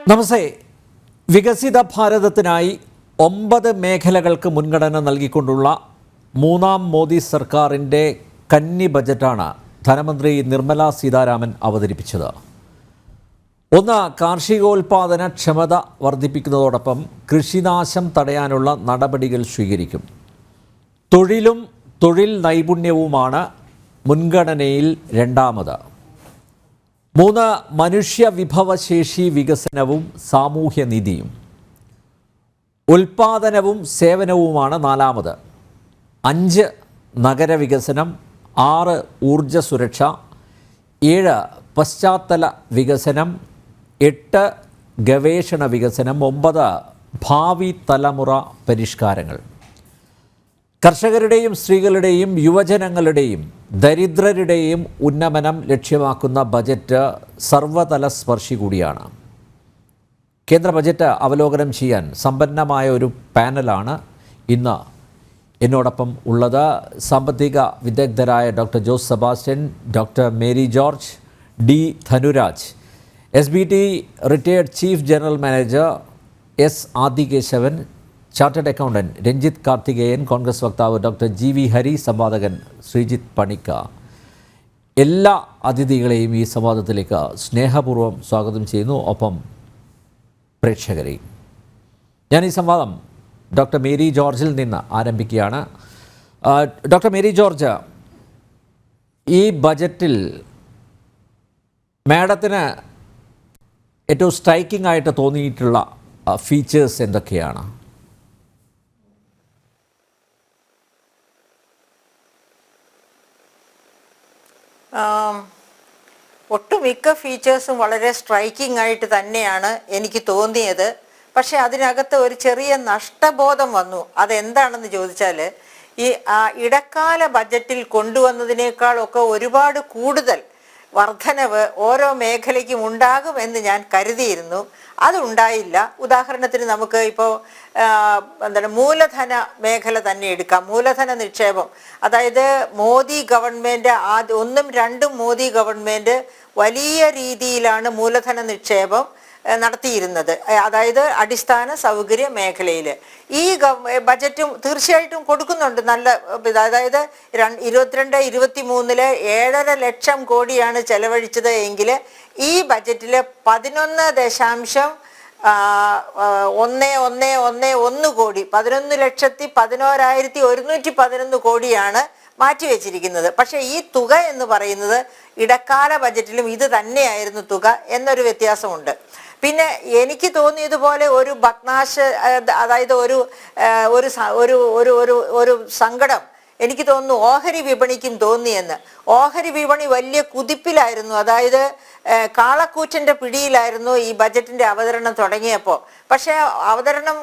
നമസ്തേ. വികസിത ഭാരതത്തിനായി 9 മേഖലകൾക്ക് മുൻഗണന നൽകിക്കൊണ്ടുള്ള മൂന്നാം മോദി സർക്കാരിൻ്റെ കന്നി ബജറ്റാണ് ധനമന്ത്രി നിർമ്മല സീതാരാമൻ അവതരിപ്പിച്ചത്. ഒന്ന്, കാർഷികോൽപാദന ക്ഷമത വർദ്ധിപ്പിക്കുന്നതോടൊപ്പം കൃഷിനാശം തടയാനുള്ള നടപടികൾ സ്വീകരിക്കും. തൊഴിലും തൊഴിൽ നൈപുണ്യവുമാണ് മുൻഗണനയിൽ രണ്ടാമത്. 3, മനുഷ്യ വിഭവശേഷി വികസനവും സാമൂഹ്യനീതിയും. ഉൽപാദനവും സേവനവുമാണ് നാലാമത്. 5, നഗരവികസനം. 6, ഊർജ സുരക്ഷ. 7, പശ്ചാത്തല വികസനം. 8, ഗവേഷണ വികസനം. 9, ഭാവി തലമുറ പരിഷ്കാരങ്ങൾ. കർഷകരുടെയും സ്ത്രീകളുടെയും യുവജനങ്ങളുടെയും ദരിദ്രരുടെയും ഉന്നമനം ലക്ഷ്യമാക്കുന്ന ബജറ്റ് സർവതല സ്പർശി കൂടിയാണ്. കേന്ദ്ര ബജറ്റ് അവലോകനം ചെയ്യാൻ സമ്പന്നമായ ഒരു പാനലാണ് ഇന്ന് എന്നോടൊപ്പം ഉള്ളത്. സാമ്പത്തിക വിദഗ്ധരായ doctor Jose Sebastian, doctor Mary George, D Dhanuraj, SBT retired chief general manager S Adikesavan, chartered accountant Ranjith Karthikeyan, Congress വക്താവ് ഡോക്ടർ GV ഹരി, സംവാദകൻ ശ്രീജിത്ത് പണിക്ക. എല്ലാ അതിഥികളെയും ഈ സംവാദത്തിലേക്ക് സ്നേഹപൂർവ്വം സ്വാഗതം ചെയ്യുന്നു. ഒപ്പം പ്രേക്ഷകരെയും. ഞാൻ ഈ സംവാദം ഡോക്ടർ മേരി ജോർജിൽ നിന്ന് ആരംഭിക്കുകയാണ്. ഡോക്ടർ മേരി ജോർജ്, ഈ ബജറ്റിൽ മാഡത്തിന് ഏറ്റവും സ്ട്രൈക്കിംഗ് ആയിട്ട് തോന്നിയിട്ടുള്ള ഫീച്ചേഴ്സ് എന്തൊക്കെയാണ്? ഒട്ടുമിക്ക ഫീച്ചേഴ്സും വളരെ സ്ട്രൈക്കിംഗ് ആയിട്ട് തന്നെയാണ് എനിക്ക് തോന്നിയത്. പക്ഷെ അതിനകത്ത് ഒരു ചെറിയ നഷ്ടബോധം വന്നു. അതെന്താണെന്ന് ചോദിച്ചാൽ, ഈ ഇടക്കാല ബജറ്റിൽ കൊണ്ടുവന്നതിനേക്കാളൊക്കെ ഒരുപാട് കൂടുതൽ വർധനവ് ഓരോ മേഖലയ്ക്കും ഉണ്ടാകുമെന്ന് ഞാൻ കരുതിയിരുന്നു. അതുണ്ടായില്ല. ഉദാഹരണത്തിന് നമുക്ക് ഇപ്പോൾ മൂലധന മേഖല തന്നെ എടുക്കാം. മൂലധന നിക്ഷേപം, അതായത് മോദി ഗവൺമെൻറ് ഒന്നും രണ്ടും മോദി ഗവൺമെൻറ് വലിയ രീതിയിലാണ് മൂലധന നിക്ഷേപം നടത്തിയിരുന്നത്. അതായത് അടിസ്ഥാന സൗകര്യ മേഖലയിൽ ഈ ബജറ്റും തീർച്ചയായിട്ടും കൊടുക്കുന്നുണ്ട് നല്ല. അതായത് 22-23 7.5 ലക്ഷം കോടിയാണ് ചെലവഴിച്ചത് എങ്കിൽ ഈ ബജറ്റിൽ 11,111 കോടി, 11,11,111 കോടിയാണ് മാറ്റിവെച്ചിരിക്കുന്നത്. പക്ഷേ ഈ തുക എന്ന് പറയുന്നത് ഇടക്കാല ബജറ്റിലും ഇത് തന്നെയായിരുന്നു തുക എന്നൊരു വ്യത്യാസമുണ്ട്. പിന്നെ എനിക്ക് തോന്നിയതുപോലെ ഒരു ബക്നാശ്, അതായത് ഒരു ഒരു ഒരു ഒരു സങ്കടം എനിക്ക് തോന്നുന്നു ഓഹരി വിപണിക്കും തോന്നിയെന്ന്. ഓഹരി വിപണി വലിയ കുതിപ്പിലായിരുന്നു. അതായത് കാളക്കൂറ്റൻ്റെ പിടിയിലായിരുന്നു ഈ ബജറ്റിൻ്റെ അവതരണം തുടങ്ങിയപ്പോൾ. പക്ഷേ അവതരണം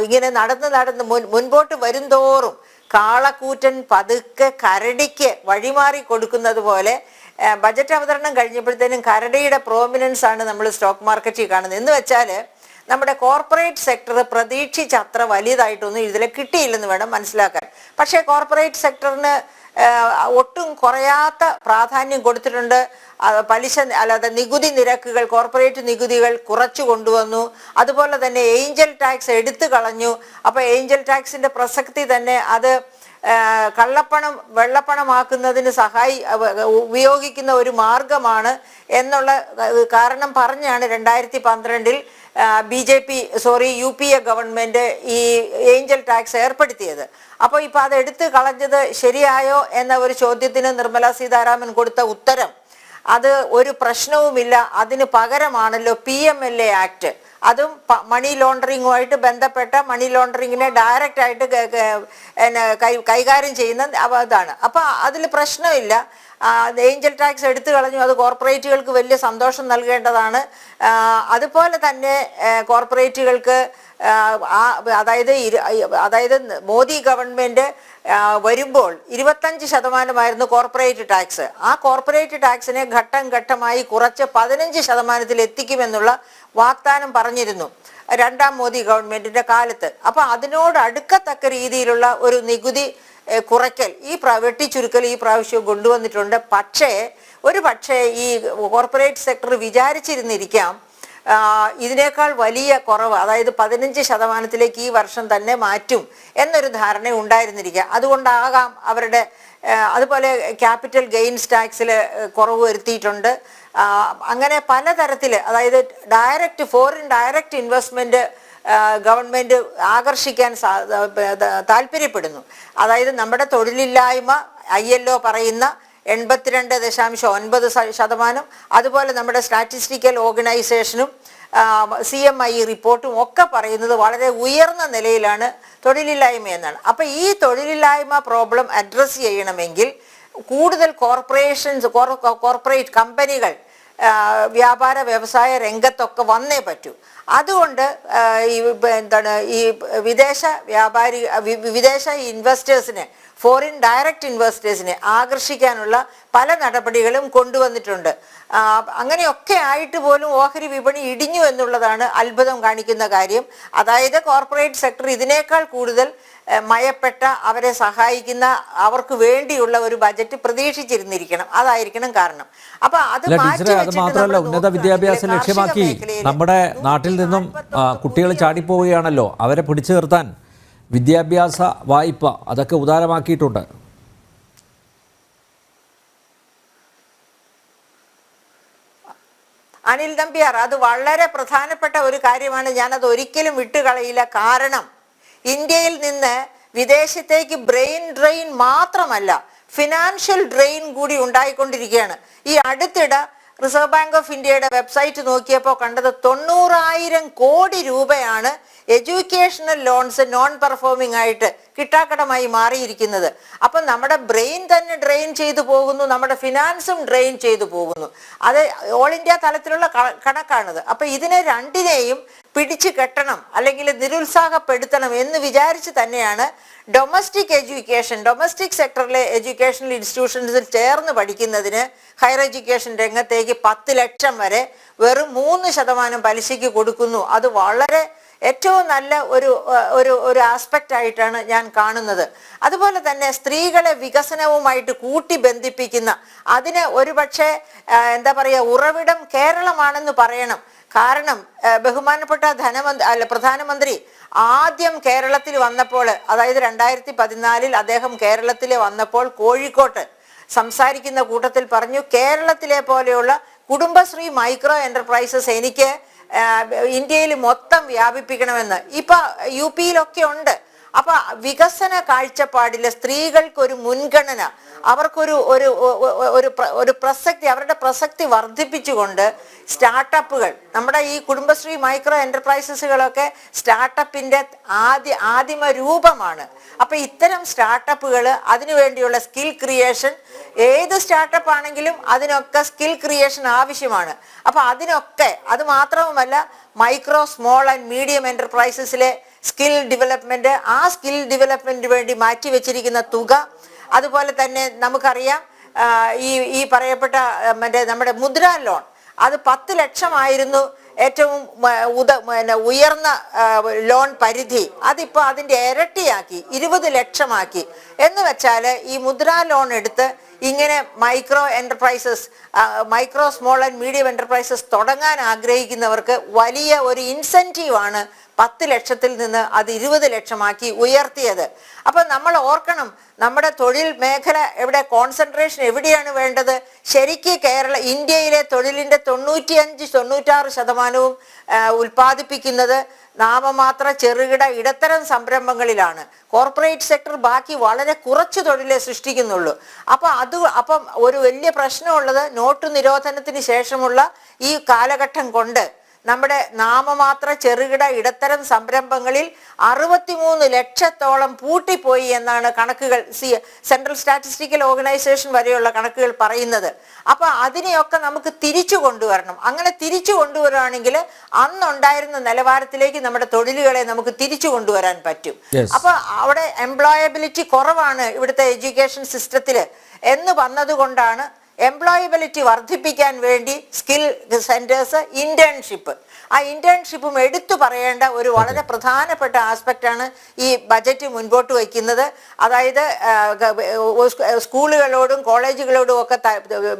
ഇങ്ങനെ നടന്ന് മുൻപോട്ട് വരുംതോറും കാളക്കൂറ്റൻ പതുക്കെ കരടിക്ക് വഴിമാറി കൊടുക്കുന്നത് പോലെ ബജറ്റ് അവതരണം കഴിഞ്ഞപ്പോഴത്തേനും കരടിയുടെ പ്രോമിനൻസ് ആണ് നമ്മൾ സ്റ്റോക്ക് മാർക്കറ്റിൽ കാണുന്നത്. എന്ന് വെച്ചാൽ നമ്മുടെ കോർപ്പറേറ്റ് സെക്ടർ പ്രതീക്ഷിച്ച അത്ര വലിയതായിട്ടൊന്നും ഇതിൽ കിട്ടിയില്ലെന്ന് വേണം മനസ്സിലാക്കാൻ. പക്ഷേ കോർപ്പറേറ്റ് സെക്ടറിന് ഒട്ടും കുറയാത്ത പ്രാധാന്യം കൊടുത്തിട്ടുണ്ട്. പലിശ അല്ലാതെ നികുതി നിരക്കുകൾ, കോർപ്പറേറ്റ് നികുതികൾ കുറച്ചു കൊണ്ടുവന്നു. അതുപോലെ തന്നെ ഏഞ്ചൽ ടാക്സ് എടുത്തു കളഞ്ഞു. അപ്പോൾ ഏഞ്ചൽ ടാക്സിൻ്റെ പ്രസക്തി തന്നെ അത് കള്ളപ്പണം വെള്ളപ്പണമാക്കുന്നതിന് ഉപയോഗിക്കുന്ന ഒരു മാർഗമാണ് എന്നുള്ള കാരണം പറഞ്ഞാണ് 2012 UPA ഗവൺമെൻറ് ഈ ഏഞ്ചൽ ടാക്സ് ഏർപ്പെടുത്തിയത്. അപ്പോൾ ഇപ്പോൾ അത് എടുത്തു കളഞ്ഞത് ശരിയായോ എന്ന ഒരു ചോദ്യത്തിന് നിർമ്മല സീതാരാമൻ കൊടുത്ത ഉത്തരം, അത് ഒരു പ്രശ്നവുമില്ല, അതിന് പകരമാണല്ലോ PMLA ആക്ട്. അതും മണി ലോണ്ടറിങ്ങുമായിട്ട് ബന്ധപ്പെട്ട മണി ലോണ്ടറിങ്ങിനെ ഡയറക്റ്റായിട്ട് കൈകാര്യം ചെയ്യുന്ന ഇതാണ്. അപ്പോൾ അതിൽ പ്രശ്നമില്ല. ഏഞ്ചൽ ടാക്സ് എടുത്തു കളഞ്ഞു. അത് കോർപ്പറേറ്റുകൾക്ക് വലിയ സന്തോഷം നൽകേണ്ടതാണ്. അതുപോലെ തന്നെ കോർപ്പറേറ്റുകൾക്ക് അതായത് മോദി ഗവൺമെൻറ് വരുമ്പോൾ 25% കോർപ്പറേറ്റ് ടാക്സ്. ആ കോർപ്പറേറ്റ് ടാക്സിനെ ഘട്ടം ഘട്ടമായി കുറച്ച് 15% എത്തിക്കുമെന്നുള്ള വാഗ്ദാനം പറഞ്ഞിരുന്നു രണ്ടാം മോദി ഗവൺമെൻറ്റിൻ്റെ കാലത്ത്. അപ്പോൾ അതിനോട് അടുക്കത്തക്ക രീതിയിലുള്ള ഒരു നികുതി കുറയ്ക്കൽ, ഈ വെട്ടിച്ചുരുക്കൽ ഈ പ്രാവശ്യം കൊണ്ടുവന്നിട്ടുണ്ട്. പക്ഷേ ഈ കോർപ്പറേറ്റ് സെക്ടർ വിചാരിച്ചിരുന്നിരിക്കാം ഇതിനേക്കാൾ വലിയ കുറവ്, അതായത് 15% ഈ വർഷം തന്നെ മാറ്റും എന്നൊരു ധാരണ ഉണ്ടായിരുന്നിരിക്കുക. അതുകൊണ്ടാകാം അവരുടെ അതുപോലെ ക്യാപിറ്റൽ ഗെയിൻസ് ടാക്സിൽ കുറവ് വരുത്തിയിട്ടുണ്ട്. അങ്ങനെ പലതരത്തിൽ, അതായത് ഫോറിൻ ഡയറക്റ്റ് ഇൻവെസ്റ്റ്മെൻറ്റ് ഗവൺമെൻറ് ആകർഷിക്കാൻ താല്പര്യപ്പെടുന്നു. അതായത് നമ്മുടെ തൊഴിലില്ലായ്മ ILO പറയുന്ന 82.9%, അതുപോലെ നമ്മുടെ സ്റ്റാറ്റിസ്റ്റിക്കൽ ഓർഗനൈസേഷനും CMI റിപ്പോർട്ടും ഒക്കെ പറയുന്നത് വളരെ ഉയർന്ന നിലയിലാണ് തൊഴിലില്ലായ്മ എന്നാണ്. അപ്പോൾ ഈ തൊഴിലില്ലായ്മ പ്രോബ്ലം അഡ്രസ്സ് ചെയ്യണമെങ്കിൽ കൂടുതൽ കോർപ്പറേറ്റ് കമ്പനികൾ വ്യാപാര വ്യവസായ രംഗത്തൊക്കെ വന്നേ പറ്റൂ. അതുകൊണ്ട് ഈ വിദേശ ഇൻവെസ്റ്റേഴ്സിനെ, ഫോറിൻ ഡയറക്റ്റ് ഇൻവെസ്റ്റേഴ്സിനെ ആകർഷിക്കാനുള്ള പല നടപടികളും കൊണ്ടുവന്നിട്ടുണ്ട്. അങ്ങനെയൊക്കെ ആയിട്ട് പോലും ഓഹരി വിപണി ഇടിഞ്ഞു എന്നുള്ളതാണ് അത്ഭുതം കാണിക്കുന്ന കാര്യം. അതായത് കോർപ്പറേറ്റ് സെക്ടർ ഇതിനേക്കാൾ കൂടുതൽ മയപ്പെട്ട, അവരെ സഹായിക്കുന്ന, അവർക്ക് വേണ്ടിയുള്ള ഒരു ബജറ്റ് പ്രതീക്ഷിച്ചിരുന്നിരിക്കണം. അതായിരിക്കണം കാരണം. അപ്പൊ അത് മാത്രമല്ല, ഉന്നത വിദ്യാഭ്യാസം ലക്ഷ്യമാക്കി നമ്മുടെ നാട്ടിൽ നിന്നും കുട്ടികൾ ചാടിപ്പോവുകയാണല്ലോ. അവരെ പിടിച്ചു നിർത്താൻ വിദ്യാഭ്യാസ വായ്പ അതൊക്കെ ഉദാരമാക്കിയിട്ടുണ്ട്. അനിൽ നമ്പ്യാർ, അത് വളരെ പ്രധാനപ്പെട്ട ഒരു കാര്യമാണ്. ഞാനത് ഒരിക്കലും വിട്ടുകളയില്ല. കാരണം ഇന്ത്യയിൽ നിന്ന് വിദേശത്തേക്ക് ബ്രെയിൻ ഡ്രെയിൻ മാത്രമല്ല, ഫിനാൻഷ്യൽ ഡ്രെയിൻ കൂടി ഉണ്ടായിക്കൊണ്ടിരിക്കുകയാണ്. ഈ അടുത്തിടെ റിസർവ് ബാങ്ക് ഓഫ് ഇന്ത്യയുടെ വെബ്സൈറ്റ് നോക്കിയപ്പോൾ കണ്ടത് 90,000 കോടി രൂപയാണ് എഡ്യൂക്കേഷണൽ ലോൺസ് നോൺ പെർഫോമിംഗ് ആയിട്ട് കിട്ടാക്കടമായി മാറിയിരിക്കുന്നത്. അപ്പം നമ്മുടെ ബ്രെയിൻ തന്നെ ഡ്രെയിൻ ചെയ്തു പോകുന്നു, നമ്മുടെ ഫിനാൻസും ഡ്രെയിൻ ചെയ്തു പോകുന്നു. അത് ഓൾ ഇന്ത്യ തലത്തിലുള്ള കണക്കാണിത്. അപ്പം ഇതിനെ രണ്ടിനെയും പിടിച്ചു കെട്ടണം, അല്ലെങ്കിൽ നിരുത്സാഹപ്പെടുത്തണം എന്ന് വിചാരിച്ച് തന്നെയാണ് ഡൊമസ്റ്റിക് സെക്ടറിലെ എഡ്യൂക്കേഷണൽ ഇൻസ്റ്റിറ്റ്യൂഷൻസിൽ ചേർന്ന് പഠിക്കുന്നതിന് ഹയർ എഡ്യൂക്കേഷൻ രംഗത്തേക്ക് 10 ലക്ഷം വരെ വെറും 3% പലിശയ്ക്ക് കൊടുക്കുന്നു. അത് വളരെ ഏറ്റവും നല്ല ഒരു ആസ്പെക്റ്റ് ആയിട്ടാണ് ഞാൻ കാണുന്നത്. അതുപോലെ തന്നെ സ്ത്രീകളെ വികസനവുമായിട്ട് കൂട്ടി ബന്ധിപ്പിക്കുന്ന, അതിന് ഒരുപക്ഷെ ഉറവിടം കേരളമാണെന്ന് പറയണം. കാരണം ബഹുമാനപ്പെട്ട പ്രധാനമന്ത്രി ആദ്യം കേരളത്തിൽ വന്നപ്പോൾ, അതായത് 2014 അദ്ദേഹം കേരളത്തിൽ വന്നപ്പോൾ കോഴിക്കോട്ട് സംസാരിക്കുന്ന കൂട്ടത്തിൽ പറഞ്ഞു, കേരളത്തിലെ പോലെയുള്ള കുടുംബശ്രീ മൈക്രോ എന്റർപ്രൈസസ് എനിക്ക് ഇന്ത്യയിൽ മൊത്തം വ്യാപിപ്പിക്കണമെന്ന്. ഇപ്പൊ UP യിലൊക്കെ ഉണ്ട്. അപ്പൊ വികസന കാഴ്ചപ്പാടില് സ്ത്രീകൾക്കൊരു മുൻഗണന, അവർക്കൊരു ഒരു പ്രസക്തി, അവരുടെ പ്രസക്തി വർദ്ധിപ്പിച്ചുകൊണ്ട് സ്റ്റാർട്ടപ്പുകൾ, നമ്മുടെ ഈ കുടുംബശ്രീ മൈക്രോ എന്റർപ്രൈസസുകളൊക്കെ സ്റ്റാർട്ടപ്പിന്റെ ആദിമ രൂപമാണ്. അപ്പൊ ഇത്തരം സ്റ്റാർട്ടപ്പുകൾ, അതിനുവേണ്ടിയുള്ള സ്കിൽ ക്രിയേഷൻ, ഏത് സ്റ്റാർട്ടപ്പ് ആണെങ്കിലും അതിനൊക്കെ സ്കിൽ ക്രിയേഷൻ ആവശ്യമാണ്. അപ്പൊ അതിനൊക്കെ, അത് മാത്രവുമല്ല മൈക്രോ സ്മോൾ ആൻഡ് മീഡിയം എന്റർപ്രൈസസിലെ സ്കിൽ ഡെവലപ്മെന്റ്, ആ സ്കിൽ ഡെവലപ്മെന്റിന് വേണ്ടി മാറ്റിവെച്ചിരിക്കുന്ന തുക, അതുപോലെ തന്നെ നമുക്കറിയാം ഈ പറയപ്പെട്ട നമ്മുടെ മുദ്ര ലോൺ, അത് 10 ലക്ഷമായിരുന്നു ഏറ്റവും ഉയർന്ന ലോൺ പരിധി. അതിപ്പോൾ അതിൻ്റെ ഇരട്ടിയാക്കി 20 ലക്ഷമാക്കി. എന്ന് വെച്ചാൽ ഈ മുദ്ര ലോൺ എടുത്ത് ഇങ്ങനെ micro small and medium enterprises തുടങ്ങാൻ ആഗ്രഹിക്കുന്നവർക്ക് വലിയ ഒരു ഇൻസെൻറ്റീവാണ് 10 ലക്ഷത്തിൽ നിന്ന് അത് 20 ലക്ഷമാക്കി ഉയർത്തിയത്. അപ്പം നമ്മൾ ഓർക്കണം, നമ്മുടെ തൊഴിൽ മേഖല എവിടെ, കോൺസെൻട്രേഷൻ എവിടെയാണ് വേണ്ടത്? ശരിക്ക് ഇന്ത്യയിലെ തൊഴിലിൻ്റെ 95-96% ഉൽപ്പാദിപ്പിക്കുന്നത് നാമമാത്ര ചെറുകിട ഇടത്തരം സംരംഭങ്ങളിലാണ്. കോർപ്പറേറ്റ് സെക്ടർ ബാക്കി വളരെ കുറച്ച് തൊഴിലേ സൃഷ്ടിക്കുന്നുള്ളൂ. അപ്പം ഒരു വലിയ പ്രശ്നമുള്ളത് നോട്ട് നിരോധനത്തിന് ശേഷമുള്ള ഈ കാലഘട്ടം കൊണ്ട് നമ്മുടെ നാമമാത്ര ചെറുകിട ഇടത്തരം സംരംഭങ്ങളിൽ 63 ലക്ഷത്തോളം പൂട്ടിപ്പോയി എന്നാണ് കണക്കുകൾ, സെൻട്രൽ സ്റ്റാറ്റിസ്റ്റിക്കൽ ഓർഗനൈസേഷൻ വരെയുള്ള കണക്കുകൾ പറയുന്നത്. അപ്പൊ അതിനെയൊക്കെ നമുക്ക് തിരിച്ചു കൊണ്ടുവരണം. അങ്ങനെ തിരിച്ചു കൊണ്ടുവരുവാണെങ്കിൽ അന്നുണ്ടായിരുന്ന നിലവാരത്തിലേക്ക് നമ്മുടെ തൊഴിലുകളെ നമുക്ക് തിരിച്ചു കൊണ്ടുവരാൻ പറ്റും. അപ്പൊ അവിടെ എംപ്ലോയബിലിറ്റി കുറവാണ് ഇവിടുത്തെ എഡ്യൂക്കേഷൻ സിസ്റ്റത്തില് എന്ന് വന്നതുകൊണ്ടാണ് എംപ്ലോയബിലിറ്റി വർദ്ധിപ്പിക്കാൻ വേണ്ടി സ്കിൽ സെന്റേഴ്സ്, ഇന്റേൺഷിപ്പ്, ആ ഇന്റേൺഷിപ്പും എടുത്തു പറയേണ്ട ഒരു വളരെ പ്രധാനപ്പെട്ട ആസ്പെക്റ്റാണ് ഈ ബജറ്റ് മുൻപോട്ട് വയ്ക്കുന്നത്. അതായത് സ്കൂളുകളോടും കോളേജുകളോടും ഒക്കെ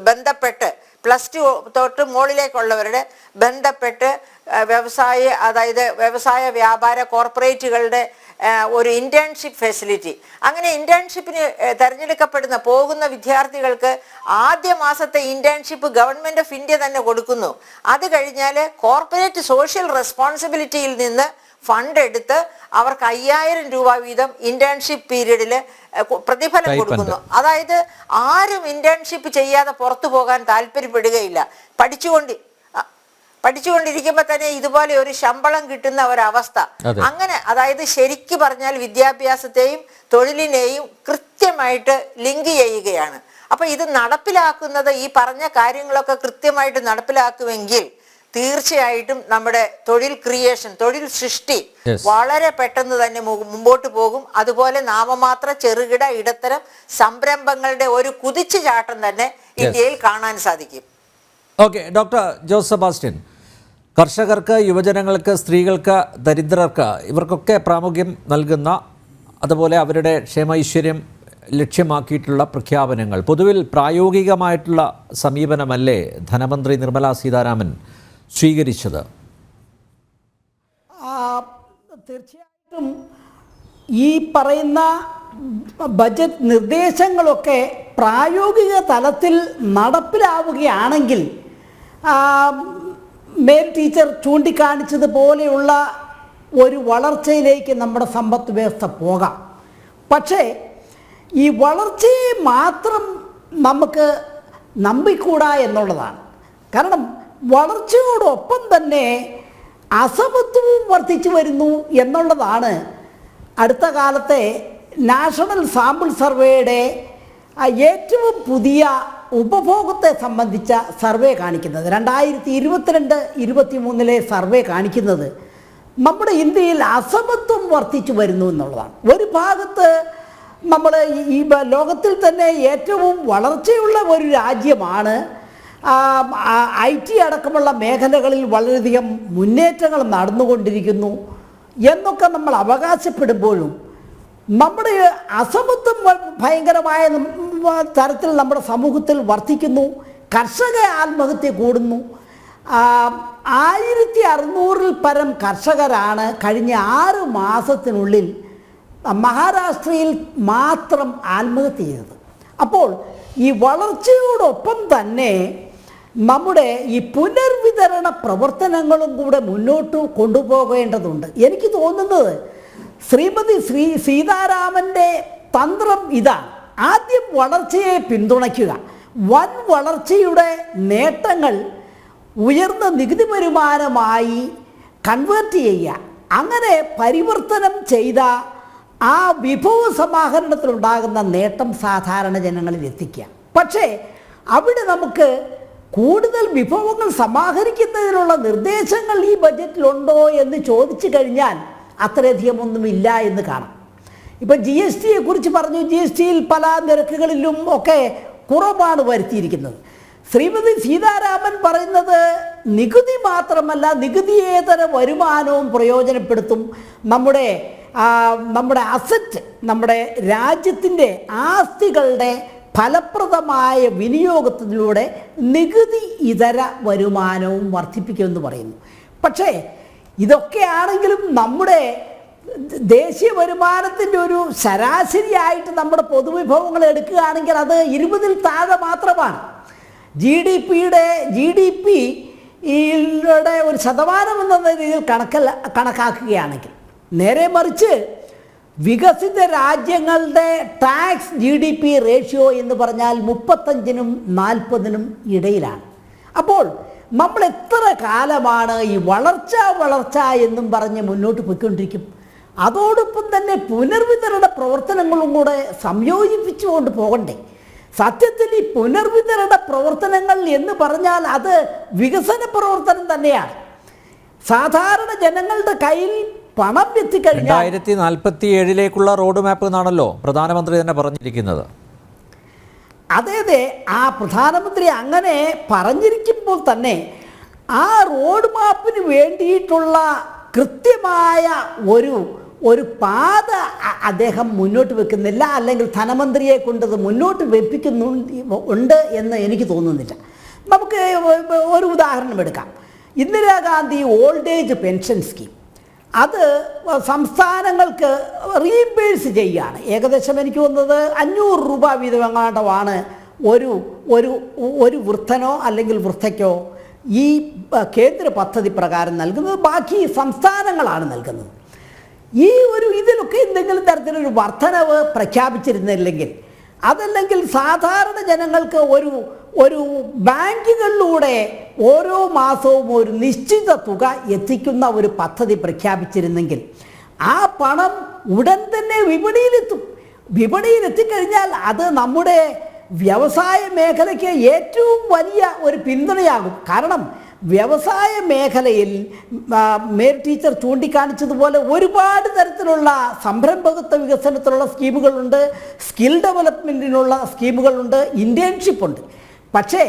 ബന്ധപ്പെട്ട്, +2 തൊട്ട് മുകളിലേക്കുള്ളവരുടെ ബന്ധപ്പെട്ട് വ്യവസായ വ്യാപാര കോർപ്പറേറ്റുകളുടെ ഒരു ഇന്റേൺഷിപ്പ് ഫെസിലിറ്റി. അങ്ങനെ ഇന്റേൺഷിപ്പിന് പോകുന്ന വിദ്യാർത്ഥികൾക്ക് ആദ്യ മാസത്തെ ഇന്റേൺഷിപ്പ് ഗവൺമെന്റ് ഓഫ് ഇന്ത്യ തന്നെ കൊടുക്കുന്നു. അത് കഴിഞ്ഞാൽ കോർപ്പറേറ്റ് സോഷ്യൽ റെസ്പോൺസിബിലിറ്റിയിൽ നിന്ന് ഫണ്ട് എടുത്ത് അവർക്ക് 5000 രൂപ വീതം ഇന്റേൺഷിപ്പ് പീരീഡിൽ പ്രതിഫലം കൊടുക്കുന്നു. അതായത് ആരും ഇന്റേൺഷിപ്പ് ചെയ്യാതെ പുറത്തു പോകാൻ താല്പര്യപ്പെടുകയില്ല. പഠിച്ചുകൊണ്ടിരിക്കുമ്പോൾ തന്നെ ഇതുപോലെ ഒരു ശമ്പളം കിട്ടുന്ന ഒരവസ്ഥ. അങ്ങനെ അതായത് ശരിക്കു പറഞ്ഞാൽ വിദ്യാഭ്യാസത്തെയും തൊഴിലിനെയും കൃത്യമായിട്ട് ലിങ്ക് ചെയ്യുകയാണ്. അപ്പൊ ഇത് നടപ്പിലാക്കുന്നത്, ഈ പറഞ്ഞ കാര്യങ്ങളൊക്കെ കൃത്യമായിട്ട് നടപ്പിലാക്കുമെങ്കിൽ തീർച്ചയായിട്ടും നമ്മുടെ തൊഴിൽ ക്രിയേഷൻ, തൊഴിൽ സൃഷ്ടി വളരെ പെട്ടെന്ന് തന്നെ മുമ്പോട്ട് പോകും. അതുപോലെ നാമമാത്ര ചെറുകിട ഇടത്തരം സംരംഭങ്ങളുടെ ഒരു കുതിച്ചുചാട്ടം തന്നെ ഇന്ത്യയിൽ കാണാൻ സാധിക്കും. ഓക്കെ, ഡോക്ടർ ജോസ് സെബാസ്റ്റ്യൻ, കർഷകർക്ക്, യുവജനങ്ങൾക്ക്, സ്ത്രീകൾക്ക്, ദരിദ്രർക്ക് ഇവർക്കൊക്കെ പ്രാമുഖ്യം നൽകുന്ന, അതുപോലെ അവരുടെ ക്ഷേമൈശ്വര്യം ലക്ഷ്യമാക്കിയിട്ടുള്ള പ്രഖ്യാപനങ്ങൾ, പൊതുവിൽ പ്രായോഗികമായിട്ടുള്ള സമീപനമല്ലേ ധനമന്ത്രി നിർമ്മല സീതാരാമൻ സ്വീകരിച്ചത്? തീർച്ചയായിട്ടും ഈ പറയുന്ന ബജറ്റ് നിർദ്ദേശങ്ങളൊക്കെ പ്രായോഗിക തലത്തിൽ നടപ്പിലാവുകയാണെങ്കിൽ മേൽ ടീച്ചർ ചൂണ്ടിക്കാണിച്ചതുപോലെയുള്ള ഒരു വളർച്ചയിലേക്ക് നമ്മുടെ സമ്പദ് വ്യവസ്ഥ പോകാം. പക്ഷേ ഈ വളർച്ചയെ മാത്രം നമുക്ക് നമ്പിക്കൂടാ എന്നുള്ളതാണ്. കാരണം വളർച്ചയോടൊപ്പം തന്നെ അസമത്വവും വർദ്ധിച്ചു വരുന്നു എന്നുള്ളതാണ് അടുത്ത കാലത്തെ നാഷണൽ സാമ്പിൾ സർവേയുടെ ഏറ്റവും പുതിയ ഉപഭോഗത്തെ സംബന്ധിച്ച സർവേ കാണിക്കുന്നത്. 2022-23 സർവേ കാണിക്കുന്നത് നമ്മുടെ ഇന്ത്യയിൽ അസമത്വം വർദ്ധിച്ചു വരുന്നു എന്നുള്ളതാണ്. ഒരു ഭാഗത്ത് നമ്മൾ ഈ ലോകത്തിൽ തന്നെ ഏറ്റവും വളർച്ചയുള്ള ഒരു രാജ്യമാണ്. IT അടക്കമുള്ള മേഖലകളിൽ വളരെയധികം മുന്നേറ്റങ്ങൾ നടന്നുകൊണ്ടിരിക്കുന്നു എന്നൊക്കെ നമ്മൾ അവകാശപ്പെടുമ്പോഴും നമ്മുടെ അസമത്വം ഭയങ്കരമായ തരത്തിൽ നമ്മുടെ സമൂഹത്തിൽ വർദ്ധിക്കുന്നു. കർഷക ആത്മഹത്യ കൂടുന്നു. 1600-ൽ പരം കർഷകരാണ് കഴിഞ്ഞ 6 മാസത്തിനുള്ളിൽ മഹാരാഷ്ട്രയിൽ മാത്രം ആത്മഹത്യ ചെയ്തത്. അപ്പോൾ ഈ വളർച്ചയോടൊപ്പം തന്നെ നമ്മുടെ ഈ പുനർവിതരണ പ്രവർത്തനങ്ങളും കൂടെ മുന്നോട്ട് കൊണ്ടുപോകേണ്ടതുണ്ട്. എനിക്ക് തോന്നുന്നത് ശ്രീമതി സീതാരാമൻ്റെ തന്ത്രം ഇതാണ്. ആദ്യം വളർച്ചയെ പിന്തുണയ്ക്കുക, വൻ വളർച്ചയുടെ നേട്ടങ്ങൾ ഉയർന്ന നികുതി വരുമാനമായി കൺവേർട്ട് ചെയ്യുക, അങ്ങനെ പരിവർത്തനം ചെയ്ത ആ വിഭവ സമാഹരണത്തിലുണ്ടാകുന്ന നേട്ടം സാധാരണ ജനങ്ങളിൽ എത്തിക്കുക. പക്ഷേ അവിടെ നമുക്ക് കൂടുതൽ വിഭവങ്ങൾ സമാഹരിക്കുന്നതിനുള്ള നിർദ്ദേശങ്ങൾ ഈ ബജറ്റിലുണ്ടോ എന്ന് ചോദിച്ചു കഴിഞ്ഞാൽ അത്രയധികം ഒന്നുമില്ല എന്ന് കാണാം. ഇപ്പം GST കുറിച്ച് പറഞ്ഞു. GSTയിൽ പല നിരക്കുകളിലും ഒക്കെ കുറവാണ് വരുത്തിയിരിക്കുന്നത്. ശ്രീമതി സീതാരാമൻ പറയുന്നത് നികുതി മാത്രമല്ല, നികുതിയേതര വരുമാനവും പ്രയോജനപ്പെടുത്തും. നമ്മുടെ അസറ്റ്, നമ്മുടെ രാജ്യത്തിൻ്റെ ആസ്തികളുടെ ഫലപ്രദമായ വിനിയോഗത്തിലൂടെ നികുതി ഇതര വരുമാനവും വർദ്ധിപ്പിക്കുമെന്ന് പറയുന്നു. പക്ഷേ ഇതൊക്കെയാണെങ്കിലും നമ്മുടെ ദേശീയ വരുമാനത്തിൻ്റെ ഒരു ശരാശരിയായിട്ട് നമ്മുടെ പൊതുവിഭവങ്ങൾ എടുക്കുകയാണെങ്കിൽ അത് 20-ൽ താഴെ മാത്രമാണ്. GDPയുടെ ഒരു ശതമാനം എന്ന രീതിയിൽ കണക്കാക്കുകയാണെങ്കിൽ. നേരെ മറിച്ച് വികസിത രാജ്യങ്ങളുടെ ടാക്സ് GDP റേഷ്യോ എന്ന് പറഞ്ഞാൽ 35-നും 40-നും ഇടയിലാണ്. അപ്പോൾ നമ്മൾ എത്ര കാലമാണ് ഈ വളർച്ച എന്നും പറഞ്ഞ് മുന്നോട്ട് പോയിക്കൊണ്ടിരിക്കും? അതോടൊപ്പം തന്നെ പുനർവിതരണ പ്രവർത്തനങ്ങളും കൂടെ സംയോജിപ്പിച്ചുകൊണ്ട് പോകണ്ടേ? സത്യത്തിൽ ഈ പുനർവിതരണ പ്രവർത്തനങ്ങൾ എന്ന് പറഞ്ഞാൽ അത് വികസന പ്രവർത്തനം തന്നെയാണ്. സാധാരണ ജനങ്ങളുടെ കയ്യിൽ പണം എത്തിക്കഴിഞ്ഞാൽ 2047 റോഡ് മാപ്പ് എന്നാണല്ലോ പ്രധാനമന്ത്രി തന്നെ പറഞ്ഞിരിക്കുന്നത്. അതെ, ആ പ്രധാനമന്ത്രി അങ്ങനെ പറഞ്ഞിരിക്കുമ്പോൾ തന്നെ ആ റോഡ് മാപ്പിന് വേണ്ടിയിട്ടുള്ള കൃത്യമായ ഒരു പാത അദ്ദേഹം മുന്നോട്ട് വെക്കുന്നില്ല, അല്ലെങ്കിൽ ധനമന്ത്രിയെ കൊണ്ടത് മുന്നോട്ട് വെപ്പിക്കുന്നുണ്ട് എന്ന് എനിക്ക് തോന്നുന്നില്ല. നമുക്ക് ഒരു ഉദാഹരണം എടുക്കാം. Indira Gandhi old age pension scheme അത് സംസ്ഥാനങ്ങൾക്ക് റീഇംബേഴ്സ് ചെയ്യുകയാണ്. ഏകദേശം എനിക്ക് തോന്നുന്നത് 500 രൂപ വീതമെങ്ങാണ്ടമാണ് ഒരു വൃദ്ധനോ അല്ലെങ്കിൽ വൃദ്ധയ്ക്കോ ഈ കേന്ദ്ര പദ്ധതി പ്രകാരം നൽകുന്നത്. ബാക്കി സംസ്ഥാനങ്ങളാണ് നൽകുന്നത്. ഇതിലൊക്കെ എന്തെങ്കിലും തരത്തിലൊരു വർധനവ് പ്രഖ്യാപിച്ചിരുന്നില്ലെങ്കിൽ, അതല്ലെങ്കിൽ സാധാരണ ജനങ്ങൾക്ക് ഒരു ബാങ്കുകളിലൂടെ ഓരോ മാസവും ഒരു നിശ്ചിത തുക എത്തിക്കുന്ന ഒരു പദ്ധതി പ്രഖ്യാപിച്ചിരുന്നെങ്കിൽ ആ പണം ഉടൻ തന്നെ വിപണിയിലെത്തും. വിപണിയിലെത്തിക്കഴിഞ്ഞാൽ അത് നമ്മുടെ വ്യവസായ മേഖലയ്ക്ക് ഏറ്റവും വലിയ ഒരു പിന്തുണയാകും. കാരണം വ്യവസായ മേഖലയിൽ മേയർ ടീച്ചർ ചൂണ്ടിക്കാണിച്ചതുപോലെ ഒരുപാട് തരത്തിലുള്ള സംരംഭകത്വ വികസനത്തിലുള്ള സ്കീമുകളുണ്ട്, സ്കിൽ ഡെവലപ്മെൻറ്റിനുള്ള സ്കീമുകളുണ്ട്, ഇൻറ്റേൺഷിപ്പുണ്ട്. പക്ഷേ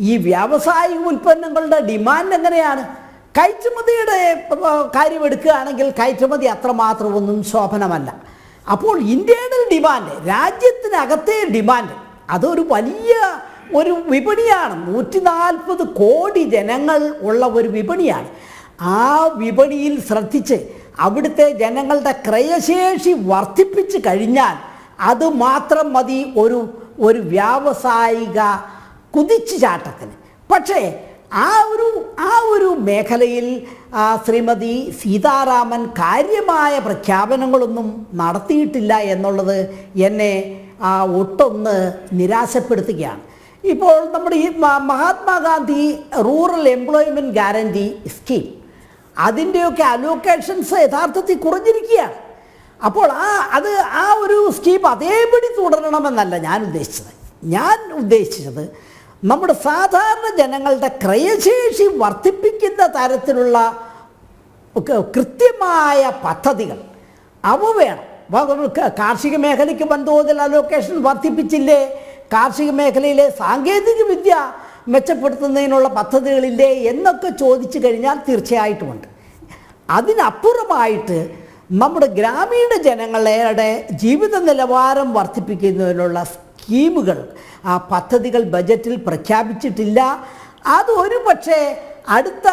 ഈ വ്യാവസായിക ഉൽപ്പന്നങ്ങളുടെ ഡിമാൻഡ് എങ്ങനെയാണ്? കയറ്റുമതിയുടെ കാര്യം എടുക്കുകയാണെങ്കിൽ കയറ്റുമതി അത്രമാത്രം ഒന്നും ശോഭനമല്ല. അപ്പോൾ ഇൻറ്റേർണൽ ഡിമാൻഡ്, രാജ്യത്തിനകത്തെ ഡിമാൻഡ്, അതൊരു വലിയ ഒരു വിപണിയാണ്. 140 കോടി ജനങ്ങൾ ഉള്ള ഒരു വിപണിയാണ്. ആ വിപണിയിൽ ശ്രദ്ധിച്ച് അവിടുത്തെ ജനങ്ങളുടെ ക്രയശേഷി വർദ്ധിപ്പിച്ച് കഴിഞ്ഞാൽ അത് മാത്രം മതി ഒരു വ്യാവസായിക കുതിച്ചുചാട്ടത്തിന്. പക്ഷേ ആ ഒരു മേഖലയിൽ ശ്രീമതി സീതാരാമൻ കാര്യമായ പ്രഖ്യാപനങ്ങളൊന്നും നടത്തിയിട്ടില്ല എന്നുള്ളത് എന്നെ ഒട്ടൊന്ന് നിരാശപ്പെടുത്തുകയാണ്. ഇപ്പോൾ നമ്മുടെ ഈ Mahatma Gandhi rural employment guarantee scheme, അതിൻ്റെയൊക്കെ അലോക്കേഷൻസ് യഥാർത്ഥത്തിൽ കുറഞ്ഞിരിക്കുകയാണ്. അപ്പോൾ ആ ഒരു സ്കീം അതേപടി തുടരണമെന്നല്ല ഞാൻ ഉദ്ദേശിച്ചത് നമ്മുടെ സാധാരണ ജനങ്ങളുടെ ക്രയശേഷി വർദ്ധിപ്പിക്കുന്ന തരത്തിലുള്ള കൃത്യമായ പദ്ധതികൾ അവ വേണം. കാർഷിക മേഖലയ്ക്ക് വൻതോതിൽ അലോക്കേഷൻ വർദ്ധിപ്പിച്ചില്ലേ? കാർഷിക മേഖലയിലെ സാങ്കേതിക വിദ്യ മെച്ചപ്പെടുത്തുന്നതിനുള്ള പദ്ധതികളില്ലേ എന്നൊക്കെ ചോദിച്ചു കഴിഞ്ഞാൽ തീർച്ചയായിട്ടുമുണ്ട്. അതിനപ്പുറമായിട്ട് നമ്മുടെ ഗ്രാമീണ ജനങ്ങളുടെ ജീവിത നിലവാരം വർദ്ധിപ്പിക്കുന്നതിനുള്ള സ്കീമുകൾ, പദ്ധതികൾ ബജറ്റിൽ പ്രഖ്യാപിച്ചിട്ടില്ല. അത് ഒരു പക്ഷേ അടുത്ത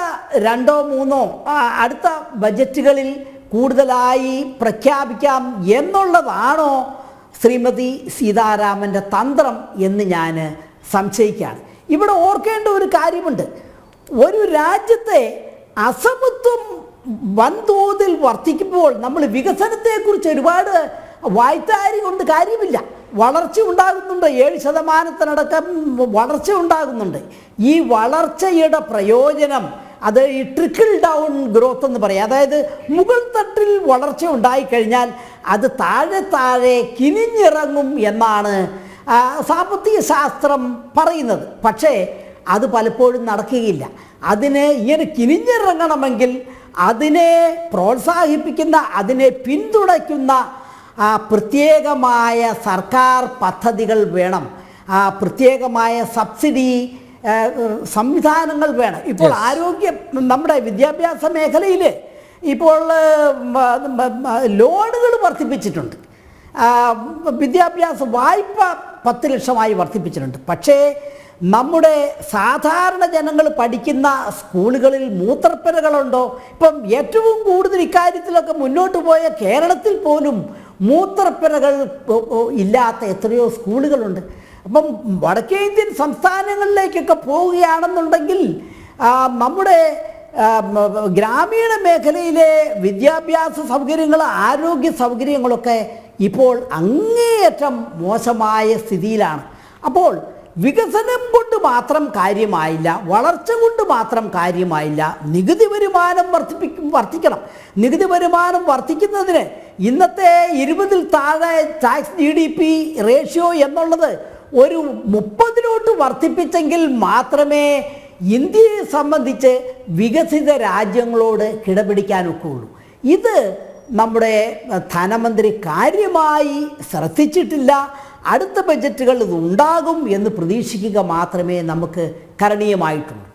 2-3 അടുത്ത ബജറ്റുകളിൽ കൂടുതലായി പ്രഖ്യാപിക്കാം എന്നുള്ളതാണോ ശ്രീമതി സീതാരാമൻ്റെ തന്ത്രം എന്ന് ഞാൻ സംശയിക്കുകയാണ്. ഇവിടെ ഓർക്കേണ്ട ഒരു കാര്യമുണ്ട്. ഒരു രാജ്യത്തെ അസമത്വം വൻതോതിൽ വർദ്ധിക്കുമ്പോൾ നമ്മൾ വികസനത്തെക്കുറിച്ച് ഒരുപാട് വായ്ത്താരി കൊണ്ട് കാര്യമില്ല. വളർച്ച ഉണ്ടാകുന്നുണ്ട്, 7% വളർച്ച ഉണ്ടാകുന്നുണ്ട്. ഈ വളർച്ചയുടെ പ്രയോജനം അത് ഈ ട്രിക്കിൾ ഡൗൺ ഗ്രോത്ത് എന്ന് പറയും. അതായത് മുകൾ തട്ടിൽ വളർച്ച ഉണ്ടായിക്കഴിഞ്ഞാൽ അത് താഴെ കിനിഞ്ഞിറങ്ങും എന്നാണ് സാമ്പത്തിക ശാസ്ത്രം പറയുന്നത്. പക്ഷേ അത് പലപ്പോഴും നടക്കുകയില്ല. അതിന് ഇങ്ങനെ കിനിഞ്ഞിറങ്ങണമെങ്കിൽ അതിനെ പ്രോത്സാഹിപ്പിക്കുന്ന, അതിനെ പിന്തുണയ്ക്കുന്ന പ്രത്യേകമായ സർക്കാർ പദ്ധതികൾ വേണം, പ്രത്യേകമായ സബ്സിഡി സംവിധാനങ്ങൾ വേണം. ഇപ്പോൾ നമ്മുടെ വിദ്യാഭ്യാസ മേഖലയിൽ ഇപ്പോൾ ലോണുകൾ വർദ്ധിപ്പിച്ചിട്ടുണ്ട്, വിദ്യാഭ്യാസ വായ്പ 10 ലക്ഷമായി വർദ്ധിപ്പിച്ചിട്ടുണ്ട്. പക്ഷേ നമ്മുടെ സാധാരണ ജനങ്ങൾ പഠിക്കുന്ന സ്കൂളുകളിൽ മൂത്രപ്പുരകളുണ്ടോ? ഇപ്പം ഏറ്റവും കൂടുതൽ ഇക്കാര്യത്തിലൊക്കെ മുന്നോട്ട് പോയ കേരളത്തിൽ പോലും മൂത്രപ്പുരകൾ ഇല്ലാത്ത എത്രയോ സ്കൂളുകളുണ്ട്. അപ്പം വടക്കേ ഇന്ത്യൻ സംസ്ഥാനങ്ങളിലേക്കൊക്കെ പോവുകയാണെന്നുണ്ടെങ്കിൽ നമ്മുടെ ഗ്രാമീണ മേഖലയിലെ വിദ്യാഭ്യാസ സൗകര്യങ്ങൾ, ആരോഗ്യ സൗകര്യങ്ങളൊക്കെ ഇപ്പോൾ അങ്ങേയറ്റം മോശമായ സ്ഥിതിയിലാണ്. അപ്പോൾ വികസനം കൊണ്ട് മാത്രം കാര്യമായില്ല, വളർച്ച കൊണ്ട് മാത്രം കാര്യമായില്ല. നികുതി വരുമാനം വർദ്ധിക്കണം. നികുതി വരുമാനം വർദ്ധിക്കുന്നതിന് ഇന്നത്തെ 20-ൽ താഴെ ടാക്സ് GDP റേഷ്യോ എന്നുള്ളത് ഒരു 30-ലോട്ട് വർദ്ധിപ്പിച്ചെങ്കിൽ മാത്രമേ ഇന്ത്യയെ സംബന്ധിച്ച് വികസിത രാജ്യങ്ങളോട് കിടപിടിക്കാനൊക്കെയുള്ളൂ. ഇത് നമ്മുടെ ധനമന്ത്രി കാര്യമായി ശ്രദ്ധിച്ചിട്ടില്ല. അടുത്ത ബജറ്റുകൾ ഇത് ഉണ്ടാകും എന്ന് പ്രതീക്ഷിക്കുക മാത്രമേ നമുക്ക് കരണീയമായിട്ടുള്ളൂ.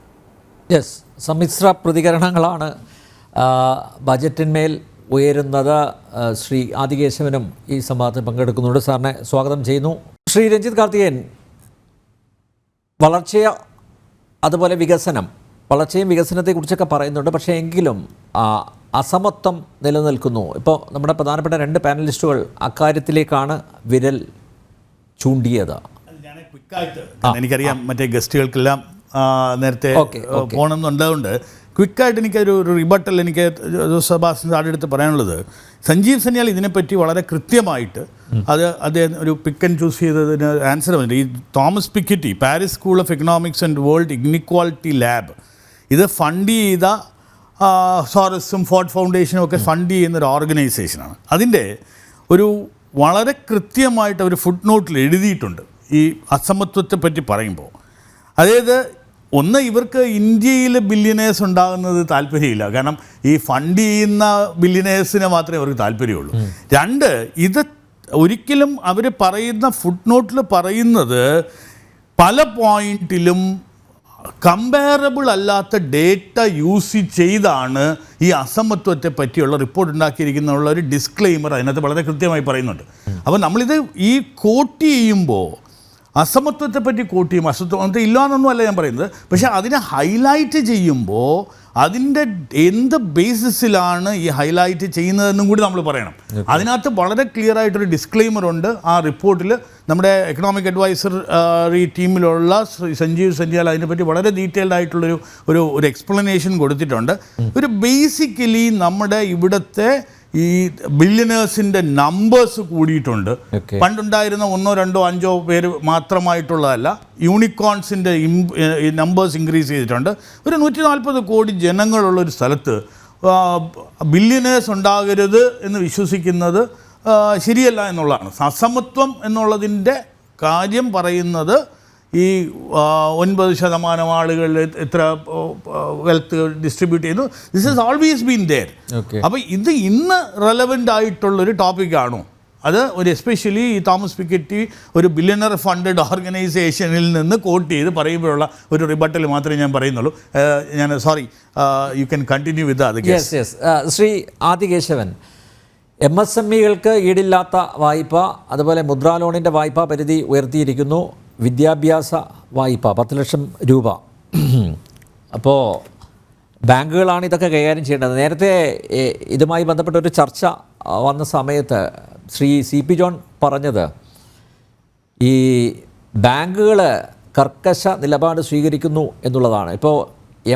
യെസ്, സമ്മിശ്ര പ്രതികരണങ്ങളാണ് ബജറ്റിന്മേൽ ഉയരുന്നത്. ശ്രീ ആദികേശവനും ഈ സംവാദത്തിൽ പങ്കെടുക്കുന്നുണ്ട്. സാറിനെ സ്വാഗതം ചെയ്യുന്നു. ശ്രീ രഞ്ജിത്ത് കാർത്തികേയൻ, വളർച്ച അതുപോലെ വികസനം വളർച്ചയും വികസനത്തെക്കുറിച്ചൊക്കെ പറയുന്നുണ്ട്. പക്ഷേ എങ്കിലും അസമത്വം നിലനിൽക്കുന്നു. ഇപ്പോൾ നമ്മുടെ പ്രധാനപ്പെട്ട 2 പാനലിസ്റ്റുകൾ അക്കാര്യത്തിലേക്കാണ് വിരൽ ചൂണ്ടിയത്. ഞാൻ ക്വിക്കായിട്ട്, എനിക്കറിയാം മറ്റേ ഗസ്റ്റുകൾക്കെല്ലാം നേരത്തെ പോകണമെന്നുള്ളതുകൊണ്ട് ക്വിക്കായിട്ട് എനിക്കൊരു റിബട്ടൽ എനിക്ക് സെബാസ്റ്റ്യൻ സാറിൻ്റെ അടുത്ത് പറയാനുള്ളത്, സഞ്ജീവ് സന്യാൽ ഇതിനെപ്പറ്റി വളരെ കൃത്യമായിട്ട് അദ്ദേഹം ഒരു പിക്ക് ആൻഡ് ചൂസ് ചെയ്തതിന് ആൻസർ വന്നിട്ട്, ഈ Thomas Piketty Paris School of Economics and World Inequality Lab ഇത് ഫണ്ട് ചെയ്ത സോറസും ഫോർഡ് ഫൗണ്ടേഷനും ഒക്കെ ഫണ്ട് ചെയ്യുന്ന ഒരു ഓർഗനൈസേഷനാണ്. അതിൻ്റെ ഒരു വളരെ കൃത്യമായിട്ട് അവർ ഫുട് നോട്ടിൽ എഴുതിയിട്ടുണ്ട് ഈ അസമത്വത്തെ പറ്റി പറയുമ്പോൾ. അതായത് ഒന്ന്, ഇവർക്ക് ഇന്ത്യയിൽ ബില്യനേഴ്സ് ഉണ്ടാകുന്നത് താല്പര്യമില്ല, കാരണം ഈ ഫണ്ട് ചെയ്യുന്ന ബില്യനേഴ്സിനെ മാത്രമേ അവർക്ക് താല്പര്യമുള്ളൂ. 2, ഇത് ഒരിക്കലും അവർ പറയുന്ന ഫുട് നോട്ടിൽ പറയുന്നത് പല പോയിന്റിലും കമ്പയറബിൾ അല്ലാത്ത ഡേറ്റ യൂസ് ചെയ്താണ് ഈ അസമത്വത്തെ പറ്റിയുള്ള റിപ്പോർട്ട് ഉണ്ടാക്കിയിരിക്കുന്നുള്ള ഒരു ഡിസ്ക്ലെയിമർ അതിനകത്ത് വളരെ കൃത്യമായി പറയുന്നുണ്ട്. അപ്പോൾ നമ്മളിത് ഈ കോട്ട് ചെയ്യുമ്പോൾ അസമത്വത്തെ പറ്റി കോട്ട് ചെയ്യും, അസമത്വം ഇല്ലയെന്നൊന്നും അല്ല ഞാൻ പറയുന്നത്, പക്ഷേ അതിനെ ഹൈലൈറ്റ് ചെയ്യുമ്പോൾ അതിൻ്റെ എന്ത് ബേസിസിലാണ് ഈ ഹൈലൈറ്റ് ചെയ്യുന്നതെന്നും കൂടി നമ്മൾ പറയണം. അതിനകത്ത് വളരെ ക്ലിയർ ആയിട്ടൊരു ഡിസ്ക്ലെയിമർ ഉണ്ട് ആ റിപ്പോർട്ടിൽ. നമ്മുടെ എക്കണോമിക് അഡ്വൈസർ ഈ ടീമിലുള്ള സഞ്ജീവ് സന്യാൽ അതിനെപ്പറ്റി വളരെ ഡീറ്റെയിൽഡ് ആയിട്ടുള്ളൊരു ഒരു എക്സ്പ്ലനേഷൻ കൊടുത്തിട്ടുണ്ട്. ഒരു ബേസിക്കലി നമ്മുടെ ഇവിടുത്തെ ഈ ബില്യനേഴ്സിൻ്റെ നമ്പേഴ്സ് കൂടിയിട്ടുണ്ട്. പണ്ടുണ്ടായിരുന്ന 1, 2, 5 പേര് മാത്രമായിട്ടുള്ളതല്ല, യൂണിക്കോൺസിൻ്റെ നമ്പേഴ്സ് ഇൻക്രീസ് ചെയ്തിട്ടുണ്ട്. ഒരു 140 കോടി ജനങ്ങളുള്ളൊരു സ്ഥലത്ത് ബില്യനേഴ്സ് ഉണ്ടാകരുത് എന്ന് വിശ്വസിക്കുന്നത് ശരിയല്ല എന്നുള്ളതാണ്. അസമത്വം എന്നുള്ളതിൻ്റെ കാര്യം പറയുന്നത് ഈ 9% ആളുകൾ എത്ര വെൽത്ത് ഡിസ്ട്രിബ്യൂട്ട് ചെയ്യുന്നു, this is always been there. അപ്പോൾ ഇത് ഇന്ന് റെലവൻ്റ് ആയിട്ടുള്ളൊരു ടോപ്പിക്കാണോ? അത് ഒരു എസ്പെഷ്യലി ഈ തോമസ് പിക്കറ്റി ഒരു ബില്യണർ ഫണ്ടഡ് ഓർഗനൈസേഷനിൽ നിന്ന് കോട്ട് ചെയ്ത് പറയുമ്പോഴുള്ള ഒരു റിബട്ടൽ മാത്രമേ ഞാൻ പറയുന്നുള്ളൂ. സോറി, യു ക്യാൻ കണ്ടിന്യൂ വിത്ത് അത്. ശ്രീ ആദികേശവൻ, MSMEകൾക്ക് ഈടില്ലാത്ത വായ്പ, അതുപോലെ മുദ്രാ ലോണിൻ്റെ വായ്പാ പരിധി ഉയർത്തിയിരിക്കുന്നു, വിദ്യാഭ്യാസ വായ്പ 10 ലക്ഷം രൂപ. അപ്പോൾ ബാങ്കുകളാണ് ഇതൊക്കെ കൈകാര്യം ചെയ്യേണ്ടത്. നേരത്തെ ഇതുമായി ബന്ധപ്പെട്ട ഒരു ചർച്ച വന്ന സമയത്ത് ശ്രീ CP ജോൺ പറഞ്ഞത് ഈ ബാങ്കുകൾ കർക്കശ നിലപാട് സ്വീകരിക്കുന്നു എന്നുള്ളതാണ്. ഇപ്പോൾ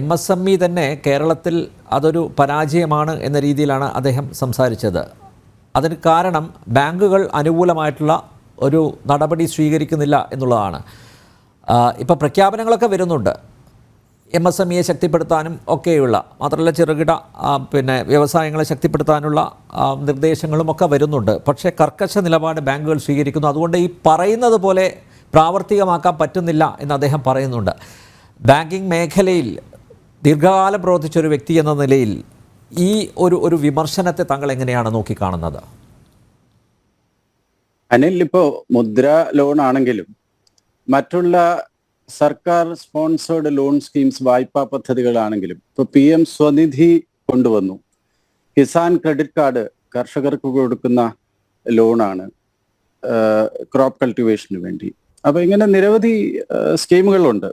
MSME തന്നെ കേരളത്തിൽ അതൊരു പരാജയമാണ് എന്ന രീതിയിലാണ് അദ്ദേഹം സംസാരിച്ചത്. അതിന് കാരണം ബാങ്കുകൾ അനുകൂലമായിട്ടുള്ള ഒരു നടപടി സ്വീകരിക്കുന്നില്ല എന്നുള്ളതാണ്. ഇപ്പോൾ പ്രഖ്യാപനങ്ങളൊക്കെ വരുന്നുണ്ട് MSMEയെ ശക്തിപ്പെടുത്താനും ഒക്കെയുള്ള, മാത്രമല്ല ചെറുകിട വ്യവസായങ്ങളെ ശക്തിപ്പെടുത്താനുള്ള നിർദ്ദേശങ്ങളും ഒക്കെ വരുന്നുണ്ട്. പക്ഷേ കർക്കശ നിലപാട് ബാങ്കുകൾ സ്വീകരിക്കുന്നു. അതുകൊണ്ട് ഈ പറയുന്നത് പോലെ പ്രാവർത്തികമാക്കാൻ പറ്റുന്നില്ല എന്ന് അദ്ദേഹം പറയുന്നുണ്ട്. ബാങ്കിങ് മേഖലയിൽ ദീർഘകാലം പ്രവർത്തിച്ചൊരു വ്യക്തി എന്ന നിലയിൽ ഈ ഒരു വിമർശനത്തെ താങ്കൾ എങ്ങനെയാണ് നോക്കിക്കാണുന്നത്? അനിൽ, ഇപ്പോൾ മുദ്ര ലോൺ ആണെങ്കിലും മറ്റുള്ള സർക്കാർ സ്പോൺസേർഡ് ലോൺ സ്കീംസ്, വായ്പാ പദ്ധതികളാണെങ്കിലും, ഇപ്പോൾ PM സ്വനിധി കൊണ്ടുവന്നു, കിസാൻ ക്രെഡിറ്റ് കാർഡ് കർഷകർക്ക് കൊടുക്കുന്ന ലോണാണ് ക്രോപ്പ് കൾട്ടിവേഷന് വേണ്ടി. അപ്പോൾ ഇങ്ങനെ നിരവധി സ്കീമുകളുണ്ട്.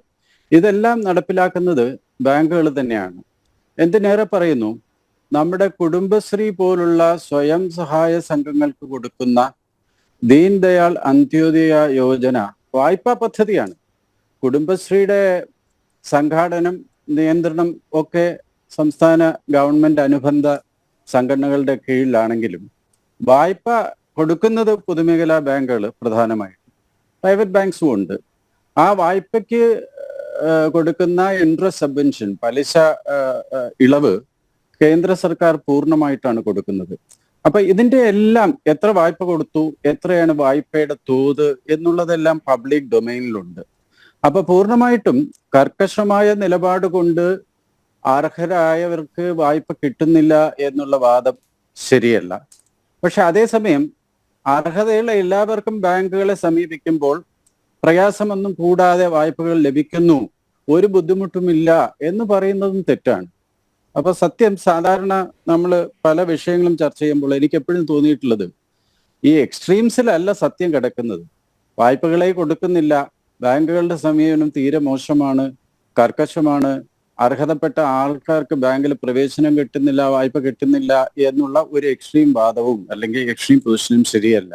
ഇതെല്ലാം നടപ്പിലാക്കുന്നത് ബാങ്കുകൾ തന്നെയാണ്. എന്തിനേറെ പറയുന്നു, നമ്മുടെ കുടുംബശ്രീ പോലുള്ള സ്വയം സഹായ സംഘങ്ങൾക്ക് കൊടുക്കുന്ന ദീൻ ദയാൽ അന്ത്യോദയ യോജന വായ്പാ പദ്ധതിയാണ്. കുടുംബശ്രീയുടെ സംഘാടനം, നിയന്ത്രണം ഒക്കെ സംസ്ഥാന ഗവൺമെന്റ് അനുബന്ധ സംഘടനകളുടെ കീഴിലാണെങ്കിലും വായ്പ കൊടുക്കുന്നത് പൊതുമേഖലാ ബാങ്കുകൾ പ്രധാനമായിട്ടും, പ്രൈവറ്റ് ബാങ്ക്സും ഉണ്ട്. ആ വായ്പയ്ക്ക് കൊടുക്കുന്ന ഇൻട്രസ്റ്റ് സബ്വെൻഷൻ, പലിശ ഇളവ് കേന്ദ്ര സർക്കാർ പൂർണ്ണമായിട്ടാണ് കൊടുക്കുന്നത്. അപ്പൊ ഇതിന്റെ എല്ലാം എത്ര വായ്പ കൊടുത്തു, എത്രയാണ് വായ്പയുടെ തോത് എന്നുള്ളതെല്ലാം പബ്ലിക് ഡൊമൈനിലുണ്ട്. അപ്പൊ പൂർണ്ണമായിട്ടും കർക്കശമായ നിലപാട് കൊണ്ട് അർഹരായവർക്ക് വായ്പ കിട്ടുന്നില്ല എന്നുള്ള വാദം ശരിയല്ല. പക്ഷെ അതേസമയം അർഹതയുള്ള എല്ലാവർക്കും ബാങ്കുകളെ സമീപിക്കുമ്പോൾ പ്രയാസമൊന്നും കൂടാതെ വായ്പകൾ ലഭിക്കുന്നു, ഒരു ബുദ്ധിമുട്ടുമില്ല എന്ന് പറയുന്നതും തെറ്റാണ്. അപ്പൊ സത്യം, സാധാരണ നമ്മൾ പല വിഷയങ്ങളും ചർച്ച ചെയ്യുമ്പോൾ എനിക്ക് എപ്പോഴും തോന്നിയിട്ടുള്ളത്, ഈ എക്സ്ട്രീംസിലല്ല സത്യം കിടക്കുന്നത്. വായ്പകളെ കൊടുക്കുന്നില്ല, ബാങ്കുകളുടെ സമീപനം തീരെ മോശമാണ്, കർക്കശമാണ്, അർഹതപ്പെട്ട ആൾക്കാർക്ക് ബാങ്കിൽ പ്രവേശനം കിട്ടുന്നില്ല, വായ്പ കിട്ടുന്നില്ല എന്നുള്ള ഒരു എക്സ്ട്രീം വാദവും അല്ലെങ്കിൽ എക്സ്ട്രീം പൊസിഷനും ശരിയല്ല.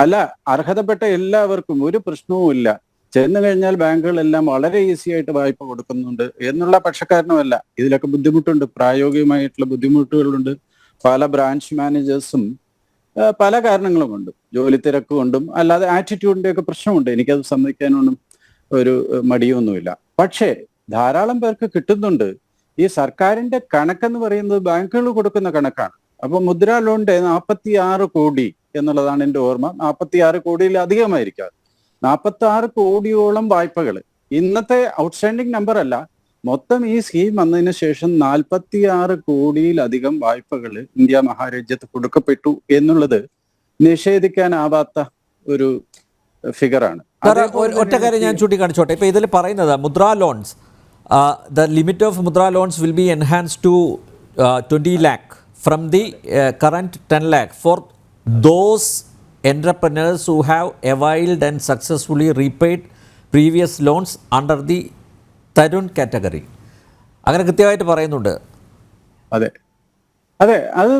അല്ല, അർഹതപ്പെട്ട എല്ലാവർക്കും ഒരു പ്രശ്നവുമില്ല, ചെന്നു കഴിഞ്ഞാൽ ബാങ്കുകളെല്ലാം വളരെ ഈസി ആയിട്ട് വായ്പ കൊടുക്കുന്നുണ്ട് എന്നുള്ള പക്ഷക്കാരനുമല്ല. ഇതിലൊക്കെ ബുദ്ധിമുട്ടുണ്ട്, പ്രായോഗികമായിട്ടുള്ള ബുദ്ധിമുട്ടുകളുണ്ട്. പല ബ്രാഞ്ച് മാനേജേഴ്സും പല കാരണങ്ങളും കൊണ്ട്, ജോലി തിരക്ക് കൊണ്ടും അല്ലാതെ ആറ്റിറ്റ്യൂഡിന്റെ ഒക്കെ പ്രശ്നമുണ്ട്. എനിക്കത് സമ്മതിക്കാനൊന്നും ഒരു മടിയൊന്നുമില്ല. പക്ഷേ ധാരാളം പേർക്ക് കിട്ടുന്നുണ്ട്. ഈ സർക്കാരിന്റെ കണക്കെന്ന് പറയുന്നത് ബാങ്കുകൾ കൊടുക്കുന്ന കണക്കാണ്. അപ്പൊ മുദ്രാ ലോണിന്റെ 46 കോടി എന്നുള്ളതാണ് എൻ്റെ ഓർമ്മ. 46 കോടിയിൽ അധികമായിരിക്കാം. 46 കോടിയോളം വായ്പകൾ ഇന്നത്തെ ഔട്ട്സ്റ്റാൻഡിംഗ് നമ്പർ അല്ല, മൊത്തം ഈ സ്കീം വന്നതിന് ശേഷം 46 കോടിയിലധികം വായ്പകൾ ഇന്ത്യ മഹാരാജ്യത്ത് കൊടുക്കപ്പെട്ടു എന്നുള്ളത് നിഷേധിക്കാനാവാത്ത ഒരു ഫിഗറാണ്. ഒറ്റ കാര്യം ഞാൻ ചൂണ്ടിക്കാണിച്ചോട്ടെ. ഇപ്പോൾ ഇതിൽ പറയുന്നത് മുദ്ര loans, the limit of Mudra loans will be enhanced to 20 lakh from the current 10 lakh for those entrepreneurs who have availed and successfully repaid previous loans under the Tarun category. അങ്ങനെ കൃത്യമായിട്ട് പറയുന്നുണ്ട്. അതെ അതെ, അത്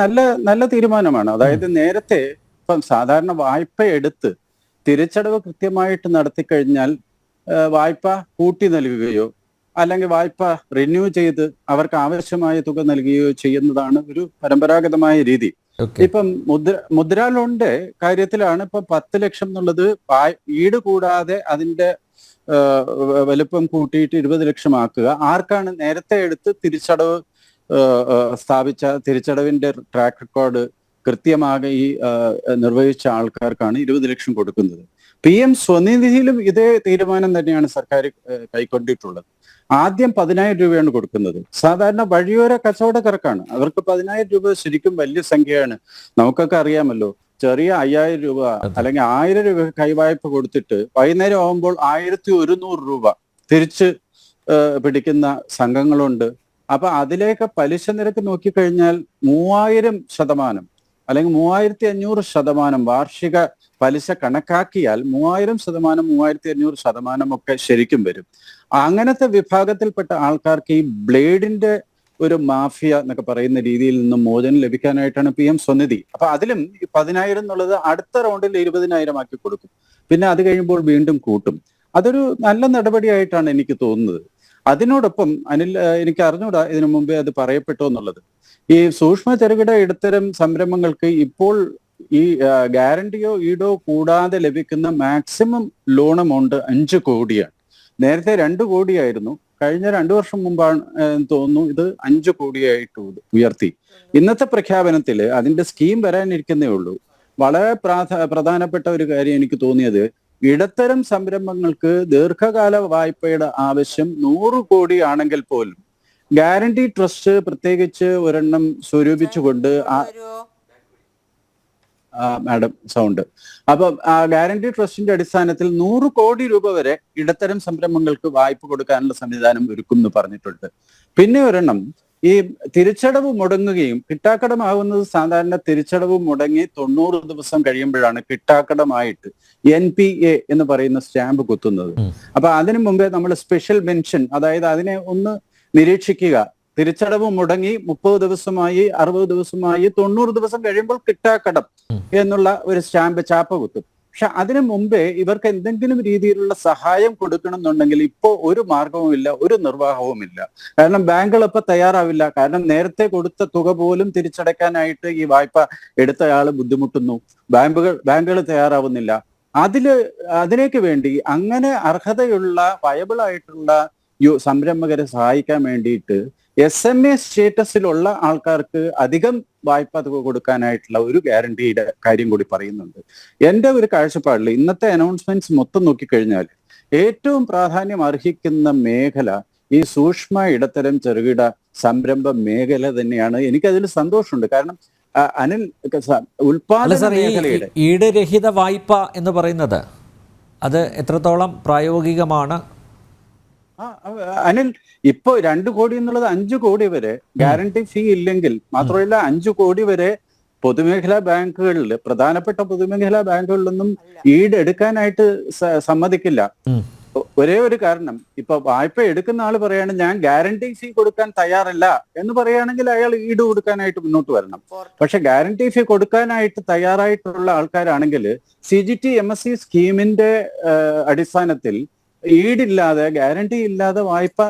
നല്ല നല്ല തീരുമാനമാണ്. അതായത് നേരത്തെ ഇപ്പം സാധാരണ വായ്പ എടുത്ത് തിരിച്ചടവ് കൃത്യമായിട്ട് നടത്തിക്കഴിഞ്ഞാൽ വായ്പ കൂട്ടി നൽകുകയോ അല്ലെങ്കിൽ വായ്പ റിന്യൂ ചെയ്ത് അവർക്ക് ആവശ്യമായ തുക നൽകുകയോ ചെയ്യുന്നതാണ് ഒരു പരമ്പരാഗതമായ രീതി. ഇപ്പം മുദ്രാ ലോണിന്റെ കാര്യത്തിലാണ് ഇപ്പൊ 10 ലക്ഷം എന്നുള്ളത് ഈട് കൂടാതെ അതിന്റെ വലുപ്പം കൂട്ടിയിട്ട് 20 ലക്ഷം ആക്കുക. ആർക്കാണ് നേരത്തെ എടുത്ത് തിരിച്ചടവ് സ്ഥാപിച്ച തിരിച്ചടവിന്റെ ട്രാക്ക് റെക്കോർഡ് കൃത്യമായി നിർവഹിച്ച ആൾക്കാർക്കാണ് 20 ലക്ഷം കൊടുക്കുന്നത്. PM സ്വനിധിയിലും ഇതേ തീരുമാനം തന്നെയാണ് സർക്കാർ കൈക്കൊണ്ടിട്ടുള്ളത്. ആദ്യം 10,000 രൂപയാണ് കൊടുക്കുന്നത്. സാധാരണ വഴിയോര കച്ചവടക്കാർക്കാണ്. അവർക്ക് 10,000 രൂപ ശരിക്കും വലിയ സംഖ്യയാണ്. നമുക്കൊക്കെ അറിയാമല്ലോ, ചെറിയ 5,000 രൂപ അല്ലെങ്കിൽ 1,000 രൂപ കൈവായ്പ കൊടുത്തിട്ട് വൈകുന്നേരം ആകുമ്പോൾ 1,100 രൂപ തിരിച്ച് പിടിക്കുന്ന സംഘങ്ങളുണ്ട്. അപ്പൊ അതിലേക്ക് പലിശ നിരക്ക് നോക്കിക്കഴിഞ്ഞാൽ 3,000% അല്ലെങ്കിൽ 3,500% വാർഷിക പലിശ കണക്കാക്കിയാൽ 3,000%, 3,500% ഒക്കെ ശരിക്കും വരും. അങ്ങനത്തെ വിഭാഗത്തിൽപ്പെട്ട ആൾക്കാർക്ക് ഈ ബ്ലേഡിന്റെ ഒരു മാഫിയ എന്നൊക്കെ പറയുന്ന രീതിയിൽ നിന്നും മോചനം ലഭിക്കാനായിട്ടാണ് PM സ്വനിധി. അപ്പൊ അതിലും ഈ 10,000 എന്നുള്ളത് അടുത്ത റൗണ്ടിൽ 20,000 ആക്കി കൊടുക്കും. പിന്നെ അത് കഴിയുമ്പോൾ വീണ്ടും കൂട്ടും. അതൊരു നല്ല നടപടിയായിട്ടാണ് എനിക്ക് തോന്നുന്നത്. അതിനോടൊപ്പം എനിക്ക് അറിഞ്ഞൂടാ ഇതിനു മുമ്പേ അത് പറയപ്പെട്ടോ എന്നുള്ളത്, ഈ സൂക്ഷ്മ ചെറുകിട ഇടത്തരം സംരംഭങ്ങൾക്ക് ഇപ്പോൾ ഈ ഗ്യാരണ്ടിയോ ഈടോ കൂടാതെ ലഭിക്കുന്ന മാക്സിമം ലോൺ എമൗണ്ട് 5 കോടിയാണ്. നേരത്തെ 2 കോടിയായിരുന്നു. കഴിഞ്ഞ 2 വർഷം മുമ്പാണ് തോന്നുന്നു ഇത് 5 കോടിയായിട്ട് ഉയർത്തി. ഇന്നത്തെ പ്രഖ്യാപനത്തിൽ അതിന്റെ സ്കീം വരാനിരിക്കുന്നേ ഉള്ളൂ. വളരെ പ്രധാനപ്പെട്ട ഒരു കാര്യം എനിക്ക് തോന്നിയത്, ഇടത്തരം സംരംഭങ്ങൾക്ക് ദീർഘകാല വായ്പയുടെ ആവശ്യം 100 കോടി ആണെങ്കിൽ പോലും ഗ്യാരണ്ടി ട്രസ്റ്റ് പ്രത്യേകിച്ച് ഒരെണ്ണം സ്വരൂപിച്ചുകൊണ്ട് മാഡം സൗണ്ട് അപ്പൊ ഗ്യാരണ്ടി ട്രസ്റ്റിന്റെ അടിസ്ഥാനത്തിൽ 100 കോടി രൂപ വരെ ഇടത്തരം സംരംഭങ്ങൾക്ക് വായ്പ കൊടുക്കാനുള്ള സംവിധാനം ഒരുക്കും എന്ന് പറഞ്ഞിട്ടുണ്ട്. പിന്നെ ഒരെണ്ണം, ഈ തിരിച്ചടവ് മുടങ്ങുകയും കിട്ടാക്കടമാകുന്നത് സാധാരണ തിരിച്ചടവ് മുടങ്ങി 90 ദിവസം കഴിയുമ്പോഴാണ് കിട്ടാക്കടമായിട്ട് NPA എന്ന് പറയുന്ന സ്റ്റാമ്പ് കുത്തുന്നത്. അപ്പൊ അതിനു മുമ്പേ നമ്മൾ സ്പെഷ്യൽ മെൻഷൻ, അതായത് അതിനെ ഒന്ന് നിരീക്ഷിക്കുക, തിരിച്ചടവ് മുടങ്ങി 30 ദിവസമായി, 60 ദിവസമായി, 90 ദിവസം കഴിയുമ്പോൾ കിട്ടാക്കടം എന്നുള്ള ഒരു സ്റ്റാമ്പ് ചാപ്പ കുത്തും. പക്ഷെ അതിനു മുമ്പേ ഇവർക്ക് എന്തെങ്കിലും രീതിയിലുള്ള സഹായം കൊടുക്കണം എന്നുണ്ടെങ്കിൽ ഇപ്പോൾ ഒരു മാർഗവുമില്ല, ഒരു നിർവാഹവുമില്ല. കാരണം ബാങ്കുകൾ ഇപ്പൊ തയ്യാറാവില്ല. കാരണം നേരത്തെ കൊടുത്ത തുക പോലും തിരിച്ചടയ്ക്കാനായിട്ട് ഈ വായ്പ എടുത്തയാൾ ബുദ്ധിമുട്ടുന്നു. ബാങ്കുകൾ തയ്യാറാവുന്നില്ല. അതിലേക്ക് വേണ്ടി അങ്ങനെ അർഹതയുള്ള വയബിൾ ആയിട്ടുള്ള സംരംഭകരെ സഹായിക്കാൻ വേണ്ടിയിട്ട് SMA സ്റ്റേറ്റസിലുള്ള ആൾക്കാർക്ക് അധികം വായ്പ തുക കൊടുക്കാനായിട്ടുള്ള ഒരു ഗ്യാരണ്ടിയുടെ കാര്യം കൂടി പറയുന്നുണ്ട്. എൻ്റെ ഒരു കാഴ്ചപ്പാടിൽ ഇന്നത്തെ അനൗൺസ്മെന്റ്സ് മൊത്തം നോക്കിക്കഴിഞ്ഞാൽ ഏറ്റവും പ്രാധാന്യം അർഹിക്കുന്ന മേഖല ഈ സൂക്ഷ്മ ഇടത്തരം ചെറുകിട സംരംഭ മേഖല തന്നെയാണ്. എനിക്കതിൽ സന്തോഷമുണ്ട്. കാരണം അനിൽ, ഉൽപാദന മേഖലയുടെ ഈടുരഹിത വായ്പ എന്ന് പറയുന്നത് അത് എത്രത്തോളം പ്രായോഗികമാണ്? അനിൽ, ഇപ്പൊ 2 കോടി എന്നുള്ളത് 5 കോടി വരെ ഗ്യാരണ്ടി ഫീ ഇല്ലെങ്കിൽ മാത്രമല്ല 5 കോടി വരെ പൊതുമേഖലാ ബാങ്കുകളിൽ, പ്രധാനപ്പെട്ട പൊതുമേഖലാ ബാങ്കുകളിലൊന്നും ഈട് എടുക്കാനായിട്ട് സമ്മതിക്കില്ല. ഒരേ ഒരു കാരണം, ഇപ്പൊ വായ്പ എടുക്കുന്ന ആൾ പറയാണ് ഞാൻ ഗ്യാരണ്ടി ഫീ കൊടുക്കാൻ തയ്യാറല്ല എന്ന് പറയുകയാണെങ്കിൽ അയാൾ ഈട് കൊടുക്കാനായിട്ട് മുന്നോട്ട് വരണം. പക്ഷെ ഗ്യാരണ്ടി ഫീ കൊടുക്കാനായിട്ട് തയ്യാറായിട്ടുള്ള ആൾക്കാരാണെങ്കിൽ CGT-MSE സ്കീമിന്റെ അടിസ്ഥാനത്തിൽ ഈടില്ലാതെ ഗ്യാരണ്ടി ഇല്ലാതെ വായ്പ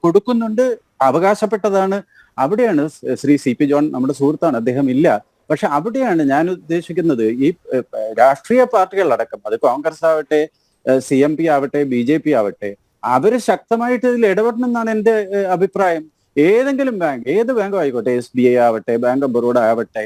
കൊടുക്കുന്നുണ്ട്, അവകാശപ്പെട്ടതാണ്. അവിടെയാണ് ശ്രീ CP ജോൺ നമ്മുടെ സുഹൃത്താണ്, അദ്ദേഹം ഇല്ല. പക്ഷെ അവിടെയാണ് ഞാൻ ഉദ്ദേശിക്കുന്നത്, ഈ രാഷ്ട്രീയ പാർട്ടികളടക്കം, അത് കോൺഗ്രസ് ആവട്ടെ, CMP ആവട്ടെ, BJP ആവട്ടെ, അവര് ശക്തമായിട്ട് ഇതിൽ ഇടപെടണം എന്നാണ് എൻ്റെ അഭിപ്രായം. ഏതെങ്കിലും ബാങ്ക്, ഏത് ബാങ്കും ആയിക്കോട്ടെ, SBI ആവട്ടെ, ബാങ്ക് ഓഫ് ബറോഡ ആവട്ടെ,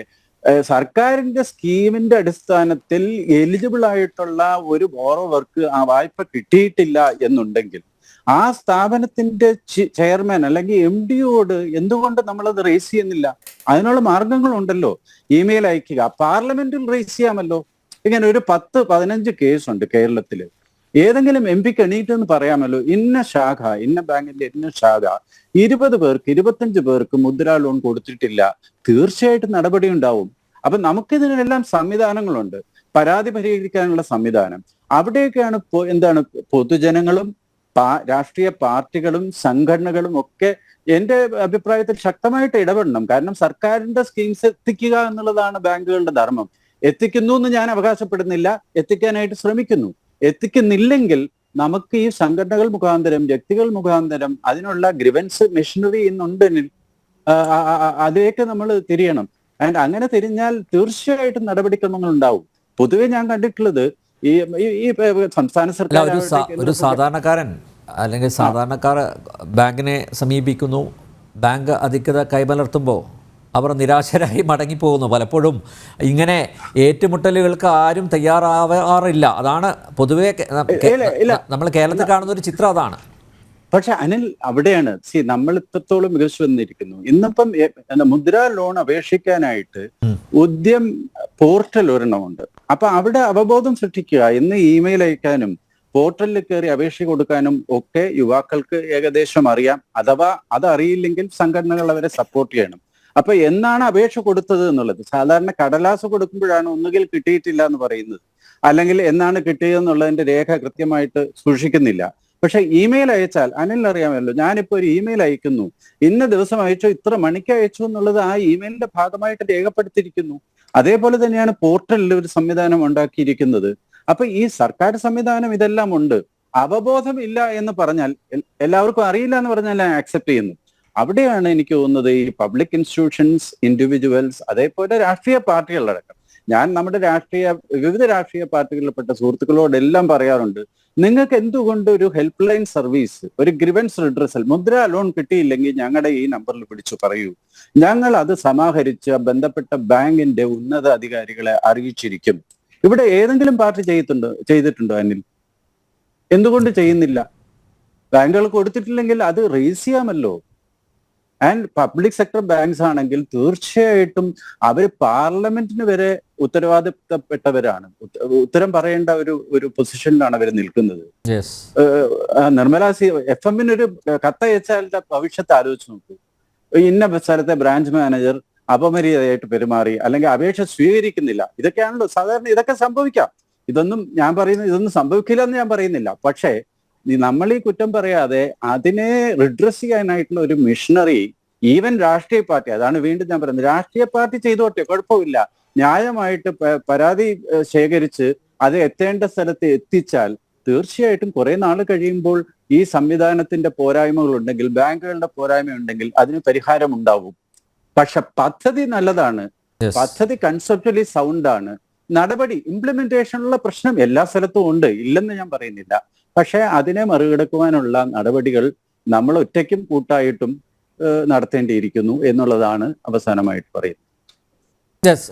സർക്കാരിന്റെ സ്കീമിന്റെ അടിസ്ഥാനത്തിൽ എലിജിബിൾ ആയിട്ടുള്ള ഒരു ബോറോവർക്ക് ആ വായ്പ കിട്ടിയിട്ടില്ല എന്നുണ്ടെങ്കിൽ ആ സ്ഥാപനത്തിന്റെ ചെയർമാൻ അല്ലെങ്കിൽ MD-യോട് എന്തുകൊണ്ട് നമ്മളത് റേസ് ചെയ്യുന്നില്ല? അതിനുള്ള മാർഗങ്ങളുണ്ടല്ലോ. ഇമെയിൽ അയക്കുക, പാർലമെന്റിൽ റേസ് ചെയ്യാമല്ലോ. ഇങ്ങനെ ഒരു 10-15 കേസുണ്ട് കേരളത്തില്. ഏതെങ്കിലും MP-ക്ക് എണീറ്റെന്ന് പറയാമല്ലോ, ഇന്ന ശാഖ, ഇന്ന ബാങ്കിന്റെ ഇന്ന ശാഖ 20 പേർക്ക് 25 പേർക്ക് മുദ്രാ ലോൺ കൊടുത്തിട്ടില്ല, തീർച്ചയായിട്ടും നടപടി ഉണ്ടാവും. അപ്പൊ നമുക്കിതിനെല്ലാം സംവിധാനങ്ങളുണ്ട്, പരാതി പരിഹരിക്കാനുള്ള സംവിധാനം. അവിടെയൊക്കെയാണ് എന്താണ് പൊതുജനങ്ങളും രാഷ്ട്രീയ പാർട്ടികളും സംഘടനകളും ഒക്കെ എന്റെ അഭിപ്രായത്തിൽ ശക്തമായിട്ട് ഇടപെടണം. കാരണം സർക്കാരിന്റെ സ്കീംസ് എത്തിക്കുക എന്നുള്ളതാണ് ബാങ്കുകളുടെ ധർമ്മം. എത്തിക്കുന്നു എന്ന് ഞാൻ അവകാശപ്പെടുന്നില്ല, എത്തിക്കാനായിട്ട് ശ്രമിക്കുന്നു. എത്തിക്കുന്നില്ലെങ്കിൽ നമുക്ക് ഈ സംഘടനകൾ മുഖാന്തരം, വ്യക്തികൾ മുഖാന്തരം അതിനുള്ള ഗ്രിവൻസ് മെഷീനറി ഇന്നുണ്ട്, അതിലേക്ക് നമ്മൾ തിരിയണം. ആൻഡ് അങ്ങനെ തിരിഞ്ഞാൽ തീർച്ചയായിട്ടും നടപടിക്രമങ്ങൾ ഉണ്ടാവും. പൊതുവെ ഞാൻ കണ്ടിട്ടുള്ളത് ഈ സംസ്ഥാന സർക്കാർ, ഒരു സാധാരണക്കാരൻ അല്ലെങ്കിൽ സാധാരണക്കാർ ബാങ്കിനെ സമീപിക്കുന്നു, ബാങ്ക് അധികൃത കൈമലർത്തുമ്പോൾ അവർ നിരാശരായി മടങ്ങിപ്പോകുന്നു. പലപ്പോഴും ഇങ്ങനെ ഏറ്റുമുട്ടലുകൾക്ക് ആരും തയ്യാറാവാറില്ല. അതാണ് പൊതുവെ നമ്മൾ കേരളത്തിൽ കാണുന്ന ഒരു ചിത്രം അതാണ്. പക്ഷെ അനിൽ, അവിടെയാണ് നമ്മൾ ഇത്രത്തോളം വികസിച്ചു വന്നിരിക്കുന്നു. ഇന്നിപ്പം മുദ്രാ ലോൺ അപേക്ഷിക്കാനായിട്ട് ഉദ്യം പോർട്ടൽ ഒരെണ്ണമുണ്ട്. അപ്പൊ അവിടെ അവബോധം സൃഷ്ടിക്കുക. ഇന്ന് ഇമെയിൽ അയക്കാനും പോർട്ടലിൽ കയറി അപേക്ഷ കൊടുക്കാനും ഒക്കെ യുവാക്കൾക്ക് ഏകദേശം അറിയാം. അഥവാ അതറിയില്ലെങ്കിൽ സംഘടനകൾ അവരെ സപ്പോർട്ട് ചെയ്യണം. അപ്പൊ എന്നാണ് അപേക്ഷ കൊടുത്തത് എന്നുള്ളത്, സാധാരണ കടലാസ് കൊടുക്കുമ്പോഴാണ് ഒന്നുകിൽ കിട്ടിയിട്ടില്ല എന്ന് പറയുന്നത്, അല്ലെങ്കിൽ എന്നാണ് കിട്ടിയതെന്നുള്ളതിന്റെ രേഖ കൃത്യമായിട്ട് സൂക്ഷിക്കുന്നില്ല. പക്ഷെ ഇമെയിൽ അയച്ചാൽ അനിൽ അറിയാമല്ലോ, ഞാനിപ്പോ ഒരു ഇമെയിൽ അയക്കുന്നു, ഇന്ന ദിവസം അയച്ചോ, ഇത്ര മണിക്ക് അയച്ചു എന്നുള്ളത് ആ ഇമെയിലിന്റെ ഭാഗമായിട്ട് രേഖപ്പെടുത്തിയിരിക്കുന്നു. അതേപോലെ തന്നെയാണ് പോർട്ടലിൽ ഒരു സംവിധാനം ഉണ്ടാക്കിയിരിക്കുന്നത്. അപ്പൊ ഈ സർക്കാർ സംവിധാനം ഇതെല്ലാം ഉണ്ട്. അവബോധം ഇല്ല എന്ന് പറഞ്ഞാൽ, എല്ലാവർക്കും അറിയില്ല എന്ന് പറഞ്ഞാൽ ഞാൻ ആക്സെപ്റ്റ് ചെയ്യുന്നു. അവിടെയാണ് എനിക്ക് തോന്നുന്നത് ഈ പബ്ലിക് ഇൻസ്റ്റിറ്റ്യൂഷൻസ്, ഇൻഡിവിജ്വൽസ്, അതേപോലെ രാഷ്ട്രീയ പാർട്ടികളടക്കം, ഞാൻ നമ്മുടെ വിവിധ രാഷ്ട്രീയ പാർട്ടികളിൽപ്പെട്ട സുഹൃത്തുക്കളോടെല്ലാം പറയാറുണ്ട്, നിങ്ങൾക്ക് എന്തുകൊണ്ട് ഒരു ഹെൽപ്പ് ലൈൻ സർവീസ്, ഒരു ഗ്രിവൻസ് റിഡ്രസൽ, മുദ്രാ ലോൺ കിട്ടിയില്ലെങ്കിൽ ഞങ്ങളുടെ ഈ നമ്പറിൽ വിളിച്ചു പറയൂ, ഞങ്ങൾ അത് സമാഹരിച്ച് ബന്ധപ്പെട്ട ബാങ്കിന്റെ ഉന്നത അധികാരികളെ അറിയിച്ചിരിക്കും. ഇവിടെ ഏതെങ്കിലും പാർട്ടി ചെയ്തിട്ടുണ്ടോ അനിൽ? എന്തുകൊണ്ട് ചെയ്യുന്നില്ല? ബാങ്കുകൾ കൊടുത്തിട്ടില്ലെങ്കിൽ അത് റേസ് ചെയ്യാമല്ലോ. ആൻഡ് പബ്ലിക് സെക്ടർ ബാങ്ക്സ് ആണെങ്കിൽ തീർച്ചയായിട്ടും അവർ പാർലമെന്റിന് വരെ ഉത്തരവാദിത്തപ്പെട്ടവരാണ്. ഉത്തരം പറയേണ്ട ഒരു പൊസിഷനിലാണ് അവർ നിൽക്കുന്നത്. നിർമ്മല FM-നൊരു കത്തയച്ചാൽ ഭവിഷ്യത്ത് ആലോചിച്ച് നോക്കൂ. ഇന്ന സ്ഥലത്തെ ബ്രാഞ്ച് മാനേജർ അപമര്യാദയായിട്ട് പെരുമാറി, അല്ലെങ്കിൽ അപേക്ഷ സ്വീകരിക്കുന്നില്ല. ഇതൊക്കെയാണല്ലോ സാധാരണ. ഇതൊക്കെ സംഭവിക്കാം. ഇതൊന്നും സംഭവിക്കില്ല എന്ന് ഞാൻ പറയുന്നില്ല. പക്ഷേ നമ്മൾ ഈ കുറ്റം പറയാതെ അതിനെ റിഡ്രസ് ചെയ്യാനായിട്ടുള്ള ഒരു മിഷനറി ഈവൻ രാഷ്ട്രീയ പാർട്ടി, അതാണ് വീണ്ടും ഞാൻ പറയുന്നത്, രാഷ്ട്രീയ പാർട്ടി ചെയ്തോട്ടെ, കുഴപ്പമില്ല. ന്യായമായിട്ട് പരാതി ശേഖരിച്ച് അത് എത്തേണ്ട സ്ഥലത്ത് എത്തിച്ചാൽ തീർച്ചയായിട്ടും കുറെ നാൾ കഴിയുമ്പോൾ ഈ സംവിധാനത്തിന്റെ പോരായ്മകളുണ്ടെങ്കിൽ, ബാങ്കുകളുടെ പോരായ്മ ഉണ്ടെങ്കിൽ അതിന് പരിഹാരം ഉണ്ടാവും. പക്ഷെ പദ്ധതി നല്ലതാണ്, പദ്ധതി കൺസെപ്ച്വലി സൗണ്ട് ആണ്. നടപടി ഇംപ്ലിമെന്റേഷനുള്ള പ്രശ്നം എല്ലാ സ്ഥലത്തും ഉണ്ട്, ഇല്ലെന്ന് ഞാൻ പറയുന്നില്ല. പക്ഷെ അതിനെ മറികടക്കുവാനുള്ള നടപടികൾ നമ്മൾ ഒറ്റയ്ക്കും കൂട്ടായിട്ടും നടത്തേണ്ടിയിരിക്കുന്നു എന്നുള്ളതാണ് അവസാനമായിട്ട് പറയുന്നത്. യെസ്,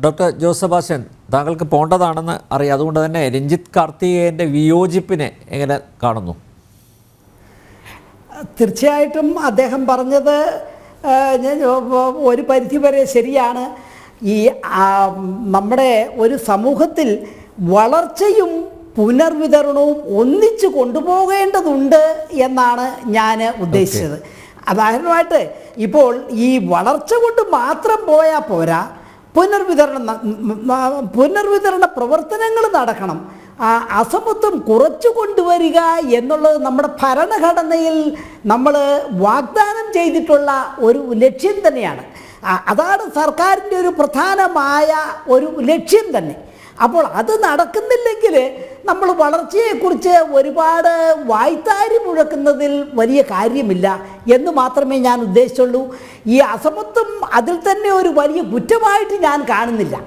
ഡോക്ടർ ജോസ് സെബാസ്റ്റ്യൻ, താങ്കൾക്ക് പോണ്ടതാണെന്ന് അറിയാം. അതുകൊണ്ട് തന്നെ രഞ്ജിത്ത് കാർത്തികേയൻ്റെ വിയോജിപ്പിനെ എങ്ങനെ കാണുന്നു? തീർച്ചയായിട്ടും അദ്ദേഹം പറഞ്ഞത് ഒരു പരിധിവരെ ശരിയാണ്. ഈ നമ്മുടെ ഒരു സമൂഹത്തിൽ വളർച്ചയും പുനർവിതരണവും ഒന്നിച്ചു കൊണ്ടുപോകേണ്ടതുണ്ട് എന്നാണ് ഞാൻ ഉദ്ദേശിച്ചത്. അതായതുമായിട്ട് ഇപ്പോൾ ഈ വളർച്ച കൊണ്ട് മാത്രം പോയാൽ പോരാ, പുനർവിതരണ പ്രവർത്തനങ്ങൾ നടക്കണം. അസമത്വം കുറച്ചു കൊണ്ടുവരിക എന്നുള്ളത് നമ്മുടെ ഭരണഘടനയിൽ നമ്മൾ വാഗ്ദാനം ചെയ്തിട്ടുള്ള ഒരു ലക്ഷ്യം തന്നെയാണ്. അതാണ് സർക്കാരിൻ്റെ ഒരു പ്രധാനമായ ഒരു ലക്ഷ്യം തന്നെ. അപ്പോൾ അത് നടക്കുന്നില്ലെങ്കിൽ നമ്മൾ വളർച്ചയെക്കുറിച്ച് ഒരുപാട് വായ്ത്താരി മുഴക്കുന്നതിൽ വലിയ കാര്യമില്ല എന്ന് മാത്രമേ ഞാൻ ഉദ്ദേശിച്ചുള്ളൂ. ഈ അസമത്വം അതിൽ തന്നെ ഒരു വലിയ കുറ്റമായിട്ട് ഞാൻ കാണുന്നില്ല.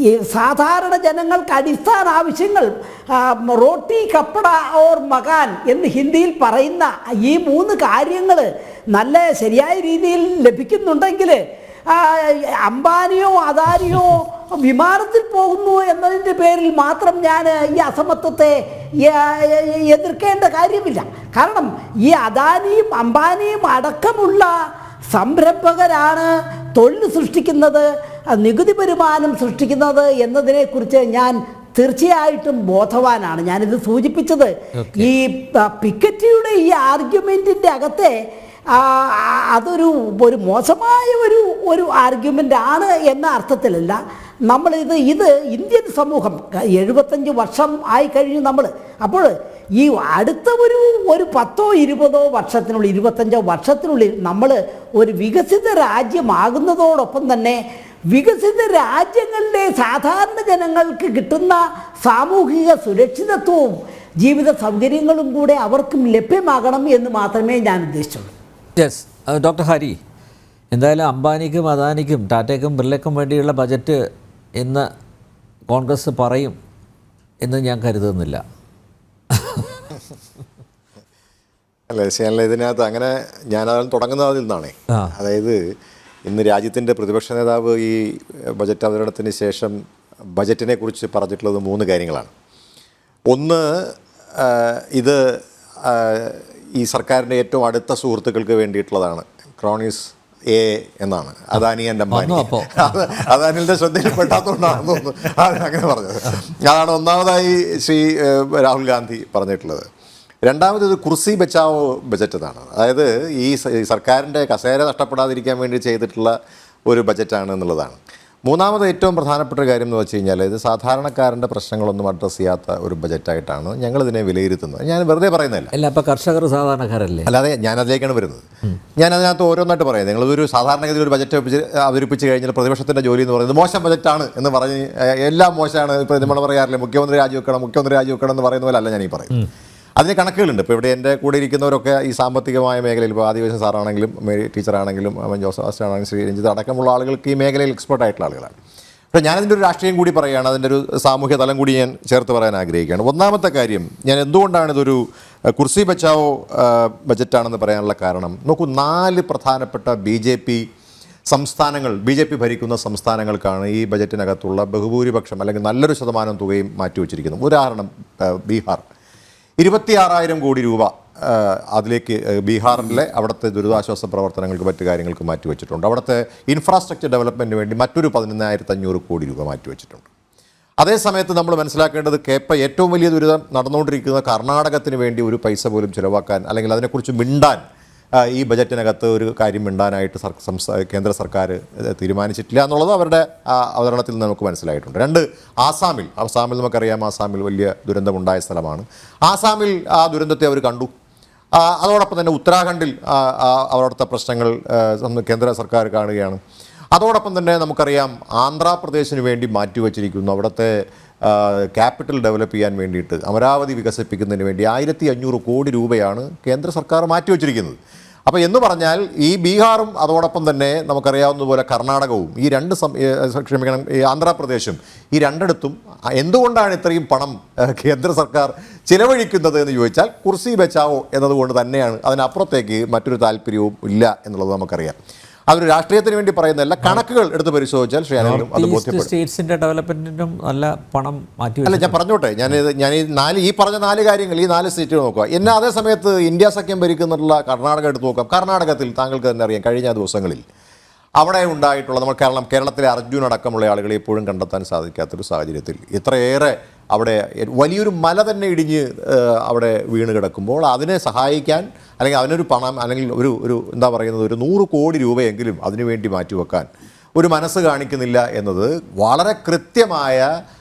ഈ സാധാരണ ജനങ്ങൾക്ക് അടിസ്ഥാന ആവശ്യങ്ങൾ റോട്ടി കപ്പട ഓർ മകാൻ എന്ന് ഹിന്ദിയിൽ പറയുന്ന ഈ 3 കാര്യങ്ങൾ നല്ല ശരിയായ രീതിയിൽ ലഭിക്കുന്നുണ്ടെങ്കിൽ അംബാനിയോ അദാനിയോ വിമാനത്തിൽ പോകുന്നു എന്നതിൻ്റെ പേരിൽ മാത്രം ഞാൻ ഈ അസമത്വത്തെ എതിർക്കേണ്ട കാര്യമില്ല. കാരണം ഈ അദാനിയും അംബാനിയും അടക്കമുള്ള സംരംഭകരാണ് തൊഴിൽ സൃഷ്ടിക്കുന്നത്, നികുതി വരുമാനം സൃഷ്ടിക്കുന്നത് എന്നതിനെക്കുറിച്ച് ഞാൻ തീർച്ചയായിട്ടും ബോധവാനാണ്. ഞാനിത് സൂചിപ്പിച്ചത് ഈ പിക്കറ്റിയുടെ ഈ ആർഗ്യുമെൻറ്റിൻ്റെ അകത്തെ അതൊരു മോശമായ ഒരു ആർഗ്യുമെൻ്റ് ആണ് എന്ന അർത്ഥത്തിലല്ല. നമ്മളിത് ഇന്ത്യൻ സമൂഹം 75 വർഷം ആയി കഴിഞ്ഞു നമ്മൾ. അപ്പോൾ ഈ അടുത്ത ഒരു 10-20 വർഷത്തിനുള്ളിൽ 25 വർഷത്തിനുള്ളിൽ നമ്മൾ ഒരു വികസിത രാജ്യമാകുന്നതോടൊപ്പം തന്നെ വികസിത രാജ്യങ്ങളിലെ സാധാരണ ജനങ്ങൾക്ക് കിട്ടുന്ന സാമൂഹിക സുരക്ഷിതത്വവും ജീവിത സൗകര്യങ്ങളും കൂടെ അവർക്കും ലഭ്യമാകണം എന്ന് മാത്രമേ ഞാൻ ഉദ്ദേശിച്ചുള്ളൂ. യെസ്, ഡോക്ടർ ഹരി, എന്തായാലും അംബാനിക്കും അദാനിക്കും ടാറ്റയ്ക്കും ബിർളയ്ക്കും വേണ്ടിയുള്ള ബജറ്റ് എന്ന് കോൺഗ്രസ് പറയും എന്ന് ഞാൻ കരുതുന്നില്ല. അല്ല ശരിയല്ല, ഇതിനകത്ത് അങ്ങനെ ഞാനത് തുടങ്ങുന്നത് അതിൽ നിന്നാണേ. അതായത് ഇന്ന് രാജ്യത്തിൻ്റെ പ്രതിപക്ഷ നേതാവ് ഈ ബജറ്റ് അവതരണത്തിന് ശേഷം ബജറ്റിനെ കുറിച്ച് പറഞ്ഞിട്ടുള്ളത് 3 കാര്യങ്ങളാണ്. ഒന്ന്, ഇത് ഈ സർക്കാരിൻ്റെ ഏറ്റവും അടുത്ത സുഹൃത്തുക്കൾക്ക് വേണ്ടിയിട്ടുള്ളതാണ്, ക്രോണീസ് എ എന്നാണ്, അദാനി ആൻഡ് അംബാനി. അദാനിയുടെ ശ്രദ്ധയിൽപ്പെട്ടാത്തതുകൊണ്ടാണെന്ന് തോന്നുന്നു അങ്ങനെ പറഞ്ഞത്. അതാണ് ഒന്നാമതായി ശ്രീ രാഹുൽ ഗാന്ധി പറഞ്ഞിട്ടുള്ളത്. രണ്ടാമത് ഇത് കുർസി ബച്ചാവോ ബജറ്റ് എന്നാണ്. അതായത് ഈ സർക്കാരിൻ്റെ കസേര നഷ്ടപ്പെടാതിരിക്കാൻ വേണ്ടി ചെയ്തിട്ടുള്ള ഒരു ബജറ്റാണ് എന്നുള്ളതാണ്. മൂന്നാമത് ഏറ്റവും പ്രധാനപ്പെട്ട കാര്യം എന്ന് വെച്ച് കഴിഞ്ഞാൽ ഇത് സാധാരണക്കാരൻ്റെ പ്രശ്നങ്ങളൊന്നും അഡ്രസ്സ് ചെയ്യാത്ത ഒരു ബജറ്റായിട്ടാണ് ഞങ്ങളിതിനെ വിലയിരുത്തുന്നത്. ഞാൻ വെറുതെ പറയുന്നതല്ല. അല്ല, അപ്പോൾ കർഷകർ സാധാരണക്കാരല്ലേ? അല്ലാതെ ഞാനതിലേക്കാണ് വരുന്നത്. ഞാൻ അതിനകത്ത് ഓരോന്നായിട്ട് പറയുന്നത്, നിങ്ങളൊരു സാധാരണഗതിയിൽ ഒരു ബജറ്റ് അവതരിപ്പിച്ച് കഴിഞ്ഞാൽ പ്രതിപക്ഷത്തിൻ്റെ ജോലി എന്ന് പറയുന്നത് മോശം ബജറ്റാണ് എന്ന് പറഞ്ഞ് എല്ലാം മോശമാണ്. ഇപ്പോൾ നമ്മൾ പറയാറില്ലേ മുഖ്യമന്ത്രി രാജിവെക്കണം എന്ന് പറയുന്ന പോലെ അല്ല ഞാൻ ഈ പറയുന്നത്. അതിന് കണക്കുകളുണ്ട്. ഇപ്പോൾ ഇവിടെ എൻ്റെ കൂടെ ഇരിക്കുന്നവരൊക്കെ ഈ സാമ്പത്തികമായ മേഖലയിൽ, ഇപ്പോൾ ആദിവാസി സാറാണെങ്കിലും മേരി ടീച്ചറാണെങ്കിലും ജോസഫ് ആണെങ്കിലും ശ്രീ രഞ്ജിത്ത് അടക്കമുള്ള ആളുകൾക്ക് ഈ മേഖലയിൽ എക്സ്പെർട്ടായിട്ടുള്ള ആളുകളാണ്. അപ്പോൾ ഞാനതിൻ്റെ ഒരു രാഷ്ട്രീയം കൂടി പറയുകയാണ്, അതിൻ്റെ ഒരു സാമൂഹ്യ തലം കൂടി ഞാൻ ചേർത്ത് പറയാൻ ആഗ്രഹിക്കുകയാണ്. ഒന്നാമത്തെ കാര്യം, ഞാൻ എന്തുകൊണ്ടാണ് ഇതൊരു കുർസി ബച്ചാവോ ബജറ്റാണെന്ന് പറയാനുള്ള കാരണം, നോക്കൂ, 4 പ്രധാനപ്പെട്ട BJP ഭരിക്കുന്ന സംസ്ഥാനങ്ങൾക്കാണ് ഈ ബജറ്റിനകത്തുള്ള ബഹുഭൂരിപക്ഷം അല്ലെങ്കിൽ നല്ലൊരു ശതമാനം തുകയും മാറ്റിവെച്ചിരിക്കുന്നത്. ഉദാഹരണം, ബീഹാർ 26,000 കോടി രൂപ അതിലേക്ക് ബീഹാറിലെ അവിടുത്തെ ദുരിതാശ്വാസ പ്രവർത്തനങ്ങൾക്ക് മറ്റു കാര്യങ്ങൾക്ക് മാറ്റിവെച്ചിട്ടുണ്ട്. അവിടുത്തെ ഇൻഫ്രാസ്ട്രക്ചർ ഡെവലപ്മെൻറ്റിന് വേണ്ടി മറ്റൊരു 11,500 കോടി രൂപ മാറ്റിവെച്ചിട്ടുണ്ട്. അതേസമയത്ത് നമ്മൾ മനസ്സിലാക്കേണ്ടത് ഏറ്റവും വലിയ ദുരിതം നടന്നുകൊണ്ടിരിക്കുന്ന കർണാടകത്തിന് വേണ്ടി ഒരു പൈസ പോലും ചിലവാക്കാൻ അല്ലെങ്കിൽ അതിനെക്കുറിച്ച് മിണ്ടാൻ ഈ ബജറ്റിനകത്ത് ഒരു കാര്യം മിണ്ടാനായിട്ട് കേന്ദ്ര സർക്കാർ തീരുമാനിച്ചിട്ടില്ല എന്നുള്ളത് അവരുടെ അവതരണത്തിൽ നിന്ന് നമുക്ക് മനസ്സിലായിട്ടുണ്ട്. 2, ആസാമിൽ നമുക്കറിയാം, ആസാമിൽ വലിയ ദുരന്തമുണ്ടായ സ്ഥലമാണ്. ആസാമിൽ ആ ദുരന്തത്തെ അവർ കണ്ടു. അതോടൊപ്പം തന്നെ ഉത്തരാഖണ്ഡിൽ അവിടുത്തെ പ്രശ്നങ്ങൾ കേന്ദ്ര സർക്കാർ കാണുകയാണ്. അതോടൊപ്പം തന്നെ നമുക്കറിയാം ആന്ധ്രാപ്രദേശിന് വേണ്ടി മാറ്റിവെച്ചിരിക്കുന്നു അവിടുത്തെ ക്യാപിറ്റൽ ഡെവലപ്പ് ചെയ്യാൻ വേണ്ടിയിട്ട്, അമരാവതി വികസിപ്പിക്കുന്നതിന് വേണ്ടി 1,500 കോടി രൂപയാണ് കേന്ദ്ര സർക്കാർ മാറ്റിവെച്ചിരിക്കുന്നത്. അപ്പോൾ എന്ന് പറഞ്ഞാൽ ഈ ബീഹാറും അതോടൊപ്പം തന്നെ നമുക്കറിയാവുന്നതുപോലെ കർണാടകവും ഈ ആന്ധ്രാപ്രദേശും ഈ രണ്ടിടത്തും എന്തുകൊണ്ടാണ് ഇത്രയും പണം കേന്ദ്ര സർക്കാർ ചിലവഴിക്കുന്നത് എന്ന് ചോദിച്ചാൽ കുർസി ബച്ചാവോ എന്നതുകൊണ്ട് തന്നെയാണ്. അതിനപ്പുറത്തേക്ക് മറ്റൊരു താല്പര്യവും ഇല്ല എന്നുള്ളത് നമുക്കറിയാം. അതൊരു രാഷ്ട്രീയത്തിന് വേണ്ടി പറയുന്നതല്ല, കണക്കുകൾ എടുത്ത് പരിശോധിച്ചാൽ ശ്രീയാനും അത് ബോധ്യപ്പെടും. സ്റ്റേറ്റ്സിൻ്റെ ഡെവലപ്മെൻറ്റിനും നല്ല പണം മാറ്റി. അല്ല, ഞാൻ പറഞ്ഞോട്ടെ, ഞാൻ ഈ പറഞ്ഞ 4 കാര്യങ്ങൾ, ഈ 4 സ്റ്റേറ്റുകൾ നോക്കുക. എന്നാൽ അതേ സമയത്ത് ഇന്ത്യ സഖ്യം ഭരിക്കുന്നുള്ള കർണാടക എടുത്ത് നോക്കാം. കർണാടകത്തിൽ താങ്കൾക്ക് തന്നെ അറിയാം, കഴിഞ്ഞ ദിവസങ്ങളിൽ അവിടെ ഉണ്ടായിട്ടുള്ള കേരളത്തിലെ അർജുൻ അടക്കമുള്ള ആളുകളെ ഇപ്പോഴും കണ്ടെത്താൻ സാധിക്കാത്തൊരു സാഹചര്യത്തിൽ ഇത്രയേറെ അവിടെ വലിയൊരു മല തന്നെ ഇടിഞ്ഞ് അവിടെ വീണ് കിടക്കുമ്പോൾ അതിനെ സഹായിക്കാൻ അല്ലെങ്കിൽ അതിനൊരു പണം അല്ലെങ്കിൽ ഒരു എന്താ പറയുന്നത് ഒരു 100 കോടി രൂപയെങ്കിലും അതിനുവേണ്ടി മാറ്റിവെക്കാൻ ഒരു മനസ്സ് കാണിക്കുന്നില്ല എന്നത് വളരെ കൃത്യമായ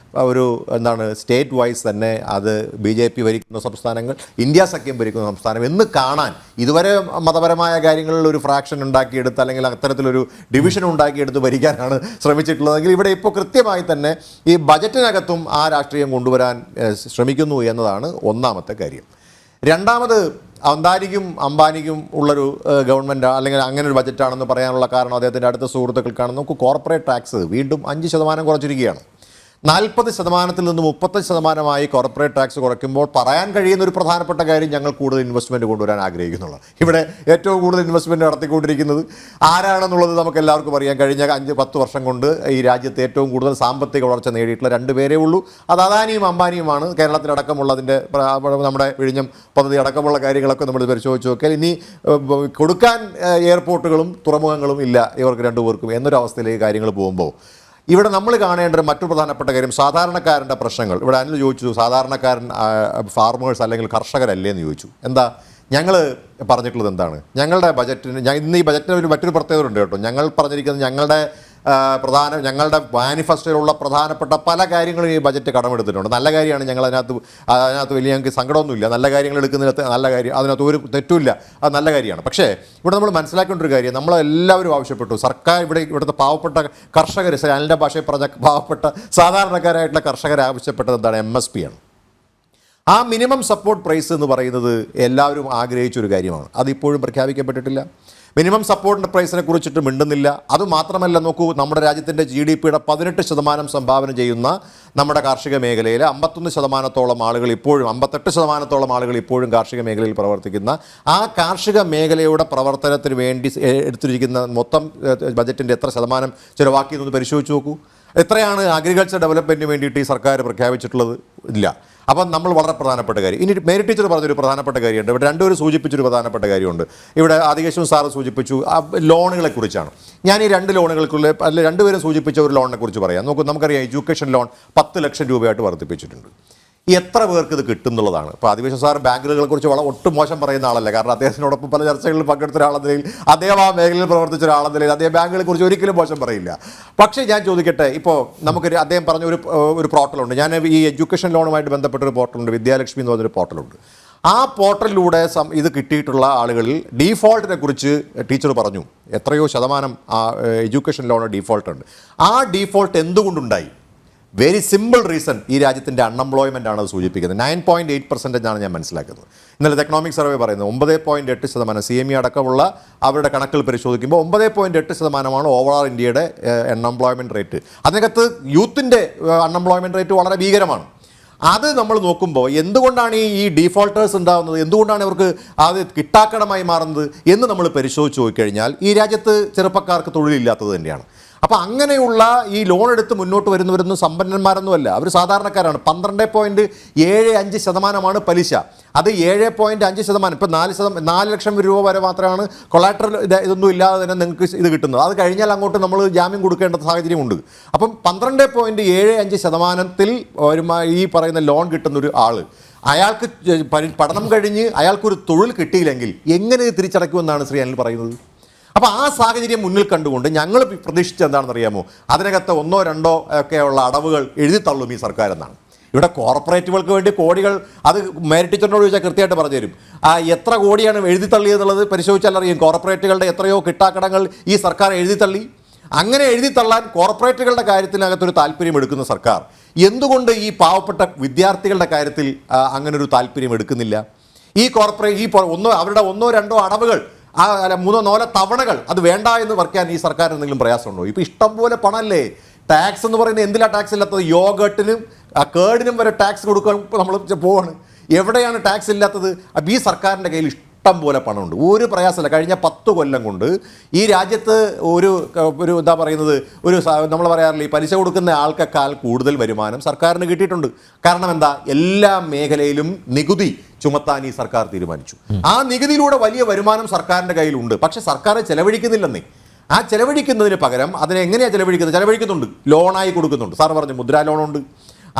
ഒരു എന്താണ് സ്റ്റേറ്റ് വൈസ് തന്നെ അത് BJP ഭരിക്കുന്ന സംസ്ഥാനങ്ങൾ, ഇന്ത്യ സഖ്യം ഭരിക്കുന്ന സംസ്ഥാനം എന്ന് കാണാൻ ഇതുവരെ മതപരമായ കാര്യങ്ങളിൽ ഒരു ഫ്രാക്ഷൻ ഉണ്ടാക്കിയെടുത്ത് അല്ലെങ്കിൽ അത്തരത്തിലൊരു ഡിവിഷൻ ഉണ്ടാക്കിയെടുത്ത് ഭരിക്കാനാണ് ശ്രമിച്ചിട്ടുള്ളതെങ്കിൽ ഇവിടെ ഇപ്പോൾ കൃത്യമായി തന്നെ ഈ ബജറ്റിനകത്തും ആ രാഷ്ട്രീയം കൊണ്ടുവരാൻ ശ്രമിക്കുന്നു എന്നതാണ് ഒന്നാമത്തെ കാര്യം. രണ്ടാമത് അദാനിക്കും അംബാനിക്കും ഉള്ളൊരു ഗവൺമെൻറ് അല്ലെങ്കിൽ അങ്ങനെ ഒരു ബജറ്റാണെന്ന് പറയാനുള്ള കാരണം അദ്ദേഹത്തിൻ്റെ അടുത്ത സുഹൃത്തുക്കൾക്കാണ്. നമുക്ക് കോർപ്പറേറ്റ് ടാക്സ് വീണ്ടും 5% കുറച്ചിരിക്കുകയാണ്. 40% നിന്ന് 35% കോർപ്പറേറ്റ് ടാക്സ് കുറയ്ക്കുമ്പോൾ പറയാൻ കഴിയുന്ന ഒരു പ്രധാനപ്പെട്ട കാര്യം ഞങ്ങൾ കൂടുതൽ ഇൻവെസ്റ്റ്മെൻറ്റ് കൊണ്ടുവരാൻ ആഗ്രഹിക്കുന്നുള്ളത്. ഇവിടെ ഏറ്റവും കൂടുതൽ ഇൻവെസ്റ്റ്മെൻറ്റ് നടത്തിക്കൊണ്ടിരിക്കുന്നത് ആരാണെന്നുള്ളത് നമുക്ക് എല്ലാവർക്കും അറിയാം. കഴിഞ്ഞ 5-10 വർഷം കൊണ്ട് ഈ രാജ്യത്ത് ഏറ്റവും കൂടുതൽ സാമ്പത്തിക വളർച്ച നേടിയിട്ടുള്ള 2 പേരേ ഉള്ളൂ. അത് അദാനിയും അംബാനിയുമാണ്. കേരളത്തിലടക്കമുള്ളതിൻ്റെ നമ്മുടെ വിഴിഞ്ഞം പദ്ധതി അടക്കമുള്ള കാര്യങ്ങളൊക്കെ നമ്മൾ പരിശോധിച്ച് നോക്കിയാൽ ഇനി കൊടുക്കാൻ എയർപോർട്ടുകളും തുറമുഖങ്ങളും ഇല്ല ഇവർക്ക് 2 പേർക്കും എന്നൊരവസ്ഥയിലേക്ക് കാര്യങ്ങൾ പോകുമ്പോൾ ഇവിടെ നമ്മൾ കാണേണ്ട മറ്റൊരു പ്രധാനപ്പെട്ട കാര്യം സാധാരണക്കാരൻ്റെ പ്രശ്നങ്ങൾ. ഇവിടെ അനിൽ ചോദിച്ചു സാധാരണക്കാരൻ ഫാർമേഴ്സ് അല്ലെങ്കിൽ കർഷകരല്ലേ എന്ന് ചോദിച്ചു. എന്താ ഞങ്ങൾ പറഞ്ഞിട്ടുള്ളത് എന്താണ്? ഞങ്ങളുടെ ബജറ്റിന് ഇന്ന് ഈ ബജറ്റിന് മറ്റൊരു പ്രത്യേകത ഉണ്ട് കേട്ടോ. ഞങ്ങൾ പറഞ്ഞിരിക്കുന്നത് ഞങ്ങളുടെ മാനിഫെസ്റ്റോയിലുള്ള പ്രധാനപ്പെട്ട പല കാര്യങ്ങളും ഈ ബജറ്റ് കടമെടുത്തിട്ടുണ്ട്. നല്ല കാര്യമാണ്. ഞങ്ങൾ അതിനകത്ത് വലിയ ഞങ്ങൾക്ക് സങ്കടമൊന്നുമില്ല. നല്ല കാര്യങ്ങൾ എടുക്കുന്നതിനകത്ത് നല്ല കാര്യം, അതിനകത്ത് ഒരു തെറ്റുമില്ല, അത് നല്ല കാര്യമാണ്. പക്ഷേ ഇവിടെ നമ്മൾ മനസ്സിലാക്കേണ്ട ഒരു കാര്യം, നമ്മളെല്ലാവരും ആവശ്യപ്പെട്ടു സർക്കാർ ഇവിടുത്തെ പാവപ്പെട്ട കർഷകർ, അനിലിൻ്റെ ഭാഷയിൽ പറഞ്ഞ പാവപ്പെട്ട സാധാരണക്കാരായിട്ടുള്ള കർഷകർ ആവശ്യപ്പെട്ടത് എന്താണ്? MSP ആണ്. ആ മിനിമം സപ്പോർട്ട് പ്രൈസ് എന്ന് പറയുന്നത് എല്ലാവരും ആഗ്രഹിച്ചൊരു കാര്യമാണ്. അതിപ്പോഴും പ്രഖ്യാപിക്കപ്പെട്ടിട്ടില്ല. മിനിമം സപ്പോർട്ടിൻ്റെ പ്രൈസിനെ കുറിച്ചിട്ട് മിണ്ടുന്നില്ല. അതുമാത്രമല്ല, നോക്കൂ, നമ്മുടെ രാജ്യത്തിൻ്റെ GDPയുടെ 18% സംഭാവന ചെയ്യുന്ന നമ്മുടെ കാർഷിക മേഖലയിൽ 51% ആളുകൾ ഇപ്പോഴും 58% ആളുകൾ ഇപ്പോഴും കാർഷിക മേഖലയിൽ പ്രവർത്തിക്കുന്ന ആ കാർഷിക മേഖലയുടെ പ്രവർത്തനത്തിന് വേണ്ടി എടുത്തിരിക്കുന്ന മൊത്തം ബജറ്റിൻ്റെ എത്ര ശതമാനം ചിലവാക്കിയെന്ന് പരിശോധിച്ച് നോക്കൂ. എത്രയാണ് അഗ്രികൾച്ചർ ഡെവലപ്മെൻറ്റിന് വേണ്ടിയിട്ട് ഈ സർക്കാർ പ്രഖ്യാപിച്ചിട്ടുള്ളത്? ഇല്ല. അപ്പം നമ്മൾ വളരെ പ്രധാനപ്പെട്ട കാര്യം, ഇനി മേരി ടീച്ചർ പറഞ്ഞൊരു പ്രധാനപ്പെട്ട കാര്യമുണ്ട്. ഇവിടെ രണ്ടുപേരും സൂചിപ്പിച്ചൊരു പ്രധാനപ്പെട്ട കാര്യമുണ്ട്. ഇവിടെ ആദികേശവൻ സാറ് സൂചിപ്പിച്ചു ലോണുകളെ കുറിച്ചാണ്. ഞാൻ ഈ 2 ലോണുകൾക്കുള്ള അല്ലെങ്കിൽ 2 പേരും സൂചിപ്പിച്ച ഒരു ലോണിനെ കുറിച്ച് പറയാം. നമുക്കറിയാം എഡ്യൂക്കേഷൻ ലോൺ 10 ലക്ഷം രൂപയായിട്ട് വർദ്ധിപ്പിച്ചിട്ടുണ്ട്. എത്ര പേർക്ക് ഇത് കിട്ടും എന്നുള്ളതാണ്. ഇപ്പോൾ ആദികേശവൻ സാർ ബാങ്കുകളെ കുറിച്ച് ഒട്ടും മോശം പറയുന്ന ആളല്ല. കാരണം അദ്ദേഹത്തിനോടൊപ്പം പല ചർച്ചകളിൽ പങ്കെടുത്ത ഒരാളെന്ന നിലയിൽ, അദ്ദേഹം ആ മേഖലയിൽ പ്രവർത്തിച്ച ഒരാളെന്ന നിലയിൽ അദ്ദേഹം ബാങ്കുകളെ കുറിച്ച് ഒരിക്കലും മോശം പറയില്ല. പക്ഷേ ഞാൻ ചോദിക്കട്ടെ, ഇപ്പോൾ നമുക്കൊരു അദ്ദേഹം പറഞ്ഞ ഒരു പോർട്ടലുണ്ട്. ഞാൻ ഈ എഡ്യൂക്കേഷൻ ലോണുമായിട്ട് ബന്ധപ്പെട്ടൊരു പോർട്ടലുണ്ട്, വിദ്യാലക്ഷ്മി എന്ന് പറഞ്ഞൊരു പോർട്ടലുണ്ട്. ആ പോർട്ടലിലൂടെ ഇത് കിട്ടിയിട്ടുള്ള ആളുകളിൽ ഡീഫോൾട്ടിനെ കുറിച്ച് ടീച്ചർ പറഞ്ഞു. എത്രയോ ശതമാനം എഡ്യൂക്കേഷൻ ലോൺ ഡീഫോൾട്ട് ഉണ്ട്. ആ ഡീഫോൾട്ട് എന്തുകൊണ്ടുണ്ടായി? വെരി സിമ്പിൾ റീസൺ, ഈ രാജ്യത്തിൻ്റെ അൺഎംപ്ലോയ്മെൻ്റ് ആണ് അത് സൂചിപ്പിക്കുന്നത്. 9.8% ആണ് ഞാൻ മനസ്സിലാക്കുന്നത്. ഇന്നലെ എക്കണോമിക് സർവേ പറയുന്നത് 9.8%. CME അടക്കമുള്ള അവരുടെ കണക്കുകൾ പരിശോധിക്കുമ്പോൾ 9.8% ഓവറോൾ ഇന്ത്യയുടെ അൺഎംപ്ലോയ്മെൻറ്റ് റേറ്റ്. അതിനകത്ത് യൂത്തിൻ്റെ അൺഎംപ്ലോയ്മെൻറ്റ് റേറ്റ് വളരെ ഭീകരമാണ്. അത് നമ്മൾ നോക്കുമ്പോൾ എന്തുകൊണ്ടാണ് ഈ ഡീഫോൾട്ടേഴ്സ് ഉണ്ടാകുന്നത്, എന്തുകൊണ്ടാണ് ഇവർക്ക് അത് കിട്ടാക്കടമായി മാറുന്നത് എന്ന് നമ്മൾ പരിശോധിച്ച് നോക്കിക്കഴിഞ്ഞാൽ ഈ രാജ്യത്ത് ചെറുപ്പക്കാർക്ക് തൊഴിലില്ലാത്തത് തന്നെയാണ്. അപ്പോൾ അങ്ങനെയുള്ള ഈ ലോൺ എടുത്ത് മുന്നോട്ട് വരുന്നവരൊന്നും സമ്പന്നന്മാരൊന്നുമല്ല, അവർ സാധാരണക്കാരാണ്. 12.75% പലിശ. അത് 7.5%. ഇപ്പോൾ 4 ലക്ഷം രൂപ വരെ മാത്രമാണ് കൊളാട്രൽ ഇതൊന്നും ഇല്ലാതെ തന്നെ നിങ്ങൾക്ക് ഇത് കിട്ടുന്നത്. അത് കഴിഞ്ഞാൽ അങ്ങോട്ട് നമ്മൾ ജാമ്യം കൊടുക്കേണ്ട സാഹചര്യമുണ്ട്. അപ്പം 12.75% ഈ പറയുന്ന ലോൺ കിട്ടുന്നൊരു ആൾ, അയാൾക്ക് പഠനം കഴിഞ്ഞ് അയാൾക്കൊരു തൊഴിൽ കിട്ടിയില്ലെങ്കിൽ എങ്ങനെ തിരിച്ചടയ്ക്കുമെന്നാണ് ശ്രീ അനിൽ പറയുന്നത്. അപ്പോൾ ആ സാഹചര്യം മുന്നിൽ കണ്ടുകൊണ്ട് ഞങ്ങൾ പ്രതീക്ഷിച്ചത് എന്താണെന്നറിയാമോ? അതിനകത്ത് 1-2 ഒക്കെയുള്ള അടവുകൾ എഴുതിത്തള്ളും ഈ സർക്കാർ എന്നാണ്. ഇവിടെ കോർപ്പറേറ്റുകൾക്ക് വേണ്ടി കോടികൾ, അത് മേരി ടീച്ചറിനോട് ചോദിച്ചാൽ കൃത്യമായിട്ട് പറഞ്ഞു തരും. എത്ര കോടിയാണ് എഴുതിത്തള്ളിയെന്നുള്ളത് പരിശോധിച്ചാൽ അറിയും. കോർപ്പറേറ്റുകളുടെ എത്രയോ കിട്ടാക്കടങ്ങൾ ഈ സർക്കാർ എഴുതിത്തള്ളി. അങ്ങനെ എഴുതിത്തള്ളാൻ കോർപ്പറേറ്റുകളുടെ കാര്യത്തിനകത്തൊരു താല്പര്യം എടുക്കുന്ന സർക്കാർ എന്തുകൊണ്ട് ഈ പാവപ്പെട്ട വിദ്യാർത്ഥികളുടെ കാര്യത്തിൽ അങ്ങനൊരു താല്പര്യം എടുക്കുന്നില്ല? ഈ അവരുടെ 1-2 അടവുകൾ, 3-4 തവണകൾ അത് വേണ്ട എന്ന് പറയാൻ ഈ സർക്കാർ എന്തെങ്കിലും പ്രയാസമുണ്ടോ? ഇപ്പോൾ ഇഷ്ടംപോലെ പണമല്ലേ. ടാക്സ് എന്ന് പറയുന്നത് എന്തിലാണ് ടാക്സ് ഇല്ലാത്തത്? യോഗട്ടിനും കേടിനും വരെ ടാക്സ് കൊടുക്കാൻ നമ്മൾ പോവാണ്. എവിടെയാണ് ടാക്സ് ഇല്ലാത്തത്? അപ്പോൾ ഈ സർക്കാരിൻ്റെ കയ്യിൽ ഇഷ്ടം പോലെ പണമുണ്ട്, ഒരു പ്രയാസമില്ല. കഴിഞ്ഞ 10 കൊല്ലം കൊണ്ട് ഈ രാജ്യത്ത് ഒരു എന്താ പറയുന്നത്, നമ്മൾ പറയാറില്ല, ഈ പലിശ കൊടുക്കുന്ന ആൾക്കാൾ കൂടുതൽ വരുമാനം സർക്കാരിന് കിട്ടിയിട്ടുണ്ട്. കാരണം എന്താ? എല്ലാ മേഖലയിലും നികുതി ചുമത്താൻ ഈ സർക്കാർ തീരുമാനിച്ചു. ആ നികുതിയിലൂടെ വലിയ വരുമാനം സർക്കാരിൻ്റെ കയ്യിലുണ്ട്. പക്ഷേ സർക്കാർ ചെലവഴിക്കുന്നില്ലെന്നേ. ആ ചെലവഴിക്കുന്നതിന് പകരം അതിനെ എങ്ങനെയാണ് ചെലവഴിക്കുന്നുണ്ട്? ലോണായി കൊടുക്കുന്നുണ്ട്. സാർ പറഞ്ഞു മുദ്രാ ലോണുണ്ട്,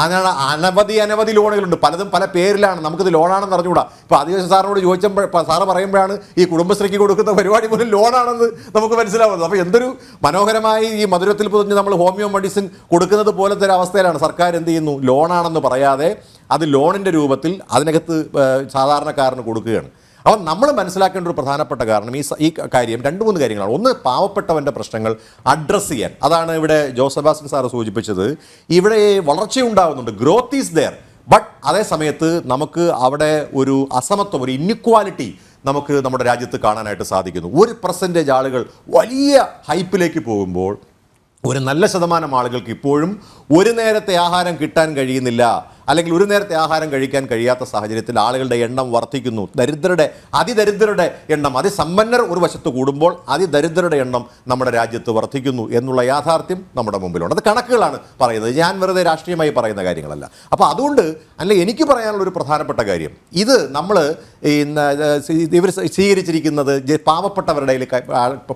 അങ്ങനെ അനവധി ലോണുകളുണ്ട്, പലതും പല പേരിലാണ്, നമുക്കിത് ലോണാണെന്ന് അറിഞ്ഞുകൂടാ. ഇപ്പോൾ ആദിവാസി സാറിനോട് ചോദിച്ചപ്പോൾ സാറ് പറയുമ്പോഴാണ് ഈ കുടുംബശ്രീക്ക് കൊടുക്കുന്ന പരിപാടി പോലും ലോണാണെന്ന് നമുക്ക് മനസ്സിലാവുന്നത്. അപ്പോൾ എന്തൊരു മനോഹരമായി ഈ മധുരത്തിൽ പൊതിഞ്ഞ് നമ്മൾ ഹോമിയോ മെഡിസിൻ കൊടുക്കുന്നത് പോലത്തെ ഒരു അവസ്ഥയിലാണ് സർക്കാർ എന്ത് ചെയ്യുന്നു, ലോണാണെന്ന് പറയാതെ അത് ലോണിൻ്റെ രൂപത്തിൽ അതിനകത്ത് സാധാരണക്കാരന് കൊടുക്കുകയാണ്. അപ്പം നമ്മൾ മനസ്സിലാക്കേണ്ട ഒരു പ്രധാനപ്പെട്ട കാരണം ഈ കാര്യം 2-3 കാര്യങ്ങളാണ്. ഒന്ന്, പാവപ്പെട്ടവൻ്റെ പ്രശ്നങ്ങൾ അഡ്രസ്സ് ചെയ്യാൻ. അതാണ് ഇവിടെ ജോസ് സെബാസ്റ്റ്യൻ സാറ് സൂചിപ്പിച്ചത്. ഇവിടെ വളർച്ചയുണ്ടാകുന്നുണ്ട്, ഗ്രോത്ത് ഈസ് ദെയർ, ബട്ട് അതേ സമയത്ത് നമുക്ക് അവിടെ ഒരു അസമത്വം, ഒരു ഇൻഇക്വാലിറ്റി നമുക്ക് നമ്മുടെ രാജ്യത്ത് കാണാനായിട്ട് സാധിക്കുന്നു. 1% ആളുകൾ വലിയ ഹൈപ്പിലേക്ക് പോകുമ്പോൾ ഒരു നല്ല ശതമാനം ആളുകൾക്ക് ഇപ്പോഴും ഒരു നേരത്തെ ആഹാരം കിട്ടാൻ കഴിയുന്നില്ല, അല്ലെങ്കിൽ ഒരു നേരത്തെ ആഹാരം കഴിക്കാൻ കഴിയാത്ത സാഹചര്യത്തിൽ ആളുകളുടെ എണ്ണം വർദ്ധിക്കുന്നു. അതിദരിദ്രരുടെ എണ്ണം, അതിസമ്പന്നർ ഒരു വശത്ത് കൂടുമ്പോൾ അതിദരിദ്രരുടെ എണ്ണം നമ്മുടെ രാജ്യത്ത് വർദ്ധിക്കുന്നു എന്നുള്ള യാഥാർത്ഥ്യം നമ്മുടെ മുമ്പിലുണ്ട്. അത് കണക്കുകളാണ് പറയുന്നത്, ഞാൻ വെറുതെ രാഷ്ട്രീയമായി പറയുന്ന കാര്യങ്ങളല്ല. അപ്പോൾ അതുകൊണ്ട് എനിക്ക് പറയാനുള്ള ഒരു പ്രധാനപ്പെട്ട കാര്യം, ഇത് നമ്മൾ ഇവർ സ്വീകരിച്ചിരിക്കുന്നത് പാവപ്പെട്ടവരുടെ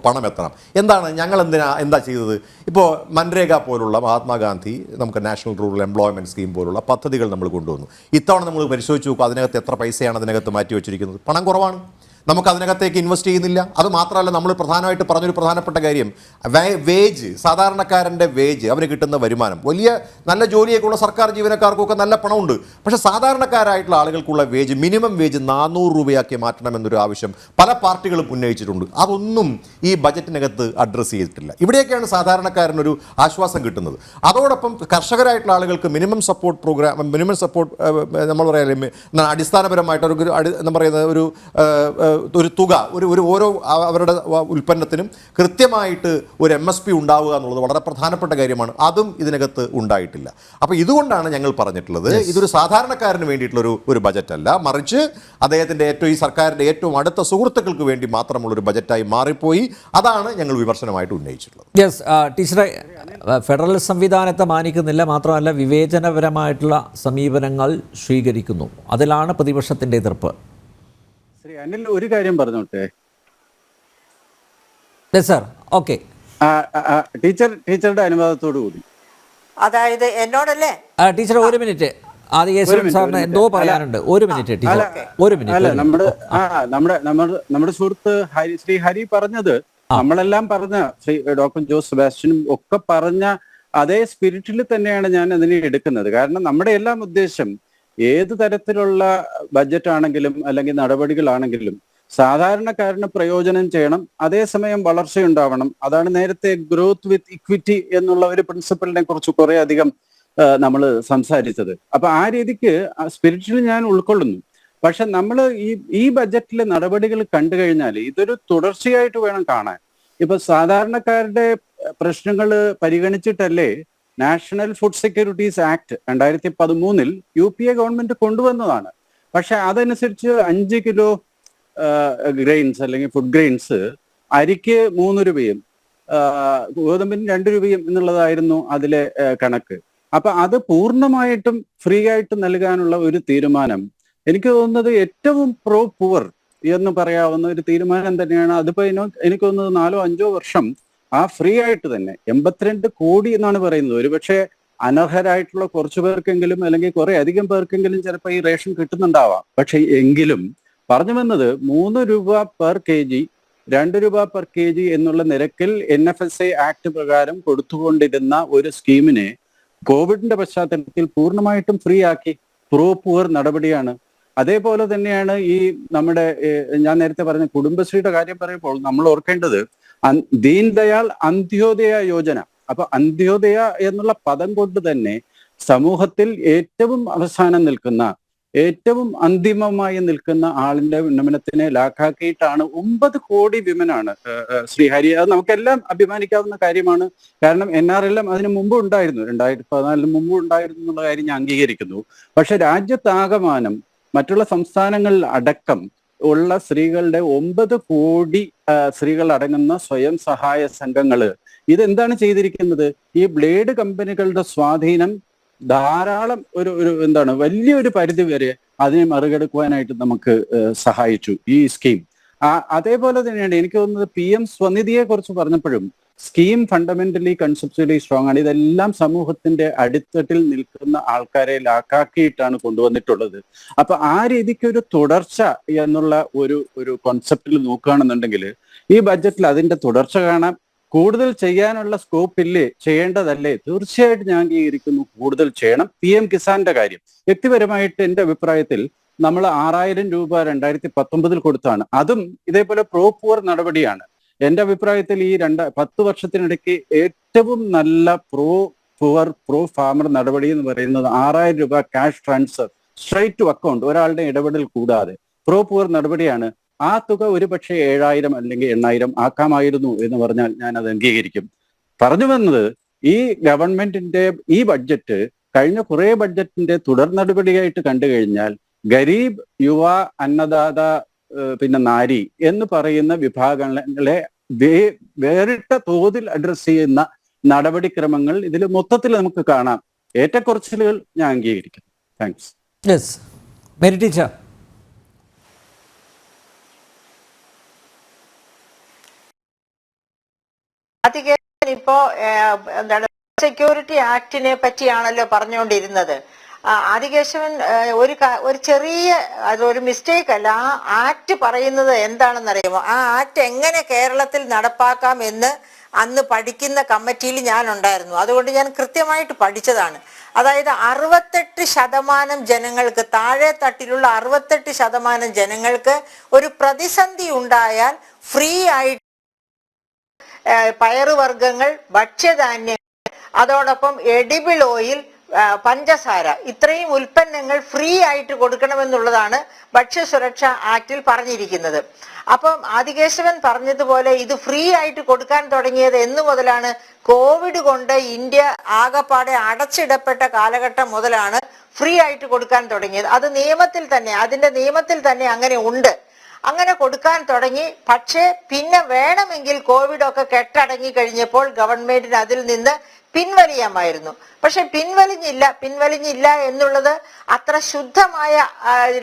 പണം എത്തണം. എന്താണ് ഞങ്ങൾ എന്താ ചെയ്തത്? ഇപ്പോൾ മൻരേഗ പോലുള്ള മഹാത്മാഗാന്ധി നമുക്ക് നാഷണൽ റൂറൽ എംപ്ലോയ്മെൻറ്റ് സ്കീം പോലുള്ള പദ്ധതികൾ നമ്മൾ കൊണ്ടുവന്നു. ഇത്തവണ നമ്മൾ പരിശോധിച്ച് നോക്കുക, അതിനകത്ത് എത്ര പൈസയാണ് അതിനകത്ത് മാറ്റി വെച്ചിരിക്കുന്നത്. പണം കുറവാണ്, നമുക്ക് അതിനകത്തേക്ക് ഇൻവെസ്റ്റ് ചെയ്യുന്നില്ല. അത് മാത്രമല്ല, നമ്മൾ പ്രധാനമായിട്ട് പറഞ്ഞൊരു പ്രധാനപ്പെട്ട കാര്യം വേജ്, സാധാരണക്കാരൻ്റെ വേജ്, അവന് കിട്ടുന്ന വരുമാനം, വലിയ നല്ല ജോലിയൊക്കെയുള്ള സർക്കാർ ജീവനക്കാർക്കൊക്കെ നല്ല പണമുണ്ട്. പക്ഷേ സാധാരണക്കാരായിട്ടുള്ള ആളുകൾക്കുള്ള വേജ്, മിനിമം വേജ് 400 രൂപയാക്കി മാറ്റണമെന്നൊരു ആവശ്യം പല പാർട്ടികളും ഉന്നയിച്ചിട്ടുണ്ട്. അതൊന്നും ഈ ബജറ്റിനകത്ത് അഡ്രസ്സ് ചെയ്തിട്ടില്ല. ഇവിടെയൊക്കെയാണ് സാധാരണക്കാരനൊരു ആശ്വാസം കിട്ടുന്നത്. അതോടൊപ്പം കർഷകരായിട്ടുള്ള ആളുകൾക്ക് minimum support programme, minimum support നമ്മൾ പറയാം, അടിസ്ഥാനപരമായിട്ട് എന്താ പറയുന്നത്, ഒരു തുക, ഓരോ അവരുടെ ഉൽപ്പന്നത്തിനും കൃത്യമായിട്ട് ഒരു MSP ഉണ്ടാവുക എന്നുള്ളത് വളരെ പ്രധാനപ്പെട്ട കാര്യമാണ്. അതും ഇതിനകത്ത് ഉണ്ടായിട്ടില്ല. അപ്പോൾ ഇതുകൊണ്ടാണ് ഞങ്ങൾ പറഞ്ഞിട്ടുള്ളത്, ഇതൊരു സാധാരണക്കാരന് വേണ്ടിയിട്ടുള്ള ഒരു ബജറ്റ് അല്ല, മറിച്ച് അദ്ദേഹത്തിൻ്റെ ഈ സർക്കാരിൻ്റെ ഏറ്റവും അടുത്ത സുഹൃത്തുക്കൾക്ക് വേണ്ടി മാത്രമുള്ളൊരു ബജറ്റായി മാറിപ്പോയി. അതാണ് ഞങ്ങൾ വിമർശനമായിട്ട് ഉന്നയിച്ചിട്ടുള്ളത്. യെസ് ടീച്ചറെ, ഫെഡറൽ സംവിധാനത്തെ മാനിക്കുന്നില്ല, മാത്രമല്ല വിവേചനപരമായിട്ടുള്ള സമീപനങ്ങൾ സ്വീകരിക്കുന്നു, അതിലാണ് പ്രതിപക്ഷത്തിൻ്റെ എതിർപ്പ്. ശ്രീ അനിൽ, ഒരു കാര്യം പറഞ്ഞോട്ടെ? Sir, okay. ടീച്ചറുടെ അനുവാദത്തോടു കൂടി. അതായത് എന്നോടല്ലേ? ടീച്ചർ ഒരു മിനിറ്റ്, ആദികേശവൻ സാറിന് എന്തോ പറയാനുണ്ട്. ഒരു മിനിറ്റ് ടീച്ചർ, ഒരു മിനിറ്റ്. അല്ല, നമ്മുടെ സുഹൃത്ത് ശ്രീ ഹരി പറഞ്ഞത്, നമ്മളെല്ലാം പറഞ്ഞ ശ്രീ ഡോക്ടർ ജോസ് സെബാസ്റ്റ്യനും ഒക്കെ പറഞ്ഞ അതേ സ്പിരിറ്റിൽ തന്നെയാണ് ഞാൻ അതിനെ എടുക്കുന്നത്. കാരണം നമ്മുടെ എല്ലാം ഉദ്ദേശം ഏത് തരത്തിലുള്ള ബഡ്ജറ്റ് ആണെങ്കിലും അല്ലെങ്കിൽ നടപടികളാണെങ്കിലും സാധാരണക്കാരന് പ്രയോജനം ചെയ്യണം, അതേസമയം വളർച്ചയുണ്ടാവണം. അതാണ് നേരത്തെ ഗ്രോത്ത് വിത്ത് ഇക്വിറ്റി എന്നുള്ള ഒരു പ്രിൻസിപ്പലിനെ കുറിച്ച് കുറെ അധികം നമ്മൾ സംസാരിച്ചത്. അപ്പൊ ആ രീതിക്ക് സ്പിരിറ്റിൽ ഞാൻ ഉൾക്കൊള്ളുന്നു. പക്ഷെ നമ്മൾ ഈ ബഡ്ജറ്റിലെ നടപടികൾ കണ്ടു കഴിഞ്ഞാൽ ഇതൊരു തുടർച്ചയായിട്ട് വേണം കാണാൻ. ഇപ്പൊ സാധാരണക്കാരുടെ പ്രശ്നങ്ങൾ പരിഗണിച്ചിട്ടല്ലേ national food securities act 2013 UPA government കൊണ്ടുവന്നതാണ്. പക്ഷെ അതനുസരിച്ച് 5 കിലോ ഗ്രെയിൻസ് അല്ലെങ്കിൽ ഫുഡ് ഗ്രെയിൻസ് അരിക്ക് 3 രൂപയും ഗോതമ്പിന് 2 രൂപയും എന്നുള്ളതായിരുന്നു അതിലെ കണക്ക്. അപ്പൊ അത് പൂർണ്ണമായിട്ടും ഫ്രീ ആയിട്ട് നൽകാനുള്ള ഒരു തീരുമാനം എനിക്ക് തോന്നുന്നത് ഏറ്റവും പ്രോ പുവർ എന്ന് പറയാവുന്ന ഒരു തീരുമാനം തന്നെയാണ്. അതിപ്പോ എനിക്ക് തോന്നുന്നത് 4-5 വർഷം ആ ഫ്രീ ആയിട്ട് തന്നെ 82 കോടി എന്നാണ് പറയുന്നത്. ഒരുപക്ഷെ അനർഹരായിട്ടുള്ള കുറച്ചു പേർക്കെങ്കിലും അല്ലെങ്കിൽ കുറെ അധികം പേർക്കെങ്കിലും ചിലപ്പോൾ ഈ റേഷൻ കിട്ടുന്നുണ്ടാവാം. പക്ഷെ എങ്കിലും പറഞ്ഞു വന്നത് 3 രൂപ പെർ kg, 2 രൂപ പെർ kg എന്നുള്ള നിരക്കിൽ NFSA ആക്ട് പ്രകാരം കൊടുത്തുകൊണ്ടിരുന്ന ഒരു സ്കീമിനെ കോവിഡിന്റെ പശ്ചാത്തലത്തിൽ പൂർണ്ണമായിട്ടും ഫ്രീ ആക്കി. പ്രോ പുവർ നടപടിയാണ്. അതേപോലെ തന്നെയാണ് ഈ നമ്മുടെ ഞാൻ നേരത്തെ പറഞ്ഞ കുടുംബശ്രീയുടെ കാര്യം പറയുമ്പോൾ നമ്മൾ ഓർക്കേണ്ടത് ദീൻ ദയാൽ അന്ത്യോദയ യോജന. അപ്പൊ അന്ത്യോദയ എന്നുള്ള പദം കൊണ്ട് തന്നെ സമൂഹത്തിൽ ഏറ്റവും അവസാനം നിൽക്കുന്ന, ഏറ്റവും അന്തിമമായി നിൽക്കുന്ന ആളിന്റെ ഉന്നമനത്തിനെ ലാക്കാക്കിയിട്ടാണ് 9 കോടി വിമനാണ് ശ്രീ ഹരി. അത് നമുക്കെല്ലാം അഭിമാനിക്കാവുന്ന കാര്യമാണ്. കാരണം NRLM അതിന് മുമ്പ് ഉണ്ടായിരുന്നു, 2014 മുമ്പ് ഉണ്ടായിരുന്നു എന്നുള്ള കാര്യം ഞാൻ അംഗീകരിക്കുന്നു. പക്ഷെ രാജ്യത്താകമാനം മറ്റുള്ള സംസ്ഥാനങ്ങളിൽ അടക്കം ഉള്ള സ്ത്രീകളുടെ 9 കോടി സ്ത്രീകൾ അടങ്ങുന്ന സ്വയം സഹായ സംഘങ്ങള് ഇതെന്താണ് ചെയ്തിരിക്കുന്നത്? ഈ ബ്ലേഡ് കമ്പനികളുടെ സ്വാധീനം ധാരാളം എന്താണ് വലിയൊരു പരിധി വരെ അതിനെ മറികടക്കുവാനായിട്ട് നമുക്ക് സഹായിച്ചു ഈ സ്കീം. അതേപോലെ തന്നെയാണ് എനിക്ക് തോന്നുന്നത് PM സ്വനിധിയെ കുറിച്ച് പറഞ്ഞപ്പോഴും സ്കീം ഫണ്ടമെന്റലി കൺസെപ്ച്വലി സ്ട്രോങ് ആണ്. ഇതെല്ലാം സമൂഹത്തിന്റെ അടിത്തട്ടിൽ നിൽക്കുന്ന ആൾക്കാരെ ലാക്കാക്കിയിട്ടാണ് കൊണ്ടുവന്നിട്ടുള്ളത്. അപ്പൊ ആ രീതിക്ക് ഒരു തുടർച്ച എന്നുള്ള ഒരു കോൺസെപ്റ്റിൽ നോക്കുകയാണെന്നുണ്ടെങ്കിൽ ഈ ബഡ്ജറ്റിൽ അതിന്റെ തുടർച്ച കാണാം. കൂടുതൽ ചെയ്യാനുള്ള സ്കോപ്പ് ഇല്ലേ, ചെയ്യേണ്ടതല്ലേ? തീർച്ചയായിട്ടും ഞാൻ അംഗീകരിക്കുന്നു, കൂടുതൽ ചെയ്യണം. PM കിസാന്റെ കാര്യം വ്യക്തിപരമായിട്ട് എൻ്റെ അഭിപ്രായത്തിൽ നമ്മൾ 6000 രൂപ 2019 കൊടുത്താണ്. അതും ഇതേപോലെ പ്രോ പുവർ നടപടിയാണ്. എൻ്റെ അഭിപ്രായത്തിൽ ഈ 10 വർഷത്തിനിടയ്ക്ക് ഏറ്റവും നല്ല പ്രോ ഫാമർ നടപടി എന്ന് പറയുന്നത് 6000 രൂപ cash transfer straight to account, ഒരാളുടെ ഇടപെടൽ കൂടാതെ പ്രോ പുവർ നടപടിയാണ്. ആ തുക ഒരുപക്ഷെ 7000 അല്ലെങ്കിൽ 8000 ആക്കാമായിരുന്നു എന്ന് പറഞ്ഞാൽ ഞാൻ അത് അംഗീകരിക്കും. പറഞ്ഞു വന്നത്, ഈ ഗവൺമെന്റിന്റെ ഈ ബഡ്ജറ്റ് കഴിഞ്ഞ കുറെ ബഡ്ജറ്റിന്റെ തുടർ നടപടിയായിട്ട് കണ്ടു കഴിഞ്ഞാൽ ഗരീബ്, യുവ, അന്നദാത, പിന്നെ നാരി എന്ന് പറയുന്ന വിഭാഗങ്ങളെ വേറിട്ട തോതിൽ അഡ്രസ് ചെയ്യുന്ന നടപടിക്രമങ്ങൾ ഇതിൽ മൊത്തത്തിൽ നമുക്ക് കാണാം. ഏറ്റക്കുറച്ചിലുകൾ ഞാൻ അംഗീകരിക്കുന്നു. താങ്ക്സ്. Yes, Mary teacher. ഇപ്പോ എന്താണ് സെക്യൂരിറ്റി ആക്ടിനെ പറ്റിയാണല്ലോ പറഞ്ഞുകൊണ്ടിരുന്നത്. ആദികേശവൻ ഒരു ചെറിയ അതൊരു മിസ്റ്റേക്ക് അല്ല. ആ ആക്ട് പറയുന്നത് എന്താണെന്നറിയുമോ? ആ ആക്ട് എങ്ങനെ കേരളത്തിൽ നടപ്പാക്കാം എന്ന് അന്ന് പഠിക്കുന്ന കമ്മിറ്റിയിൽ ഞാൻ ഉണ്ടായിരുന്നു. അതുകൊണ്ട് ഞാൻ കൃത്യമായിട്ട് പഠിച്ചതാണ്. അതായത് 68% ജനങ്ങൾക്ക്, താഴെ തട്ടിലുള്ള 68% ജനങ്ങൾക്ക് ഒരു പ്രതിസന്ധി ഉണ്ടായാൽ ഫ്രീ ആയിട്ട് പയറുവർഗ്ഗങ്ങൾ, ഭക്ഷ്യധാന്യങ്ങൾ, അതോടൊപ്പം എഡിബിൾ ഓയിൽ, പഞ്ചസാര, ഇത്രയും ഉൽപ്പന്നങ്ങൾ ഫ്രീ ആയിട്ട് കൊടുക്കണമെന്നുള്ളതാണ് ഭക്ഷ്യസുരക്ഷാ ആക്ടിൽ പറഞ്ഞിരിക്കുന്നത്. അപ്പം ആദികേശവൻ പറഞ്ഞതുപോലെ ഇത് ഫ്രീ ആയിട്ട് കൊടുക്കാൻ തുടങ്ങിയത് എന്ന് മുതലാണ്? കോവിഡ് കൊണ്ട് ഇന്ത്യ ആകപ്പാടെ അടച്ചിടപ്പെട്ട കാലഘട്ടം മുതലാണ് ഫ്രീ ആയിട്ട് കൊടുക്കാൻ തുടങ്ങിയത്. അത് നിയമത്തിൽ തന്നെ, അതിന്റെ നിയമത്തിൽ തന്നെ അങ്ങനെ ഉണ്ട്. അങ്ങനെ കൊടുക്കാൻ തുടങ്ങി. പക്ഷേ പിന്നെ വേണമെങ്കിൽ കോവിഡ് ഒക്കെ കെട്ടടങ്ങി കഴിഞ്ഞപ്പോൾ ഗവൺമെന്റിന് അതിൽ നിന്ന് പിൻവലിയാമായിരുന്നു. പക്ഷെ പിൻവലിഞ്ഞില്ല എന്നുള്ളത് അത്ര ശുദ്ധമായ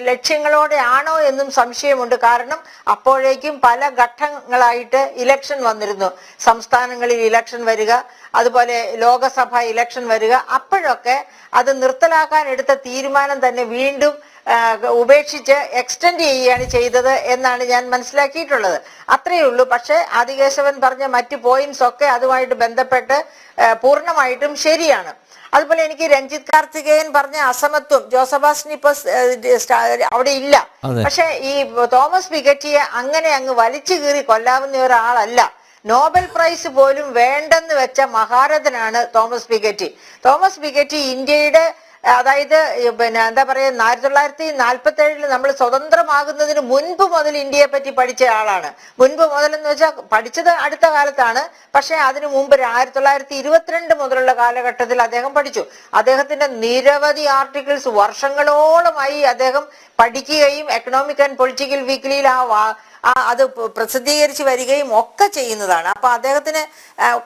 ലക്ഷ്യങ്ങളോടെ ആണോ എന്നും സംശയമുണ്ട്. കാരണം അപ്പോഴേക്കും പല ഘട്ടങ്ങളായിട്ട് ഇലക്ഷൻ വന്നിരുന്നു. സംസ്ഥാനങ്ങളിൽ ഇലക്ഷൻ വരിക, അതുപോലെ ലോകസഭ ഇലക്ഷൻ വരിക. അപ്പോഴൊക്കെ അത് നിർത്തലാക്കാൻ എടുത്ത തീരുമാനം തന്നെ വീണ്ടും ഉപേക്ഷിച്ച് എക്സ്റ്റെൻഡ് ചെയ്യുകയാണ് ചെയ്തത് എന്നാണ് ഞാൻ മനസ്സിലാക്കിയിട്ടുള്ളത്. അത്രയേ ഉള്ളൂ. പക്ഷെ ആദികേശവൻ പറഞ്ഞ മറ്റു പോയിന്റ്സ് ഒക്കെ അതുമായിട്ട് ബന്ധപ്പെട്ട് പൂർണ്ണമായിട്ടും ശരിയാണ്. അതുപോലെ എനിക്ക് രഞ്ജിത്ത് കാർത്തികേയൻ പറഞ്ഞ അസമത്വം, ജോസഫാസിന് ഇപ്പൊ അവിടെ ഇല്ല. പക്ഷെ ഈ തോമസ് പിക്കറ്റിയെ അങ്ങനെ അങ്ങ് വലിച്ചു കീറി കൊല്ലാവുന്ന ഒരാളല്ല. നോബൽ പ്രൈസ് പോലും വേണ്ടെന്ന് വെച്ച മഹാരഥനാണ് തോമസ് പിക്കറ്റി. തോമസ് പിക്കറ്റി ഇന്ത്യയുടെ, അതായത് പിന്നെ എന്താ പറയാ, 1947 നമ്മൾ സ്വതന്ത്രമാകുന്നതിന് മുൻപ് മുതൽ ഇന്ത്യയെ പറ്റി പഠിച്ച ആളാണ്. മുൻപ് മുതൽ എന്ന് വെച്ചാൽ പഠിച്ചത് അടുത്ത കാലത്താണ്. പക്ഷെ അതിനു മുമ്പ് 1922 മുതലുള്ള കാലഘട്ടത്തിൽ അദ്ദേഹം പഠിച്ചു. അദ്ദേഹത്തിന്റെ നിരവധി ആർട്ടിക്കിൾസ് വർഷങ്ങളോളമായി അദ്ദേഹം പഠിക്കുകയും എക്കണോമിക് ആൻഡ് പൊളിറ്റിക്കൽ വീക്ക്ലിയിൽ അത് പ്രസിദ്ധീകരിച്ച് വരികയും ഒക്കെ ചെയ്യുന്നതാണ്. അപ്പൊ അദ്ദേഹത്തിന്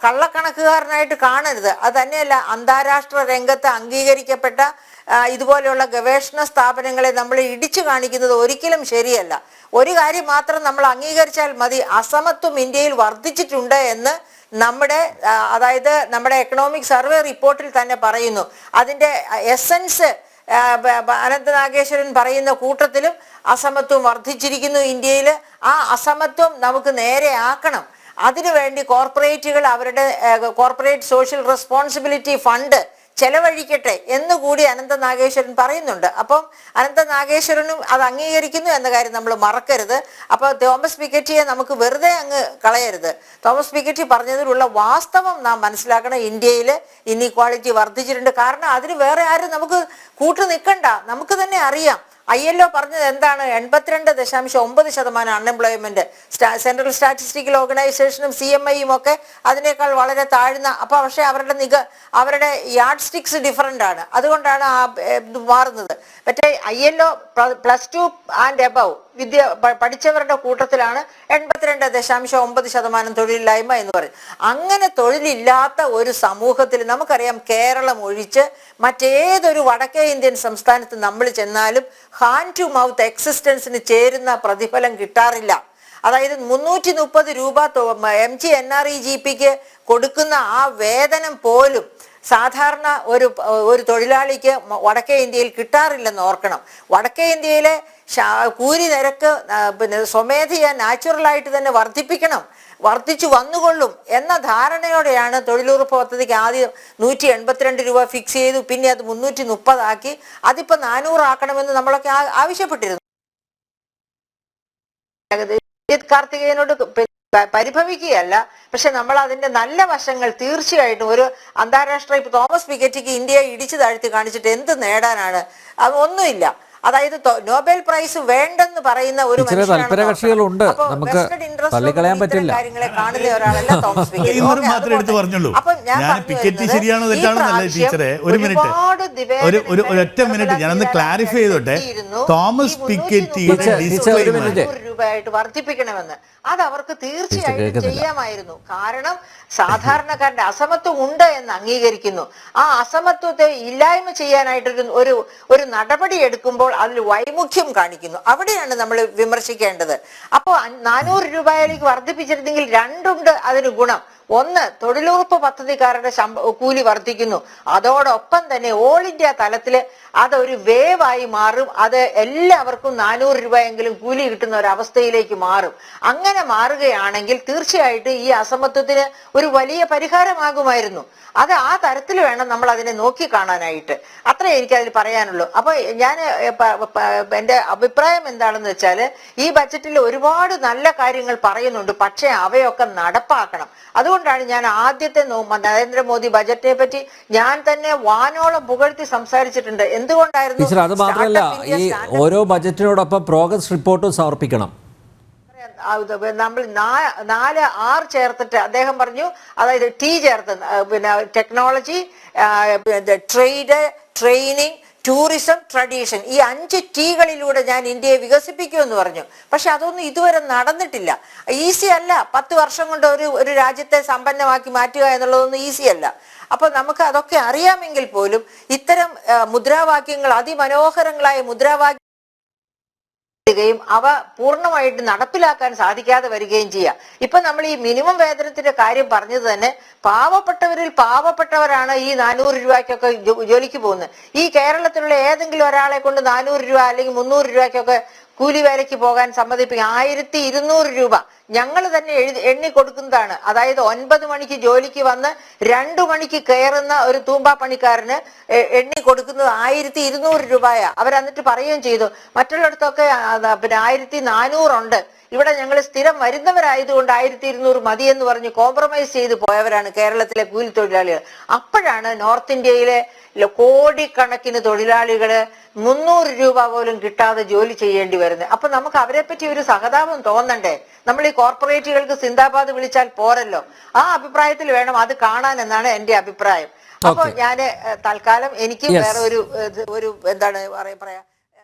കള്ളക്കണക്കുകാരനായിട്ട് കാണരുത്. അത് തന്നെയല്ല, അന്താരാഷ്ട്ര രംഗത്ത് അംഗീകരിക്കപ്പെട്ട ഇതുപോലെയുള്ള ഗവേഷണ സ്ഥാപനങ്ങളെ നമ്മൾ ഇടിച്ചു കാണിക്കുന്നത് ഒരിക്കലും ശരിയല്ല. ഒരു കാര്യം മാത്രം നമ്മൾ അംഗീകരിച്ചാൽ മതി, അസമത്വം ഇന്ത്യയിൽ വർദ്ധിച്ചിട്ടുണ്ട് എന്ന് അതായത് നമ്മുടെ എക്കണോമിക് സർവേ റിപ്പോർട്ടിൽ തന്നെ പറയുന്നു. അതിന്റെ എസൻസ് അനന്ത നാഗേശ്വരൻ പറയുന്ന കൂട്ടത്തിലും അസമത്വം വർദ്ധിച്ചിരിക്കുന്നു ഇന്ത്യയിൽ. ആ അസമത്വം നമുക്ക് നേരെ ആക്കണം. അതിനുവേണ്ടി കോർപ്പറേറ്റുകൾ അവരുടെ കോർപ്പറേറ്റ് സോഷ്യൽ റെസ്പോൺസിബിലിറ്റി ഫണ്ട് ചെലവഴിക്കട്ടെ എന്നുകൂടി അനന്ത നാഗേശ്വരൻ പറയുന്നുണ്ട്. അപ്പം അനന്ത നാഗേശ്വരനും അത് അംഗീകരിക്കുന്നു എന്ന കാര്യം നമ്മൾ മറക്കരുത്. അപ്പോൾ തോമസ് പിക്കറ്റിയെ നമുക്ക് വെറുതെ അങ്ങ് കളയരുത്. തോമസ് പിക്കറ്റി പറഞ്ഞതിലുള്ള വാസ്തവം നാം മനസ്സിലാക്കണം. ഇന്ത്യയിൽ ഇൻഇക്വാളിറ്റി വർദ്ധിച്ചിട്ടുണ്ട്. കാരണം അതിന് വേറെ ആരും നമുക്ക് കൂട്ടു നിൽക്കണ്ട, നമുക്ക് തന്നെ അറിയാം. ILO പറഞ്ഞത് എന്താണ്? 82.9% അൺഎംപ്ലോയ്മെന്റ്. സെൻട്രൽ സ്റ്റാറ്റിസ്റ്റിക്കൽ ഓർഗനൈസേഷനും CMIയും ഒക്കെ അതിനേക്കാൾ വളരെ താഴ്ന്ന. അപ്പൊ പക്ഷെ അവരുടെ യാർഡ് സ്റ്റിക്സ് ഡിഫറൻ്റ് ആണ്. അതുകൊണ്ടാണ് മാറുന്നത്. മറ്റേ ILO +2 ആൻഡ് എബവ് പഠിച്ചവരുടെ കൂട്ടത്തിലാണ് 82.9% തൊഴിലില്ലായ്മ എന്ന് പറയും. അങ്ങനെ തൊഴിലില്ലാത്ത ഒരു സമൂഹത്തിൽ നമുക്കറിയാം, കേരളം ഒഴിച്ച് മറ്റേതൊരു വടക്കേ ഇന്ത്യൻ സംസ്ഥാനത്ത് നമ്മൾ ചെന്നാലും ഹാൻഡ് ടു മൗത്ത് എക്സിസ്റ്റൻസിന് ചേരുന്ന പ്രതിഫലം കിട്ടാറില്ല. അതായത് 330 രൂപ MG NREGPക്ക് കൊടുക്കുന്ന ആ വേതനം പോലും സാധാരണ ഒരു തൊഴിലാളിക്ക് വടക്കേ ഇന്ത്യയിൽ കിട്ടാറില്ലെന്ന് ഓർക്കണം. വടക്കേ ഇന്ത്യയിലെ കൂലി നിരക്ക് പിന്നെ സ്വമേധയാ നാച്ചുറലായിട്ട് തന്നെ വർദ്ധിച്ചു വന്നുകൊള്ളും എന്ന ധാരണയോടെയാണ് തൊഴിലുറപ്പ് പദ്ധതിക്ക് ആദ്യം 182 രൂപ ഫിക്സ് ചെയ്തു, പിന്നെ അത് 330 ആക്കി, അതിപ്പോൾ 400 ആക്കണമെന്ന് നമ്മളൊക്കെ ആവശ്യപ്പെട്ടിരുന്നു. കാർത്തികേയനോട് പരിഭവിക്കുകയല്ല, പക്ഷെ നമ്മൾ അതിന്റെ നല്ല വശങ്ങൾ തീർച്ചയായിട്ടും ഒരു അന്താരാഷ്ട്ര ഇപ്പൊ തോമസ് പിക്കറ്റിക്ക് ഇന്ത്യയെ ഇടിച്ചു താഴ്ത്തി കാണിച്ചിട്ട് എന്ത് നേടാനാണ്? അത് ഒന്നുമില്ല. അതായത് നോബൽ പ്രൈസ് വേണ്ടെന്ന് പറയുന്ന ഒരു താല്പര്യകക്ഷികളുണ്ട്, നമുക്ക് തള്ളിക്കളയാൻ പറ്റില്ല. കാര്യങ്ങളെ കാണുന്ന ഒരാളല്ല തോമസ് പിക്കറ്റി. അപ്പൊ ഞാനൊന്ന് ക്ലാരിഫൈ ചെയ്തോട്ടെ. തോമസ് പിക്കറ്റിയുടെ രൂപയായിട്ട് വർദ്ധിപ്പിക്കണമെന്ന് അത് അവർക്ക് തീർച്ചയായിട്ടും ചെയ്യാമായിരുന്നു. കാരണം സാധാരണക്കാരുടെ അസമത്വം ഉണ്ട് എന്ന് അംഗീകരിക്കുന്നു. ആ അസമത്വത്തെ ഇല്ലായ്മ ചെയ്യാനായിട്ടൊരു ഒരു നടപടി എടുക്കുമ്പോൾ അതിൽ വൈമുഖ്യം കാണിക്കുന്നു. അവിടെയാണ് നമ്മൾ വിമർശിക്കേണ്ടത്. അപ്പോൾ 400 രൂപയിലേക്ക് വർദ്ധിപ്പിച്ചിരുന്നെങ്കിൽ രണ്ടുണ്ട് അതിന് ഗുണം. ഒന്ന്, തൊഴിലുറപ്പ് പദ്ധതിക്കാരുടെ കൂലി വർദ്ധിക്കുന്നു. അതോടൊപ്പം തന്നെ ഓൾ ഇന്ത്യ തലത്തിൽ അതൊരു വേവായി മാറും. അത് എല്ലാവർക്കും 400 രൂപയെങ്കിലും കൂലി കിട്ടുന്ന ഒരു അവസ്ഥയിലേക്ക് മാറും. അങ്ങനെ മാറുകയാണെങ്കിൽ തീർച്ചയായിട്ടും ഈ അസമത്വത്തിന് ഒരു വലിയ പരിഹാരമാകുമായിരുന്നു. അത് ആ തരത്തിൽ വേണം നമ്മൾ അതിനെ നോക്കി കാണാനായിട്ട്. അത്രേ എനിക്കതിൽ പറയാനുള്ളൂ. അപ്പൊ ഞാൻ എൻ്റെ അഭിപ്രായം എന്താണെന്ന് വെച്ചാൽ, ഈ ബജറ്റിൽ ഒരുപാട് നല്ല കാര്യങ്ങൾ പറയുന്നുണ്ട്, പക്ഷെ അവയൊക്കെ നടപ്പാക്കണം. അതുകൊണ്ടാണ് ഞാൻ ആദ്യത്തെ നരേന്ദ്രമോദി ബജറ്റിനെ പറ്റി ഞാൻ തന്നെ വാനോളം പുകഴ്ത്തി സംസാരിച്ചിട്ടുണ്ട്. എന്തുകൊണ്ടായിരുന്നു? അത് മാത്രമല്ല, ഈ ഓരോ ബജറ്റിനോടൊപ്പം പ്രോഗ്രസ് റിപ്പോർട്ടും സമർപ്പിക്കണം. നമ്മൾ 4R ചേർത്തിട്ട് അദ്ദേഹം പറഞ്ഞു, അതായത് T ചേർത്ത്, പിന്നെ technology, trade, training, tourism, tradition, ഈ 5 Tകളിലൂടെ ഞാൻ ഇന്ത്യയെ വികസിപ്പിക്കുമെന്ന് പറഞ്ഞു. പക്ഷെ അതൊന്നും ഇതുവരെ നടന്നിട്ടില്ല. ഈസി അല്ല. 10 വർഷം കൊണ്ട് ഒരു രാജ്യത്തെ സമ്പന്നമാക്കി മാറ്റുക എന്നുള്ളതൊന്നും ഈസി അല്ല. അപ്പൊ നമുക്ക് അതൊക്കെ അറിയാമെങ്കിൽ പോലും ഇത്തരം മുദ്രാവാക്യങ്ങൾ, അതിമനോഹരങ്ങളായ മുദ്രാവാക്യം അവ പൂർണ്ണമായിട്ട് നടപ്പിലാക്കാൻ സാധിക്കാതെ വരികയും ചെയ്യാം. ഇപ്പൊ നമ്മൾ ഈ മിനിമം വേതനത്തിന്റെ കാര്യം പറഞ്ഞത് തന്നെ പാവപ്പെട്ടവരിൽ പാവപ്പെട്ടവരാണ് ഈ 400 രൂപയ്ക്കൊക്കെ ജോലിക്ക് പോകുന്നത്. ഈ കേരളത്തിലുള്ള ഏതെങ്കിലും ഒരാളെ കൊണ്ട് 400 രൂപ അല്ലെങ്കിൽ 300 രൂപയ്ക്കൊക്കെ കൂലി വേലയ്ക്ക് പോകാൻ സമ്മതിപ്പിക്കും. 1200 രൂപ ഞങ്ങൾ തന്നെ എണ്ണി കൊടുക്കുന്നതാണ്. അതായത് 9 മണിക്ക് ജോലിക്ക് വന്ന് 2 മണിക്ക് കയറുന്ന ഒരു തൂമ്പാ പണിക്കാരന് എണ്ണി കൊടുക്കുന്നത് 1200 രൂപയാ. അവരെന്നിട്ട് പറയുകയും ചെയ്തു, മറ്റുള്ളിടത്തൊക്കെ പിന്നെ 1400 ഉണ്ട്, ഇവിടെ ഞങ്ങൾ സ്ഥിരം വരുന്നവരായതുകൊണ്ട് 1200 മതിയെന്ന് പറഞ്ഞ് കോംപ്രമൈസ് ചെയ്ത് പോയവരാണ് കേരളത്തിലെ കൂലി തൊഴിലാളികൾ. അപ്പോഴാണ് നോർത്ത് ഇന്ത്യയിലെ കോടിക്കണക്കിന് തൊഴിലാളികള് 300 രൂപ പോലും കിട്ടാതെ ജോലി ചെയ്യേണ്ടി വരുന്നത്. അപ്പൊ നമുക്ക് അവരെ പറ്റി ഒരു സഹതാപം തോന്നണ്ടേ? നമ്മൾ ഈ കോർപ്പറേറ്റുകൾക്ക് സിന്ദാബാദ് വിളിച്ചാൽ പോരല്ലോ. ആ അഭിപ്രായത്തിൽ വേണം അത് കാണാൻ എന്നാണ് എന്റെ അഭിപ്രായം. അപ്പൊ ഞാന് തൽക്കാലം എനിക്ക് വേറെ ഒരു എന്താണ് പറയാ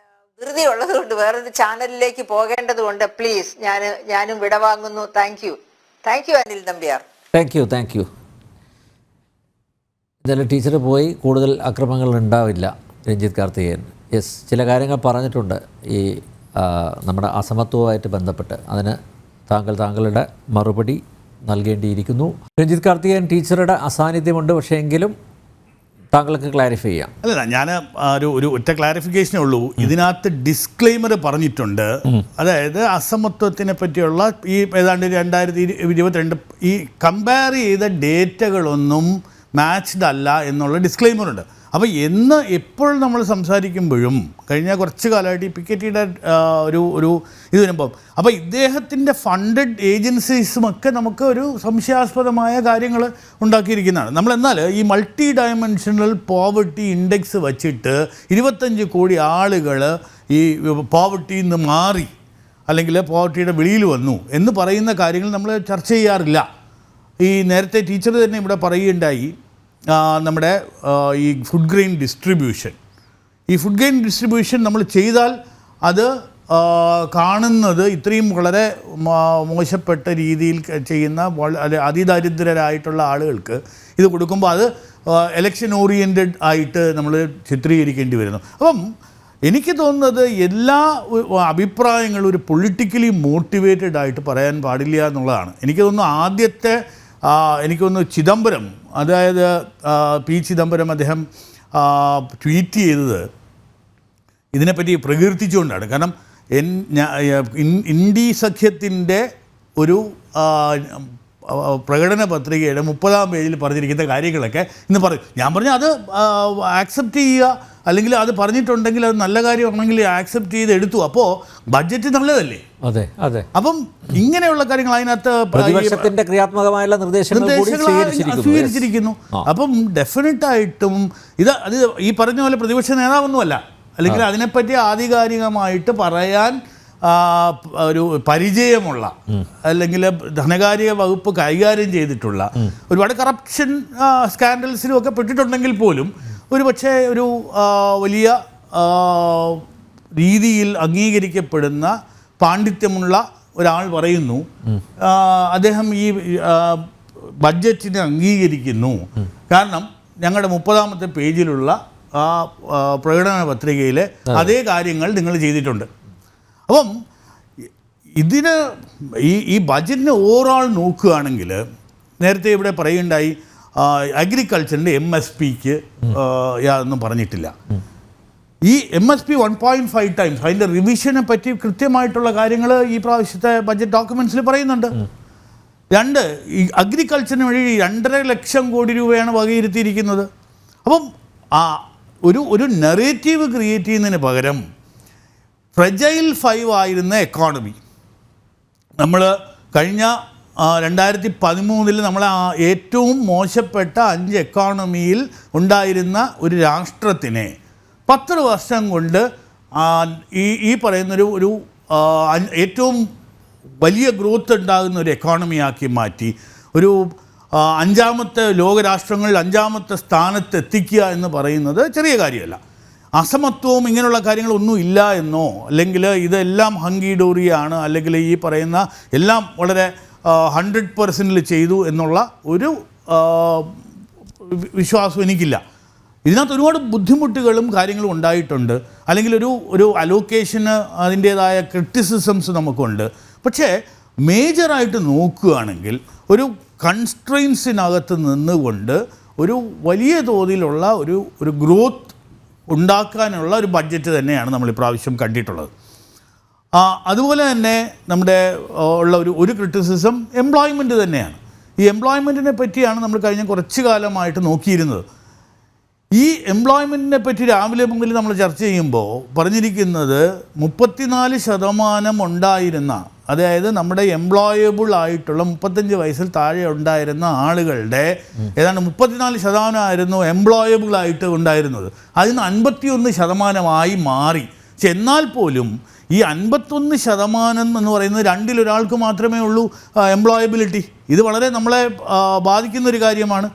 ധൃതി ഉള്ളത് കൊണ്ട് വേറൊരു ചാനലിലേക്ക് പോകേണ്ടത് കൊണ്ട് പ്ലീസ് ഞാനും വിടവാങ്ങുന്നു. Thank you Anil Nambiar. Thank you. എന്തായാലും ടീച്ചർ പോയി കൂടുതൽ അക്രമങ്ങൾ ഉണ്ടാവില്ല. രഞ്ജിത്ത് കാർത്തികേയൻ ചില കാര്യങ്ങൾ പറഞ്ഞിട്ടുണ്ട് ഈ നമ്മുടെ അസമത്വവുമായിട്ട് ബന്ധപ്പെട്ട്. അതിന് താങ്കളുടെ മറുപടി നൽകേണ്ടിയിരിക്കുന്നു. രഞ്ജിത്ത് കാർത്തികേയൻ ടീച്ചറുടെ അസാന്നിധ്യമുണ്ട്, പക്ഷേ എങ്കിലും താങ്കൾക്ക് ക്ലാരിഫൈ ചെയ്യാം. അല്ല, ഞാൻ ഒരു ഒറ്റ ക്ലാരിഫിക്കേഷനേ ഉള്ളൂ. ഇതിനകത്ത് ഡിസ്ക്ലെയിമർ പറഞ്ഞിട്ടുണ്ട്. അതായത് അസമത്വത്തിനെ പറ്റിയുള്ള ഈ ഏതാണ്ട് 2022 ഈ കമ്പയർ ചെയ്ത ഡേറ്റകളൊന്നും മാച്ച്ഡ് അല്ല എന്നുള്ള ഡിസ്ക്ലെയിമറുണ്ട്. അപ്പോൾ എപ്പോൾ നമ്മൾ സംസാരിക്കുമ്പോഴും കഴിഞ്ഞ കുറച്ച് കാലമായിട്ട് ഈ പിക്കറ്റിയുടെ ഒരു ഇത് വരുമ്പം അപ്പോൾ ഇദ്ദേഹത്തിൻ്റെ ഫണ്ടഡ് ഏജൻസീസുമൊക്കെ നമുക്ക് ഒരു സംശയാസ്പദമായ കാര്യങ്ങൾ ഉണ്ടാക്കിയിരിക്കുന്നതാണ്. എന്നാൽ ഈ മൾട്ടി ഡയമെൻഷണൽ പോവർട്ടി ഇൻഡെക്സ് വച്ചിട്ട് 25 കോടി ആളുകൾ ഈ പോവർട്ടിയിൽ നിന്ന് മാറി അല്ലെങ്കിൽ പോവർട്ടിയുടെ വെളിയിൽ വന്നു എന്ന് പറയുന്ന കാര്യങ്ങൾ നമ്മൾ ചർച്ച ചെയ്യാറില്ല. ഈ നേരത്തെ ടീച്ചർ തന്നെ ഇവിടെ പറയുകയുണ്ടായി, നമ്മുടെ ഈ ഫുഡ് ഗ്രെയിൻ ഡിസ്ട്രിബ്യൂഷൻ നമ്മൾ ചെയ്താൽ അത് കാണുന്നത് ഇത്രയും വളരെ മോശപ്പെട്ട രീതിയിൽ ചെയ്യുന്ന അതിദരിദ്രരായിട്ടുള്ള ആളുകൾക്ക് ഇത് കൊടുക്കുമ്പോൾ അത് എലക്ഷൻ ഓറിയൻറ്റഡ് ആയിട്ട് നമ്മൾ ചിത്രീകരിക്കേണ്ടി വരുന്നു. അപ്പം എനിക്ക് തോന്നുന്നത് എല്ലാ അഭിപ്രായങ്ങളും ഒരു പൊളിറ്റിക്കലി മോട്ടിവേറ്റഡ് ആയിട്ട് പറയാൻ പാടില്ല എന്നുള്ളതാണ്. എനിക്ക് തോന്നുന്നു ആദ്യത്തെ എനിക്ക് തോന്നുന്നു ചിദംബരം, അതായത് പി ചിദംബരം, അദ്ദേഹം ട്വീറ്റ് ചെയ്തത് ഇതിനെപ്പറ്റി പ്രകീർത്തിച്ചുകൊണ്ടാണ്. കാരണം ഇന്ത്യ സഖ്യത്തിൻ്റെ ഒരു പ്രകടന പത്രികയുടെ 30-ാം പേജിൽ പറഞ്ഞിരിക്കുന്ന കാര്യങ്ങളൊക്കെ ഇന്ന് പറയും. ഞാൻ പറഞ്ഞു അത് ആക്സെപ്റ്റ് ചെയ്യുക, അല്ലെങ്കിൽ അത് പറഞ്ഞിട്ടുണ്ടെങ്കിൽ അത് നല്ല കാര്യമാണെങ്കിൽ ആക്സെപ്റ്റ് ചെയ്ത് എടുത്തു. അപ്പോൾ ബഡ്ജറ്റ് നല്ലതല്ലേ? അതെ അതെ. അപ്പം ഇങ്ങനെയുള്ള കാര്യങ്ങൾ അതിനകത്ത് പ്രതിപക്ഷത്തിന്റെ ക്രിയാത്മകമായുള്ള നിർദ്ദേശങ്ങൾ സ്വീകരിച്ചിരിക്കുന്നു. അപ്പം ഡെഫിനറ്റായിട്ടും അത് ഈ പറഞ്ഞ പോലെ പ്രതിപക്ഷ നേതാവൊന്നുമല്ല, അല്ലെങ്കിൽ അതിനെപ്പറ്റി ആധികാരികമായിട്ട് പറയാൻ ഒരു പരിചയമുള്ള, അല്ലെങ്കിൽ ധനകാര്യ വകുപ്പ് കൈകാര്യം ചെയ്തിട്ടുള്ള, ഒരുപാട് കറപ്ഷൻ സ്കാൻഡൽസിലും ഒക്കെ പെട്ടിട്ടുണ്ടെങ്കിൽ പോലും ഒരു പക്ഷേ ഒരു വലിയ രീതിയിൽ അംഗീകരിക്കപ്പെടുന്ന പാണ്ഡിത്യമുള്ള ഒരാൾ പറയുന്നു, അദ്ദേഹം ഈ ബഡ്ജറ്റിനെ അംഗീകരിക്കുന്നു. കാരണം ഞങ്ങളുടെ 30-ാമത്തെ പേജിലുള്ള ആ പ്രകടന പത്രികയിലെ അതേ കാര്യങ്ങൾ നിങ്ങൾ ചെയ്തിട്ടുണ്ട്. അപ്പം ഇതിന് ഈ ബഡ്ജറ്റിനെ ഓവറോൾ നോക്കുകയാണെങ്കിൽ, നേരത്തെ ഇവിടെ പറയുണ്ടായി അഗ്രികൾച്ചറിൻ്റെ MSPക്ക് യാതൊന്നും പറഞ്ഞിട്ടില്ല. ഈ MSP 1.5 ടൈംസ് അതിൻ്റെ റിവിഷനെ പറ്റി കൃത്യമായിട്ടുള്ള കാര്യങ്ങൾ ഈ പ്രാവശ്യത്തെ ബഡ്ജറ്റ് ഡോക്യുമെൻറ്റ്സിൽ പറയുന്നുണ്ട്. 2, ഈ അഗ്രികൾച്ചറിന് വഴി 2.5 ലക്ഷം കോടി രൂപയാണ് വകയിരുത്തിയിരിക്കുന്നത്. അപ്പം ഒരു നെറേറ്റീവ് ക്രിയേറ്റ് ചെയ്യുന്നതിന് പകരം ഫ്രജൈൽ 5 ആയിരുന്ന എക്കോണമി, നമ്മൾ കഴിഞ്ഞ 2013 നമ്മൾ ഏറ്റവും മോശപ്പെട്ട 5 എക്കോണമിയിൽ ഉണ്ടായിരുന്ന ഒരു രാഷ്ട്രത്തിനെ 10 വർഷം കൊണ്ട് ഈ പറയുന്നൊരു ഏറ്റവും വലിയ ഗ്രോത്ത് ഉണ്ടാകുന്ന ഒരു എക്കോണമിയാക്കി മാറ്റി, ഒരു 5ാമത്തെ ലോകരാഷ്ട്രങ്ങളിൽ 5ാമത്തെ സ്ഥാനത്ത് എത്തിക്കുക എന്ന് പറയുന്നത് ചെറിയ കാര്യമല്ല. അസമത്വവും ഇങ്ങനെയുള്ള കാര്യങ്ങളൊന്നും ഇല്ല എന്നോ, അല്ലെങ്കിൽ ഇതെല്ലാം ഹങ്കി-ഡോറിയാണ്, അല്ലെങ്കിൽ ഈ പറയുന്ന എല്ലാം വളരെ 100% ചെയ്തു എന്നുള്ള ഒരു വിശ്വാസം എനിക്കില്ല. ഇതിനകത്ത് ഒരുപാട് ബുദ്ധിമുട്ടുകളും കാര്യങ്ങളും ഉണ്ടായിട്ടുണ്ട്, അല്ലെങ്കിൽ ഒരു അലോക്കേഷന് അതിൻ്റേതായ ക്രിറ്റിസിസംസ് നമുക്കുണ്ട്. പക്ഷേ മേജറായിട്ട് നോക്കുകയാണെങ്കിൽ ഒരു കൺസ്ട്രെയിൻസിനകത്ത് നിന്നുകൊണ്ട് ഒരു വലിയ തോതിലുള്ള ഒരു ഗ്രോത്ത് ഉണ്ടാക്കാനുള്ള ഒരു ബഡ്ജറ്റ് തന്നെയാണ് നമ്മൾ ഇപ്രാവശ്യം കണ്ടിട്ടുള്ളത്. അതുപോലെ തന്നെ നമ്മുടെ ഉള്ള ഒരു ക്രിറ്റിസിസം എംപ്ലോയ്മെൻറ്റ് തന്നെയാണ്. ഈ എംപ്ലോയ്മെൻറ്റിനെ പറ്റിയാണ് നമ്മൾ കഴിഞ്ഞ കുറച്ച് കാലമായിട്ട് നോക്കിയിരുന്നത്. ഈ എംപ്ലോയ്മെൻറ്റിനെ പറ്റി രാവിലെ മുതൽ നമ്മൾ ചർച്ച ചെയ്യുമ്പോൾ പറഞ്ഞിരിക്കുന്നത് 34% ഉണ്ടായിരുന്ന, അതായത് നമ്മുടെ എംപ്ലോയബിൾ ആയിട്ടുള്ള 35 വയസ്സിൽ താഴെ ഉണ്ടായിരുന്ന ആളുകളുടെ ഏതാണ്ട് 34% ആയിരുന്നു എംപ്ലോയബിൾ ആയിട്ട് ഉണ്ടായിരുന്നത്. അതിന് 51% മാറി. പക്ഷെ എന്നാൽ പോലും ഈ 51% എന്ന് പറയുന്നത് 2-ൽ ഒരാൾക്ക് മാത്രമേ ഉള്ളൂ എംപ്ലോയബിലിറ്റി. ഇത് വളരെ നമ്മളെ ബാധിക്കുന്നൊരു കാര്യമാണ്.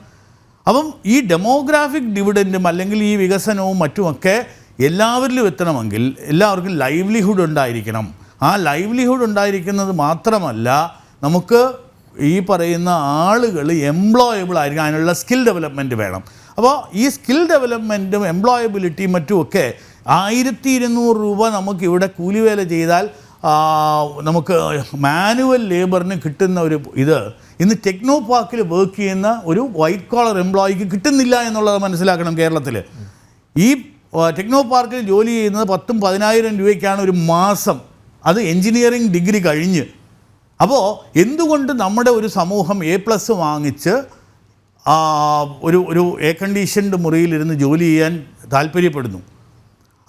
അപ്പം ഈ ഡെമോഗ്രാഫിക് ഡിവിഡൻറ്റും അല്ലെങ്കിൽ ഈ വികസനവും മറ്റുമൊക്കെ എല്ലാവരിലും എത്തണമെങ്കിൽ എല്ലാവർക്കും ലൈവ്ലിഹുഡ് ഉണ്ടായിരിക്കണം. ആ ലൈവ്ലിഹുഡ് ഉണ്ടായിരിക്കുന്നത് മാത്രമല്ല, നമുക്ക് ഈ പറയുന്ന ആളുകൾ എംപ്ലോയബിൾ ആയിരിക്കും, അതിനുള്ള സ്കിൽ ഡെവലപ്മെൻറ്റ് വേണം. അപ്പോൾ ഈ സ്കിൽ ഡെവലപ്മെൻറ്റും എംപ്ലോയബിലിറ്റിയും മറ്റുമൊക്കെ 1200 രൂപ നമുക്കിവിടെ കൂലിവേല ചെയ്താൽ നമുക്ക് മാനുവൽ ലേബറിന് കിട്ടുന്ന ഒരു ഇന്ന് ടെക്നോ പാർക്കിൽ വർക്ക് ചെയ്യുന്ന ഒരു വൈറ്റ് കോളർ എംപ്ലോയിക്ക് കിട്ടുന്നില്ല എന്നുള്ളത് മനസ്സിലാക്കണം. കേരളത്തിൽ ഈ ടെക്നോ പാർക്കിൽ ജോലി ചെയ്യുന്നത് 10,000-10,000 രൂപയ്ക്കാണ് ഒരു മാസം, അത് എൻജിനീയറിംഗ് ഡിഗ്രി കഴിഞ്ഞ്. അപ്പോൾ എന്തുകൊണ്ട് നമ്മുടെ ഒരു സമൂഹം A+ വാങ്ങിച്ച് ഒരു എയർ കണ്ടീഷൻഡ് മുറിയിലിരുന്ന് ജോലി ചെയ്യാൻ താല്പര്യപ്പെടുന്നു?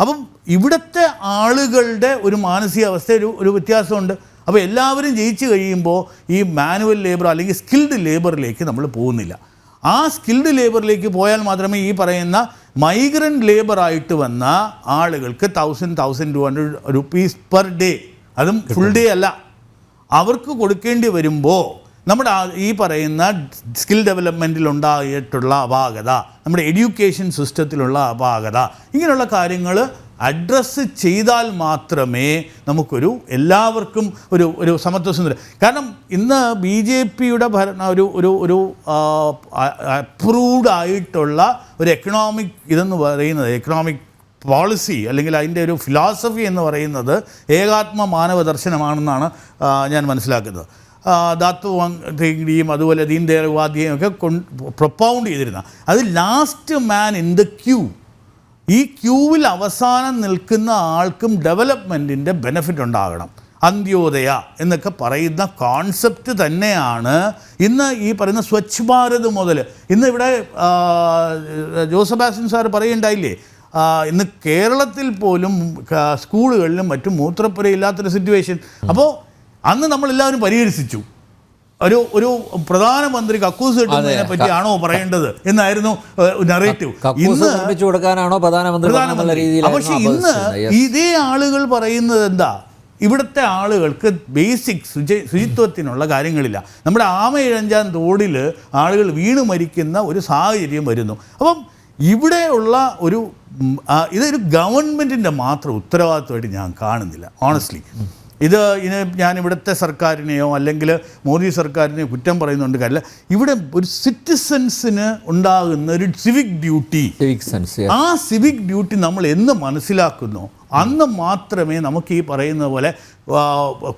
അപ്പം ഇവിടുത്തെ ആളുകളുടെ ഒരു മാനസികാവസ്ഥ ഒരു വ്യത്യാസമുണ്ട്. അപ്പോൾ എല്ലാവരും ജയിച്ചു കഴിയുമ്പോൾ ഈ മാനുവൽ ലേബർ അല്ലെങ്കിൽ സ്കിൽഡ് ലേബറിലേക്ക് നമ്മൾ പോകുന്നില്ല. ആ സ്കിൽഡ് ലേബറിലേക്ക് പോയാൽ മാത്രമേ ഈ പറയുന്ന മൈഗ്രൻ്റ് ലേബറായിട്ട് വന്ന ആളുകൾക്ക് 1,200 റുപ്പീസ് പെർ ഡേ, അതും ഫുൾ ഡേ അല്ല, അവർക്ക് കൊടുക്കേണ്ടി വരുമ്പോൾ നമ്മുടെ ഈ പറയുന്ന സ്കിൽ ഡെവലപ്മെൻറ്റിൽ ഉണ്ടായിട്ടുള്ള അപാകത, നമ്മുടെ എഡ്യൂക്കേഷൻ സിസ്റ്റത്തിലുള്ള അപാകത, ഇങ്ങനെയുള്ള കാര്യങ്ങൾ അഡ്രസ്സ് ചെയ്താൽ മാത്രമേ നമുക്കൊരു എല്ലാവർക്കും ഒരു സമത്വസുന്ദരം. കാരണം ഇന്ന് BJPയുടെ ഒരു അപ്രൂവ്ഡ് ആയിട്ടുള്ള ഒരു എക്കണോമിക് ഇതെന്ന് പറയുന്നത്, എക്കണോമിക് പോളിസി അല്ലെങ്കിൽ അതിൻ്റെ ഒരു ഫിലോസഫി എന്ന് പറയുന്നത് ഏകാത്മ മാനവ ദർശനമാണെന്നാണ് ഞാൻ മനസ്സിലാക്കുന്നത്. ദാത്തുവാങ്ഡിയും അതുപോലെ ദീൻ ദയാൽ ഉപാധ്യായും ഒക്കെ പ്രൊപ്പൗണ്ട് ചെയ്തിരുന്ന അത് last man in the queue, ഈ ക്യൂവിൽ അവസാനം നിൽക്കുന്ന ആൾക്കും ഡെവലപ്മെൻറ്റിൻ്റെ ബെനിഫിറ്റ് ഉണ്ടാകണം, അന്ത്യോദയ എന്നൊക്കെ പറയുന്ന കോൺസെപ്റ്റ് തന്നെയാണ് ഇന്ന് ഈ പറയുന്ന സ്വച്ഛ് ഭാരത് മുതൽ ഇന്ന് ഇവിടെ ജോസബാസ്റ്റ്യൻ സാർ പറയുണ്ടായില്ലേ, ഇന്ന് കേരളത്തിൽ പോലും സ്കൂളുകളിലും മറ്റും മൂത്രപ്പുരയില്ലാത്തൊരു സിറ്റുവേഷൻ. അപ്പോൾ അന്ന് നമ്മളെല്ലാവരും പരിഹരിച്ചു, ഒരു പ്രധാനമന്ത്രി കക്കൂസ് കിട്ടുന്നതിനെ പറ്റിയാണോ പറയേണ്ടത് എന്നായിരുന്നു നറേറ്റീവ്. പക്ഷെ ഇന്ന് ഇതേ ആളുകൾ പറയുന്നത് എന്താ, ഇവിടുത്തെ ആളുകൾക്ക് ബേസിക് ശുചിത്വത്തിനുള്ള കാര്യങ്ങളില്ല. നമ്മുടെ ആമയിഴഞ്ചാൻ തോടിൽ ആളുകൾ വീണ് മരിക്കുന്ന ഒരു സാഹചര്യം വരുന്നു. അപ്പം ഇവിടെയുള്ള ഇതൊരു ഗവൺമെൻറ്റിൻ്റെ മാത്രം ഉത്തരവാദിത്വമായിട്ട് ഞാൻ കാണുന്നില്ല ഓണസ്റ്റ്ലി. ഇതിന് ഞാൻ ഇവിടുത്തെ സർക്കാരിനെയോ അല്ലെങ്കിൽ മോദി സർക്കാരിനെയോ കുറ്റം പറയുന്നുണ്ട് കാര്യമില്ല. ഇവിടെ ഒരു സിറ്റിസൻസിന് ഉണ്ടാകുന്ന ഒരു സിവിക് ഡ്യൂട്ടി, ആ സിവിക് ഡ്യൂട്ടി നമ്മൾ എന്ന് മനസ്സിലാക്കുന്നു അന്ന് മാത്രമേ നമുക്ക് ഈ പറയുന്ന പോലെ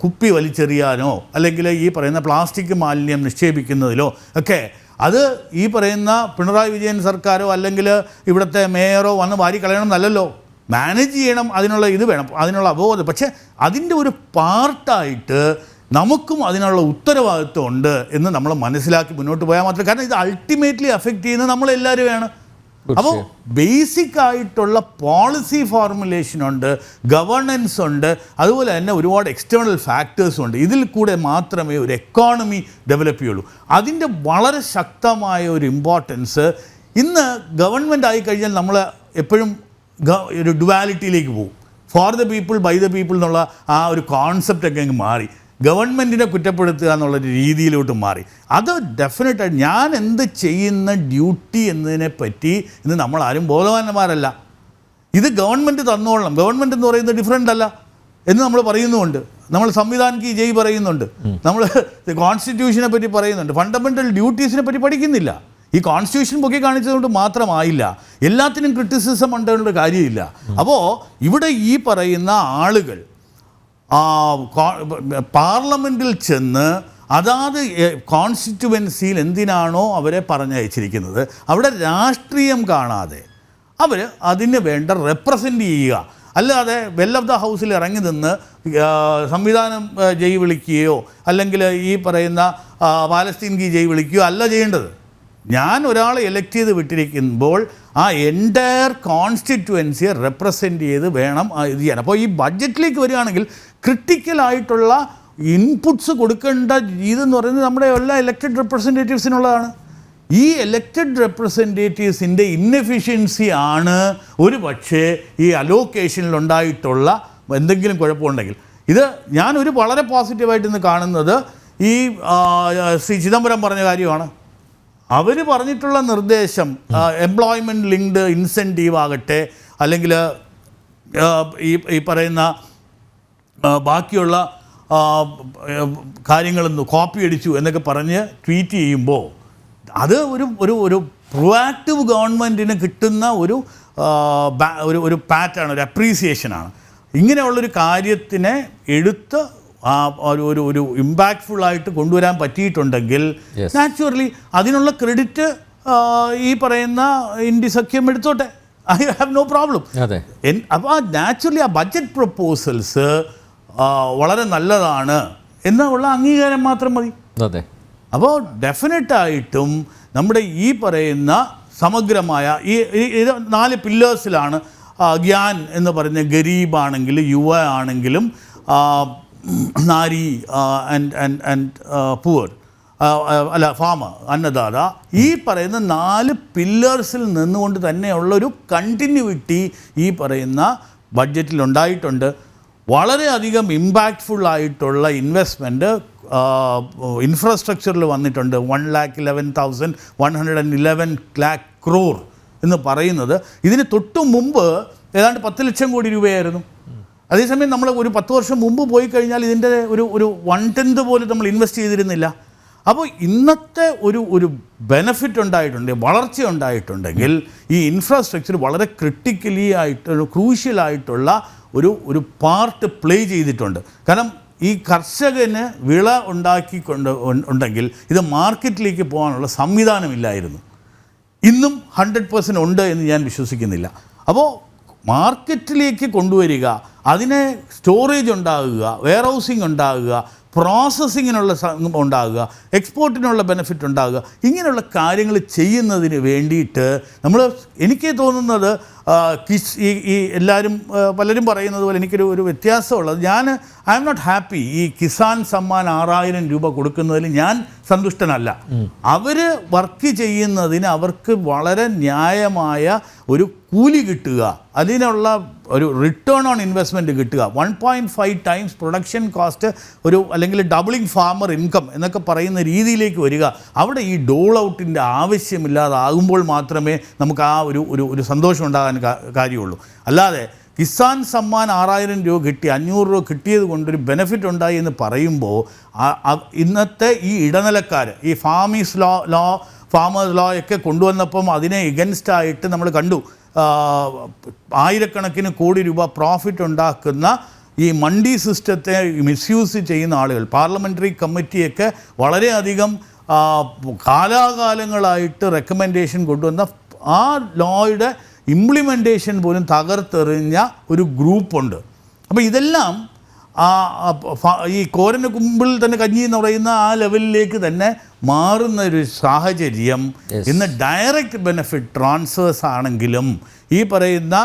കുപ്പി വലിച്ചെറിയാനോ അല്ലെങ്കിൽ ഈ പറയുന്ന പ്ലാസ്റ്റിക് മാലിന്യം നിക്ഷേപിക്കുന്നതിലോ ഒക്കെ അത് ഈ പറയുന്ന പിണറായി വിജയൻ സർക്കാരോ അല്ലെങ്കിൽ ഇവിടുത്തെ മേയറോ വന്ന് വാരിക്കളയണം എന്നല്ലല്ലോ, മാനേജ് ചെയ്യണം, അതിനുള്ള ഇത് വേണം, അതിനുള്ള അവബോധം. പക്ഷേ അതിൻ്റെ ഒരു പാർട്ടായിട്ട് നമുക്കും അതിനുള്ള ഉത്തരവാദിത്വം ഉണ്ട് എന്ന് നമ്മൾ മനസ്സിലാക്കി മുന്നോട്ട് പോയാൽ മാത്രമേ, കാരണം ഇത് അൾട്ടിമേറ്റ്ലി അഫക്റ്റ് ചെയ്യുന്നത് നമ്മളെല്ലാവരുമാണ്. അപ്പോൾ ബേസിക് ആയിട്ടുള്ള പോളിസി ഫോർമുലേഷൻ ഉണ്ട്, ഗവർണൻസ് ഉണ്ട്, അതുപോലെ തന്നെ ഒരുപാട് എക്സ്റ്റേണൽ ഫാക്ടേഴ്സും ഉണ്ട്. ഇതിൽ കൂടെ മാത്രമേ ഒരു എക്കോണമി ഡെവലപ്പ് ചെയ്യുള്ളൂ. അതിൻ്റെ വളരെ ശക്തമായ ഒരു ഇമ്പോർട്ടൻസ് ഇന്ന് ഗവൺമെൻറ് ആയിക്കഴിഞ്ഞാൽ നമ്മൾ എപ്പോഴും ഒരു ഡുവാലിറ്റിയിലേക്ക് പോകും. For the people by the people എന്നുള്ള ആ ഒരു കോൺസെപ്റ്റൊക്കെ അങ്ങ് മാറി ഗവൺമെൻറ്റിനെ കുറ്റപ്പെടുത്തുക എന്നുള്ളൊരു രീതിയിലോട്ട് മാറി. അത് ഡെഫിനറ്റായിട്ട് ഞാൻ എന്ത് ചെയ്യുന്ന ഡ്യൂട്ടി എന്നതിനെപ്പറ്റി ഇന്ന് നമ്മളാരും ബോധവാന്മാരല്ല. ഇത് ഗവൺമെൻറ് തന്നോളണം, ഗവൺമെൻറ് എന്ന് പറയുന്നത് ഡിഫറെൻ്റ് അല്ല എന്ന് നമ്മൾ പറയുന്നുമുണ്ട്. നമ്മൾ സംവിധാൻ കി ജയ് പറയുന്നുണ്ട്, നമ്മൾ കോൺസ്റ്റിറ്റ്യൂഷനെ പറ്റി പറയുന്നുണ്ട്, ഫണ്ടമെൻ്റൽ ഡ്യൂട്ടീസിനെ പറ്റി പഠിക്കുന്നില്ല. ഈ കോൺസ്റ്റിറ്റ്യൂഷൻ പൊക്കി കാണിച്ചതുകൊണ്ട് മാത്രമായില്ല, എല്ലാത്തിനും ക്രിറ്റിസിസം ഉണ്ടെന്നുള്ള കാര്യമില്ല. അപ്പോൾ ഇവിടെ ഈ പറയുന്ന ആളുകൾ പാർലമെൻറ്റിൽ ചെന്ന് അതാത് കോൺസ്റ്റിറ്റ്യുവൻസിയിൽ എന്തിനാണോ അവരെ പറഞ്ഞയച്ചിരിക്കുന്നത് അവിടെ രാഷ്ട്രീയം കാണാതെ അവർ അതിന് വേണ്ട റെപ്രസെൻ്റ് ചെയ്യുക, അല്ലാതെ വെൽ ഓഫ് ദ ഹൗസിൽ ഇറങ്ങി നിന്ന് സംവിധാനം ജയ് വിളിക്കുകയോ അല്ലെങ്കിൽ ഈ പറയുന്ന പാലസ്തീൻ കി ജയ് വിളിക്കുകയോ അല്ല ചെയ്യേണ്ടത്. ഞാൻ ഒരാളെ എലക്ട് ചെയ്ത് വിട്ടിരിക്കുമ്പോൾ ആ എൻറ്റയർ കോൺസ്റ്റിറ്റ്യുവൻസിയെ റെപ്രസെൻ്റ് ചെയ്ത് വേണം ഇത് ചെയ്യാൻ. അപ്പോൾ ഈ ബഡ്ജറ്റിലേക്ക് വരികയാണെങ്കിൽ ക്രിട്ടിക്കലായിട്ടുള്ള ഇൻപുട്സ് കൊടുക്കേണ്ട ഇതെന്ന് പറയുന്നത് നമ്മുടെ എല്ലാ ഇലക്റ്റഡ് റെപ്രസെൻറ്റേറ്റീവ്സിനുള്ളതാണ്. ഈ ഇലക്റ്റഡ് റെപ്രസെൻറ്റേറ്റീവ്സിൻ്റെ ഇന്നെഫിഷ്യൻസി ആണ് ഒരു പക്ഷേ ഈ അലോക്കേഷനിലുണ്ടായിട്ടുള്ള എന്തെങ്കിലും കുഴപ്പമുണ്ടെങ്കിൽ. ഇത് ഞാനൊരു വളരെ പോസിറ്റീവായിട്ട് ഇന്ന് കാണുന്നത് ഈ ശ്രീ ചിദംബരം പറഞ്ഞ കാര്യമാണ്. അവർ പറഞ്ഞിട്ടുള്ള നിർദ്ദേശം എംപ്ലോയ്മെൻറ്റ് ലിങ്ക്ഡ് ഇൻസെൻറ്റീവ് ആകട്ടെ അല്ലെങ്കിൽ ഈ പറയുന്ന ബാക്കിയുള്ള കാര്യങ്ങളൊന്നും കോപ്പി അടിച്ചു എന്നൊക്കെ പറഞ്ഞ് ട്വീറ്റ് ചെയ്യുമ്പോൾ അത് ഒരു പ്രൊആക്റ്റീവ് ഗവൺമെൻറ്റിന് കിട്ടുന്ന ഒരു പാറ്റാണ്, ഒരു അപ്രീസിയേഷനാണ്. ഇങ്ങനെയുള്ളൊരു കാര്യത്തിനെ എടുത്ത് ഒരു ഇമ്പാക്റ്റ്ഫുള്ളായിട്ട് കൊണ്ടുവരാൻ പറ്റിയിട്ടുണ്ടെങ്കിൽ നാച്ചുറലി അതിനുള്ള ക്രെഡിറ്റ് ഈ പറയുന്ന ഇന്ത്യ സഖ്യം എടുത്തോട്ടെ, ഐ ഹാവ് നോ പ്രോബ്ലം. അപ്പോൾ നാച്ചുറലി ആ ബഡ്ജറ്റ് പ്രൊപ്പോസൽസ് വളരെ നല്ലതാണ് എന്നുള്ള അംഗീകാരം മാത്രം മതി. അപ്പോൾ ഡെഫിനറ്റായിട്ടും നമ്മുടെ ഈ പറയുന്ന സമഗ്രമായ ഇത് 4 പില്ലേഴ്സിലാണ് ഗ്യാൻ എന്ന് പറഞ്ഞ ഗരീബാണെങ്കിലും യുവ ആണെങ്കിലും നാരി ആൻഡ് പുവർ അല്ല ഫാമർ അന്നദാത, ഈ പറയുന്ന 4 പില്ലേഴ്സിൽ നിന്നുകൊണ്ട് തന്നെയുള്ളൊരു കണ്ടിന്യൂവിറ്റി ഈ പറയുന്ന ബഡ്ജറ്റിൽ ഉണ്ടായിട്ടുണ്ട്. വളരെയധികം ഇമ്പാക്റ്റ്ഫുള്ളായിട്ടുള്ള ഇൻവെസ്റ്റ്മെൻറ്റ് ഇൻഫ്രാസ്ട്രക്ചറിൽ വന്നിട്ടുണ്ട്. 1,11,111 lakh crore എന്ന് പറയുന്നത് ഇതിന് തൊട്ടു മുമ്പ് ഏതാണ്ട് 10 ലക്ഷം കോടി രൂപയായിരുന്നു. അതേസമയം നമ്മൾ ഒരു 10 വർഷം മുമ്പ് പോയി കഴിഞ്ഞാൽ ഇതിൻ്റെ ഒരു 1/10 പോലും നമ്മൾ ഇൻവെസ്റ്റ് ചെയ്തിരുന്നില്ല. അപ്പോൾ ഇന്നത്തെ ഒരു ബെനഫിറ്റ് ഉണ്ടായിട്ടുണ്ട്, വളർച്ച ഉണ്ടായിട്ടുണ്ടെങ്കിൽ ഈ ഇൻഫ്രാസ്ട്രക്ചർ വളരെ ക്രിട്ടിക്കലി ആയിട്ട് ക്രൂഷ്യലായിട്ടുള്ള ഒരു പാർട്ട് പ്ലേ ചെയ്തിട്ടുണ്ട്. കാരണം ഈ കർഷകന് വിള ഉണ്ടെങ്കിൽ ഇത് മാർക്കറ്റിലേക്ക് പോകാനുള്ള സംവിധാനമില്ലായിരുന്നു. ഇന്നും 100% ഉണ്ട് എന്ന് ഞാൻ വിശ്വസിക്കുന്നില്ല. അപ്പോൾ മാർക്കറ്റിലേക്ക് കൊണ്ടുവരിക, അതിനെ സ്റ്റോറേജ് ഉണ്ടാകുക, വെയർഹൗസിംഗ് ഉണ്ടാകുക, പ്രോസസ്സിങ്ങിനുള്ള ഉണ്ടാകുക, എക്സ്പോർട്ടിനുള്ള ബെനിഫിറ്റ് ഉണ്ടാകുക, ഇങ്ങനെയുള്ള കാര്യങ്ങൾ ചെയ്യുന്നതിന് വേണ്ടിയിട്ട് എനിക്ക് തോന്നുന്നത് ഈ എല്ലാവരും പലരും പറയുന്നത് പോലെ എനിക്കൊരു വ്യത്യാസമുള്ളത്, ഐ എം നോട്ട് ഹാപ്പി ഈ കിസാൻ സമ്മാൻ 6000 രൂപ കൊടുക്കുന്നതിൽ ഞാൻ സന്തുഷ്ടനല്ല. അവർ വർക്ക് ചെയ്യുന്നതിന് അവർക്ക് വളരെ ന്യായമായ ഒരു കൂലി കിട്ടുക, അതിനുള്ള ഒരു റിട്ടേൺ ഓൺ ഇൻവെസ്റ്റ്മെൻറ്റ് കിട്ടുക, 1.5 ടൈംസ് പ്രൊഡക്ഷൻ കോസ്റ്റ് അല്ലെങ്കിൽ ഡബിളിംഗ് ഫാമർ ഇൻകം എന്നൊക്കെ പറയുന്ന രീതിയിലേക്ക് വരിക. അവിടെ ഈ ഡോൾ ഔട്ടിൻ്റെ ആവശ്യമില്ലാതാകുമ്പോൾ മാത്രമേ നമുക്ക് ആ ഒരു സന്തോഷം ഉണ്ടാകാൻ കാര്യമുള്ളൂ. അല്ലാതെ കിസാൻ സമ്മാൻ 6000 രൂപ കിട്ടി, 500 രൂപ കിട്ടിയത് കൊണ്ടൊരു ബെനിഫിറ്റ് ഉണ്ടായി എന്ന് പറയുമ്പോൾ ഇന്നത്തെ ഈ ഇടനിലക്കാർ ഈ ഫാമേഴ്സ് ലോ ഒക്കെ കൊണ്ടുവന്നപ്പം അതിനെ എഗൻസ്റ്റ് ആയിട്ട് നമ്മൾ കണ്ടു, ആയിരക്കണക്കിന് കോടി രൂപ പ്രോഫിറ്റ് ഉണ്ടാക്കുന്ന ഈ മണ്ഡി സിസ്റ്റത്തെ മിസ്യൂസ് ചെയ്യുന്ന ആളുകൾ, പാർലമെൻ്ററി കമ്മിറ്റിയൊക്കെ വളരെയധികം കാലാകാലങ്ങളായിട്ട് റെക്കമെൻഡേഷൻ കൊണ്ടുവന്ന ആ ലോയുടെ ഇംപ്ലിമെൻറ്റേഷൻ പോലും തകർത്തെറിഞ്ഞ ഒരു ഗ്രൂപ്പുണ്ട്. അപ്പോൾ ഇതെല്ലാം ഈ കോരന് കുമ്പിൾ തന്നെ കഞ്ഞി എന്ന് പറയുന്ന ആ ലെവലിലേക്ക് തന്നെ മാറുന്ന ഒരു സാഹചര്യം ഇന്ന് ഡയറക്റ്റ് ബെനിഫിറ്റ് ട്രാൻസ്ഫേഴ്സ് ആണെങ്കിലും ഈ പറയുന്ന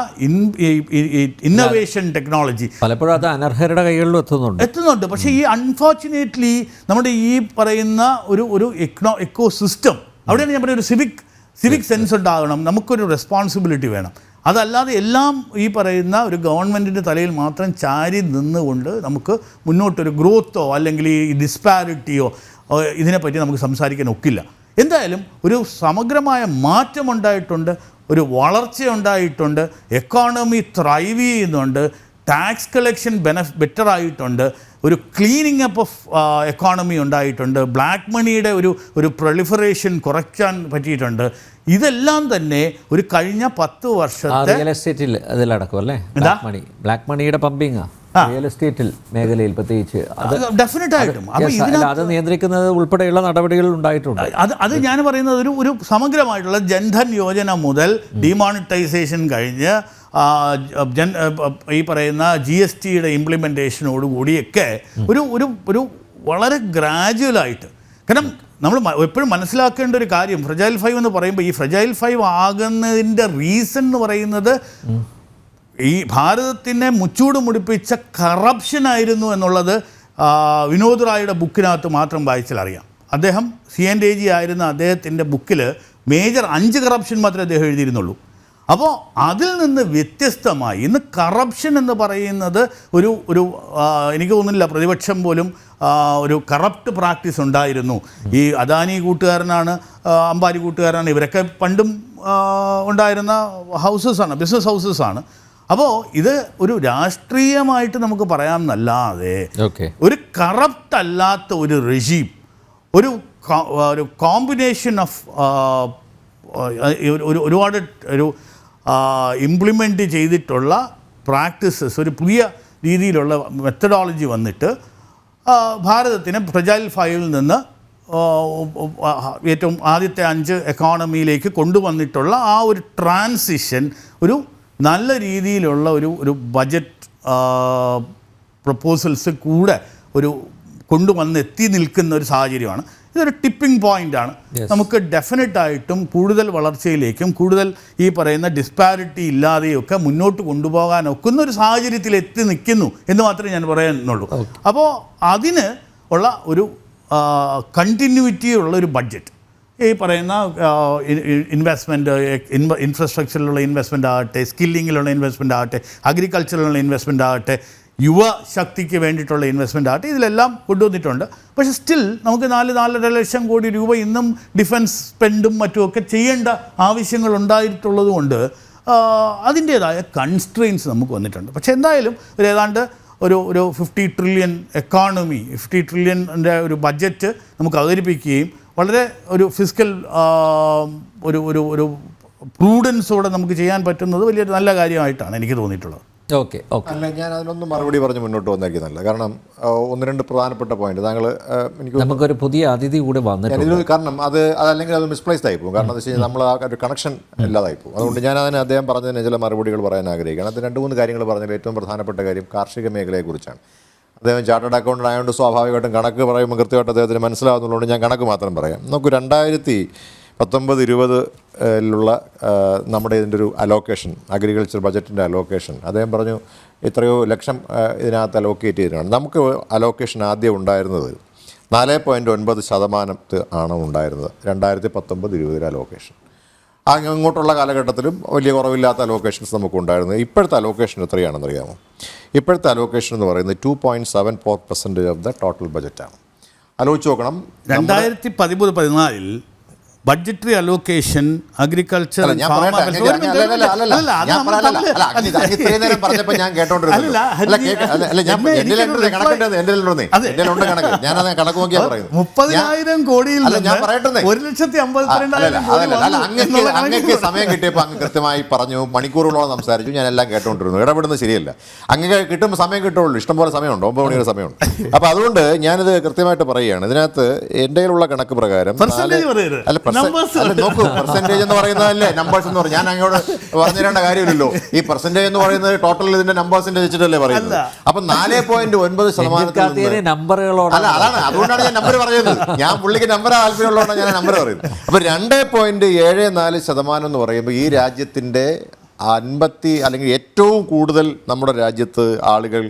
ഇന്നോവേഷൻ ടെക്നോളജി പലപ്പോഴും അത് അനർഹരുടെ കൈകളിലും എത്തുന്നുണ്ട്. പക്ഷേ ഈ അൺഫോർച്ചുനേറ്റ്ലി നമ്മുടെ ഈ പറയുന്ന ഒരു എക്കോ സിസ്റ്റം, അവിടെയാണ് ഞാൻ പറയുന്ന ഒരു സിവിക് സെൻസ് ഉണ്ടാകണം, നമുക്കൊരു റെസ്പോൺസിബിലിറ്റി വേണം. അതല്ലാതെ എല്ലാം ഈ പറയുന്ന ഒരു ഗവൺമെൻറ്റിൻ്റെ തലയിൽ മാത്രം ചാരി നിന്നുകൊണ്ട് നമുക്ക് മുന്നോട്ടൊരു ഗ്രോത്തോ അല്ലെങ്കിൽ ഈ ഡിസ്പാരിറ്റിയോ ഇതിനെപ്പറ്റി നമുക്ക് സംസാരിക്കാൻ ഒക്കില്ല. എന്തായാലും ഒരു സമഗ്രമായ മാറ്റമുണ്ടായിട്ടുണ്ട്, ഒരു വളർച്ചയുണ്ടായിട്ടുണ്ട്, എക്കോണമി ത്രൈവ് ചെയ്യുന്നുണ്ട്, ടാക്സ് കളക്ഷൻ ബെറ്റർ ആയിട്ടുണ്ട്, ഒരു ക്ലീനിങ് അപ്പ് ഓഫ് എക്കോണമി ഉണ്ടായിട്ടുണ്ട്, ബ്ലാക്ക് മണിയുടെ ഒരു പ്രൊലിഫറേഷൻ കുറയ്ക്കാൻ പറ്റിയിട്ടുണ്ട്. ഇതെല്ലാം തന്നെ ഒരു കഴിഞ്ഞ 10 വർഷത്തെ റിയൽ എസ്റ്റേറ്റിൽ അതിലടക്കും അല്ലേ, ബ്ലാക്ക് മണിയുടെ പമ്പിങ് റിയൽ എസ്റ്റേറ്റിൽ മേഖലയിൽ പ്രത്യേകിച്ച് ഡെഫിനറ്റ് ആയിട്ടും അത് നിയന്ത്രിക്കുന്നത് ഉൾപ്പെടെയുള്ള നടപടികൾ ഉണ്ടായിട്ടുണ്ട്. അത് ഞാൻ പറയുന്നത് ഒരു സമഗ്രമായിട്ടുള്ള ജൻധൻ യോജന മുതൽ ഡിമോണിറ്റൈസേഷൻ കഴിഞ്ഞ് ഈ പറയുന്ന GSTയുടെ ഇംപ്ലിമെൻറ്റേഷനോടുകൂടിയൊക്കെ ഒരു വളരെ ഗ്രാജുവലായിട്ട്, കാരണം നമ്മൾ എപ്പോഴും മനസ്സിലാക്കേണ്ട ഒരു കാര്യം, ഫ്രജൈൽ 5 എന്ന് പറയുമ്പോൾ ഈ ഫ്രജൈൽ 5 ആകുന്നതിൻ്റെ റീസൺ എന്ന് പറയുന്നത് ഈ ഭാരതത്തിനെ മുച്ചൂട് മുടിപ്പിച്ച കറപ്ഷനായിരുന്നു എന്നുള്ളത് വിനോദ് റായിയുടെ ബുക്കിനകത്ത് മാത്രം വായിച്ചാൽ അറിയാം. അദ്ദേഹം CNAG ആയിരുന്ന അദ്ദേഹത്തിൻ്റെ ബുക്കിൽ മേജർ 5 കറപ്ഷൻ മാത്രമേ അദ്ദേഹം എഴുതിയിരുന്നുള്ളൂ. അപ്പോൾ അതിൽ നിന്ന് വ്യത്യസ്തമായി ഇന്ന് കറപ്ഷൻ എന്ന് പറയുന്നത് എനിക്ക് തോന്നുന്നില്ല പ്രതിപക്ഷം പോലും ഒരു കറപ്റ്റ് പ്രാക്ടീസ് ഉണ്ടായിരുന്നു. ഈ അദാനി കൂട്ടുകാരനാണ്, അംബാനി കൂട്ടുകാരനാണ്, ഇവരൊക്കെ പണ്ടും ഉണ്ടായിരുന്ന ഹൗസസാണ്, ബിസിനസ് ഹൗസസാണ്. അപ്പോൾ ഇത് ഒരു രാഷ്ട്രീയമായിട്ട് നമുക്ക് പറയാമെന്നല്ലാതെ ഒരു കറപ്റ്റ് അല്ലാത്ത ഒരു റെജീം, ഒരു കോമ്പിനേഷൻ ഓഫ് ഒരുപാട് ഇംപ്ലിമെൻറ്റ് ചെയ്തിട്ടുള്ള പ്രാക്ടീസസ്, ഒരു പുതിയ രീതിയിലുള്ള മെത്തഡോളജി വന്നിട്ട് ഭാരതത്തിനെ ഫ്രജൈൽ 5 നിന്ന് ഏറ്റവും ആദ്യത്തെ 5 എക്കോണമിയിലേക്ക് കൊണ്ടുവന്നിട്ടുള്ള ആ ഒരു ട്രാൻസിഷൻ ഒരു നല്ല രീതിയിലുള്ള ഒരു ബജറ്റ് പ്രപ്പോസൽസ് കൂടെ കൊണ്ടുവന്നെത്തി നിൽക്കുന്ന ഒരു സാഹചര്യമാണ്. ഇതൊരു ടിപ്പിംഗ് പോയിൻ്റാണ്. നമുക്ക് ഡെഫിനറ്റായിട്ടും കൂടുതൽ വളർച്ചയിലേക്കും കൂടുതൽ ഈ പറയുന്ന ഡിസ്പാരിറ്റി ഇല്ലാതെയൊക്കെ മുന്നോട്ട് കൊണ്ടുപോകാൻ ഒക്കുന്ന ഒരു സാഹചര്യത്തിൽ എത്തി നിൽക്കുന്നു എന്ന് മാത്രമേ ഞാൻ പറയാനുള്ളൂ. അപ്പോൾ അതിന് ഉള്ള ഒരു കണ്ടിന്യൂറ്റി ഉള്ള ഒരു ബഡ്ജറ്റ്, ഈ പറയുന്ന ഇൻവെസ്റ്റ്മെൻറ്റ്, ഇൻഫ്രാസ്ട്രക്ചറിലുള്ള ഇൻവെസ്റ്റ്മെൻ്റ് ആകട്ടെ, സ്കില്ലിങ്ങിലുള്ള ഇൻവെസ്റ്റ്മെൻ്റ് ആകട്ടെ, അഗ്രികൾച്ചറിലുള്ള ഇൻവെസ്റ്റ്മെൻ്റ് ആകട്ടെ, യുവശക്തിക്ക് വേണ്ടിയിട്ടുള്ള ഇൻവെസ്റ്റ്മെൻ്റ് ആകട്ടെ, ഇതിലെല്ലാം കൊണ്ടുവന്നിട്ടുണ്ട്. പക്ഷേ സ്റ്റിൽ നമുക്ക് 4-4.5 ലക്ഷം കോടി രൂപ ഇന്നും ഡിഫൻസ് സ്പെൻഡും മറ്റുമൊക്കെ ചെയ്യേണ്ട ആവശ്യങ്ങൾ ഉണ്ടായിട്ടുള്ളത് കൊണ്ട് അതിൻ്റേതായ കൺസ്ട്രെയിൻസ് നമുക്ക് വന്നിട്ടുണ്ട്. പക്ഷേ എന്തായാലും ഏതാണ്ട് ഒരു 50 ട്രില്യൺ എക്കോണമി, 50 ട്രില്യൻ്റെ ഒരു ബഡ്ജറ്റ് നമുക്ക് അവതരിപ്പിക്കുകയും വളരെ ഒരു ഫിസിക്കൽ ഒരു പ്രൂഡൻസോടെ നമുക്ക് ചെയ്യാൻ പറ്റുന്നത് വലിയൊരു നല്ല കാര്യമായിട്ടാണ് എനിക്ക് തോന്നിയിട്ടുള്ളത്. Okay okay. അല്ല, ഞാൻ അതിനൊന്നും മറുപടി പറഞ്ഞ് മുന്നോട്ട് വന്നേക്കുന്നില്ല. കാരണം ഒന്ന് രണ്ട് പ്രധാനപ്പെട്ട പോയിന്റ് താങ്കൾ എനിക്ക് നമുക്കൊരു പുതിയ അതിഥി കൂടെ വന്നിട്ടുണ്ട്. കാരണം അതല്ലെങ്കിൽ അത് മിസ്പ്ലേസ്ഡ് ആയി പോകും. കാരണം എന്താ വെച്ച് കഴിഞ്ഞാൽ നമ്മൾ ആ ഒരു കണക്ഷൻ ഇല്ലാതായി പോകും. അതുകൊണ്ട് ഞാൻ അതിന് അദ്ദേഹം പറഞ്ഞതിന് ചില മറുപടികൾ പറയാൻ ആഗ്രഹിക്കുകയാണ്. അത് 2-3 കാര്യങ്ങൾ പറഞ്ഞതിൽ ഏറ്റവും പ്രധാനപ്പെട്ട കാര്യം കാർഷിക മേഖലയെക്കുറിച്ചാണ്. അദ്ദേഹം ചാർട്ടേഡ് അക്കൗണ്ടൻ്റ് ആയതുകൊണ്ട് സ്വാഭാവികമായിട്ടും കണക്ക് പറയുമ്പോൾ കൃത്യമായിട്ട് അദ്ദേഹത്തിന് മനസ്സിലാവുന്നതുകൊണ്ട് ഞാൻ കണക്ക് മാത്രം പറയാം. നമുക്ക് 2019-20 നമ്മുടെ ഇതിൻ്റെ ഒരു അലോക്കേഷൻ, അഗ്രികൾച്ചർ ബജറ്റിൻ്റെ അലോക്കേഷൻ അദ്ദേഹം പറഞ്ഞു എത്രയോ ലക്ഷം ഇതിനകത്ത് അലോക്കേറ്റ് ചെയ്തിട്ടാണ്. നമുക്ക് അലോക്കേഷൻ ആദ്യം ഉണ്ടായിരുന്നത് 4.9% ആണ് ഉണ്ടായിരുന്നത് 2019-20 അലോക്കേഷൻ. അങ്ങോട്ടുള്ള കാലഘട്ടത്തിലും വലിയ കുറവില്ലാത്ത അലോക്കേഷൻസ് നമുക്കുണ്ടായിരുന്നു. ഇപ്പോഴത്തെ അലോക്കേഷൻ എത്രയാണെന്ന് അറിയാമോ? ഇപ്പോഴത്തെ അലോക്കേഷൻ എന്ന് പറയുന്നത് 2.74% ഓഫ് ദ ടോട്ടൽ ബജറ്റാണ്. ആലോചിച്ച് നോക്കണം. 2013-14 ബഡ്ജറ്ററി അലോക്കേഷൻ അഗ്രികൾച്ചർ ഞാൻ കേട്ടോണ്ടിരുന്നു. ഞാനത് കണക്ക് നോക്കിയാ പറയുന്നത് 30,000 കോടിയിൽ ഞാൻ പറയട്ടെ. 1,52,000 അങ്ങക്ക് സമയം കിട്ടിയപ്പോൾ അങ്ങ് കൃത്യമായി പറഞ്ഞു, മണിക്കൂറുകളോളം സംസാരിച്ചു, ഞാൻ എല്ലാം കേട്ടോണ്ടിരുന്നു. ഇടപെടുന്നത് ശരിയല്ല. അങ്ങ് കിട്ടുമ്പോൾ സമയം കിട്ടുള്ളൂ. ഇഷ്ടംപോലെ സമയമുണ്ട്, 9 മണിയുടെ സമയമുണ്ട്. അപ്പോൾ അതുകൊണ്ട് ഞാനിത് കൃത്യമായിട്ട് പറയുകയാണ്. ഇതിനകത്ത് എൻ്റെ കയ്യിലുള്ള കണക്ക് പ്രകാരം നോക്കൂ, പെർസെൻറ്റേജ് എന്ന് പറയുന്നതല്ലേ നമ്പേഴ്സ് എന്ന് പറഞ്ഞു. ഞാൻ അങ്ങോട്ട് പറഞ്ഞു തരേണ്ട കാര്യമില്ലല്ലോ. ഈ പെർസെൻറ്റേജ് എന്ന് പറയുന്നത് ടോട്ടൽ ഇതിന്റെ നമ്പേഴ്സിന്റെ വെച്ചിട്ടല്ലേ പറയുന്നത്. അപ്പൊ 4.9% നമ്പറുകളോട് അല്ല, അതാണ് അതുകൊണ്ടാണ് ഞാൻ നമ്പർ പറയുന്നത്. ഞാൻ പുള്ളിക്ക് നമ്പർ താല്പര്യമുള്ളതാണ് ഞാൻ നമ്പർ പറയുന്നത്. അപ്പൊ 2.74% എന്ന് പറയുമ്പോൾ ഈ രാജ്യത്തിന്റെ 50 അല്ലെങ്കിൽ ഏറ്റവും കൂടുതൽ നമ്മുടെ രാജ്യത്ത് ആളുകൾ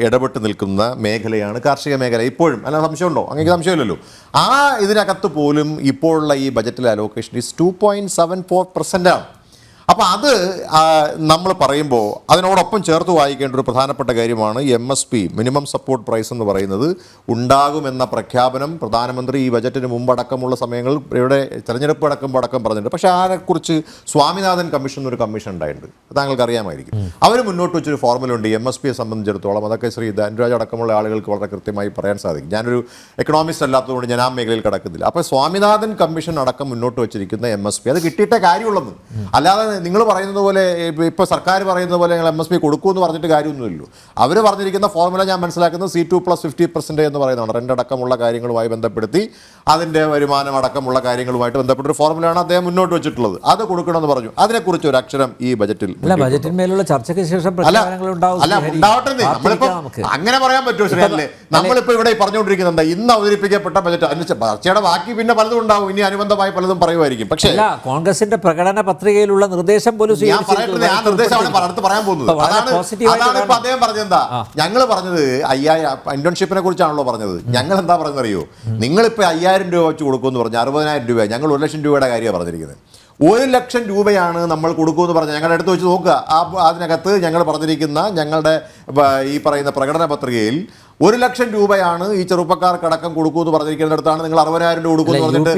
ഇടപെട്ട് നിൽക്കുന്ന മേഖലയാണ് കാർഷിക മേഖല ഇപ്പോഴും. അല്ല, സംശയമുണ്ടോ? അങ്ങനെ സംശയമില്ലല്ലോ. ആ ഇതിനകത്ത് പോലും ഇപ്പോഴുള്ള ഈ ബജറ്റിലെ അലോക്കേഷൻ ഈസ് 2.74% ആണ്. അപ്പോൾ അത് നമ്മൾ പറയുമ്പോൾ അതിനോടൊപ്പം ചേർത്ത് വായിക്കേണ്ട ഒരു പ്രധാനപ്പെട്ട കാര്യമാണ് MSP, മിനിമം സപ്പോർട്ട് പ്രൈസ് എന്ന് പറയുന്നത് ഉണ്ടാകുമെന്ന പ്രഖ്യാപനം പ്രധാനമന്ത്രി ഈ ബജറ്റിന് മുമ്പടക്കമുള്ള സമയങ്ങളിൽ ഇവിടെ തെരഞ്ഞെടുപ്പ് അടക്കം പറഞ്ഞിട്ടുണ്ട്. പക്ഷേ അതിനെക്കുറിച്ച് സ്വാമിനാഥൻ കമ്മീഷൻ എന്നൊരു കമ്മീഷൻ ഉണ്ടായിട്ടുണ്ട്, താങ്കൾക്ക് അറിയാമായിരിക്കും. അവർ മുന്നോട്ട് വെച്ചൊരു ഫോർമുലയുണ്ട് MSPയെ സംബന്ധിച്ചിടത്തോളം. അതൊക്കെ ശ്രീ ധൻരാജ് അടക്കമുള്ള ആളുകൾക്ക് വളരെ കൃത്യമായി പറയാൻ സാധിക്കും. ഞാനൊരു എക്കണോമിസ്റ്റ് അല്ലാത്തതുകൊണ്ട് ഞാൻ ആ മേഖലയിൽ കിടക്കുന്നില്ല. അപ്പോൾ സ്വാമിനാഥൻ കമ്മീഷൻ അടക്കം മുന്നോട്ട് വെച്ചിരിക്കുന്ന MSP അത് കിട്ടിയിട്ടേ കാര്യമുള്ളൂ. അല്ലാതെ നിങ്ങൾ പറയുന്നത് പോലെ ഇപ്പോൾ സർക്കാർ പറയുന്നത് പോലെ ഞങ്ങൾ MSP കൊടുക്കുമെന്ന് പറഞ്ഞിട്ട് കാര്യമൊന്നുമില്ലല്ലോ. അവർ പറഞ്ഞിരിക്കുന്ന ഫോർമുല ഞാൻ മനസ്സിലാക്കുന്നത് C2 + 50% എന്ന് പറയുന്നതാണ്. റെൻ്റ് അടക്കമുള്ള കാര്യങ്ങളുമായി ബന്ധപ്പെടുത്തി അതിൻ്റെ വരുമാനം അടക്കമുള്ള കാര്യങ്ങളുമായിട്ട് ബന്ധപ്പെട്ടൊരു ഫോർമുലയാണ് അദ്ദേഹം മുന്നോട്ട് വെച്ചിട്ടുള്ളത്. അത് കൊടുക്കണമെന്ന് പറഞ്ഞു. അതിനെക്കുറിച്ച് ഒരു അക്ഷരം ഈ ബജറ്റിന്മേലുള്ള ചർച്ചയ്ക്ക് ശേഷം ഉണ്ടാവട്ടെ. നമ്മളിപ്പോൾ അങ്ങനെ പറയാൻ പറ്റുമോ ശ്രീ? അല്ലേ, നമ്മളിപ്പോൾ ഇവിടെ പറഞ്ഞുകൊണ്ടിരിക്കുന്നത് എന്താ? ഇന്ന് അവതരിപ്പിക്കപ്പെട്ട ബജറ്റ്, അതിന് ചർച്ചയുടെ ബാക്കി പിന്നെ പലതും ഉണ്ടാവും, ഇനി അനുബന്ധമായി പലതും പറയുമായിരിക്കും. പക്ഷേ കോൺഗ്രസിന്റെ പ്രകടന പത്രികയിലുള്ള നിർദ്ദേശം പോലും ആ നിർദ്ദേശമാണ് അടുത്ത് പറയാൻ പോകുന്നത്. അതാണ് ഇപ്പൊ അദ്ദേഹം പറഞ്ഞെന്താ? ഞങ്ങൾ പറഞ്ഞത് 5000 ഇന്റേൺഷിപ്പിനെ കുറിച്ചാണല്ലോ പറഞ്ഞത്. ഞങ്ങൾ എന്താ പറയുന്നത് അറിയോ? നിങ്ങളിപ്പോൾ 5000 രൂപ വെച്ച് കൊടുക്കുമെന്ന് പറഞ്ഞു, 60,000 രൂപ. ഞങ്ങൾ 1 ലക്ഷം രൂപയുടെ കാര്യമാണ് പറഞ്ഞിരിക്കുന്നത്. 1 ലക്ഷം രൂപയാണ് നമ്മൾ കൊടുക്കുമെന്ന് പറഞ്ഞാൽ ഞങ്ങളുടെ അടുത്ത് വെച്ച് നോക്കുക. അതിനകത്ത് ഞങ്ങൾ പറഞ്ഞിരിക്കുന്ന ഞങ്ങളുടെ ഈ പറയുന്ന പ്രകടന പത്രികയിൽ 1 ലക്ഷം രൂപയാണ് ഈ ചെറുപ്പക്കാർക്കടക്കം കൊടുക്കുമെന്ന് പറഞ്ഞിരിക്കുന്നിടത്താണ് നിങ്ങൾ 60,000 രൂപ കൊടുക്കുമെന്ന് പറഞ്ഞിട്ട്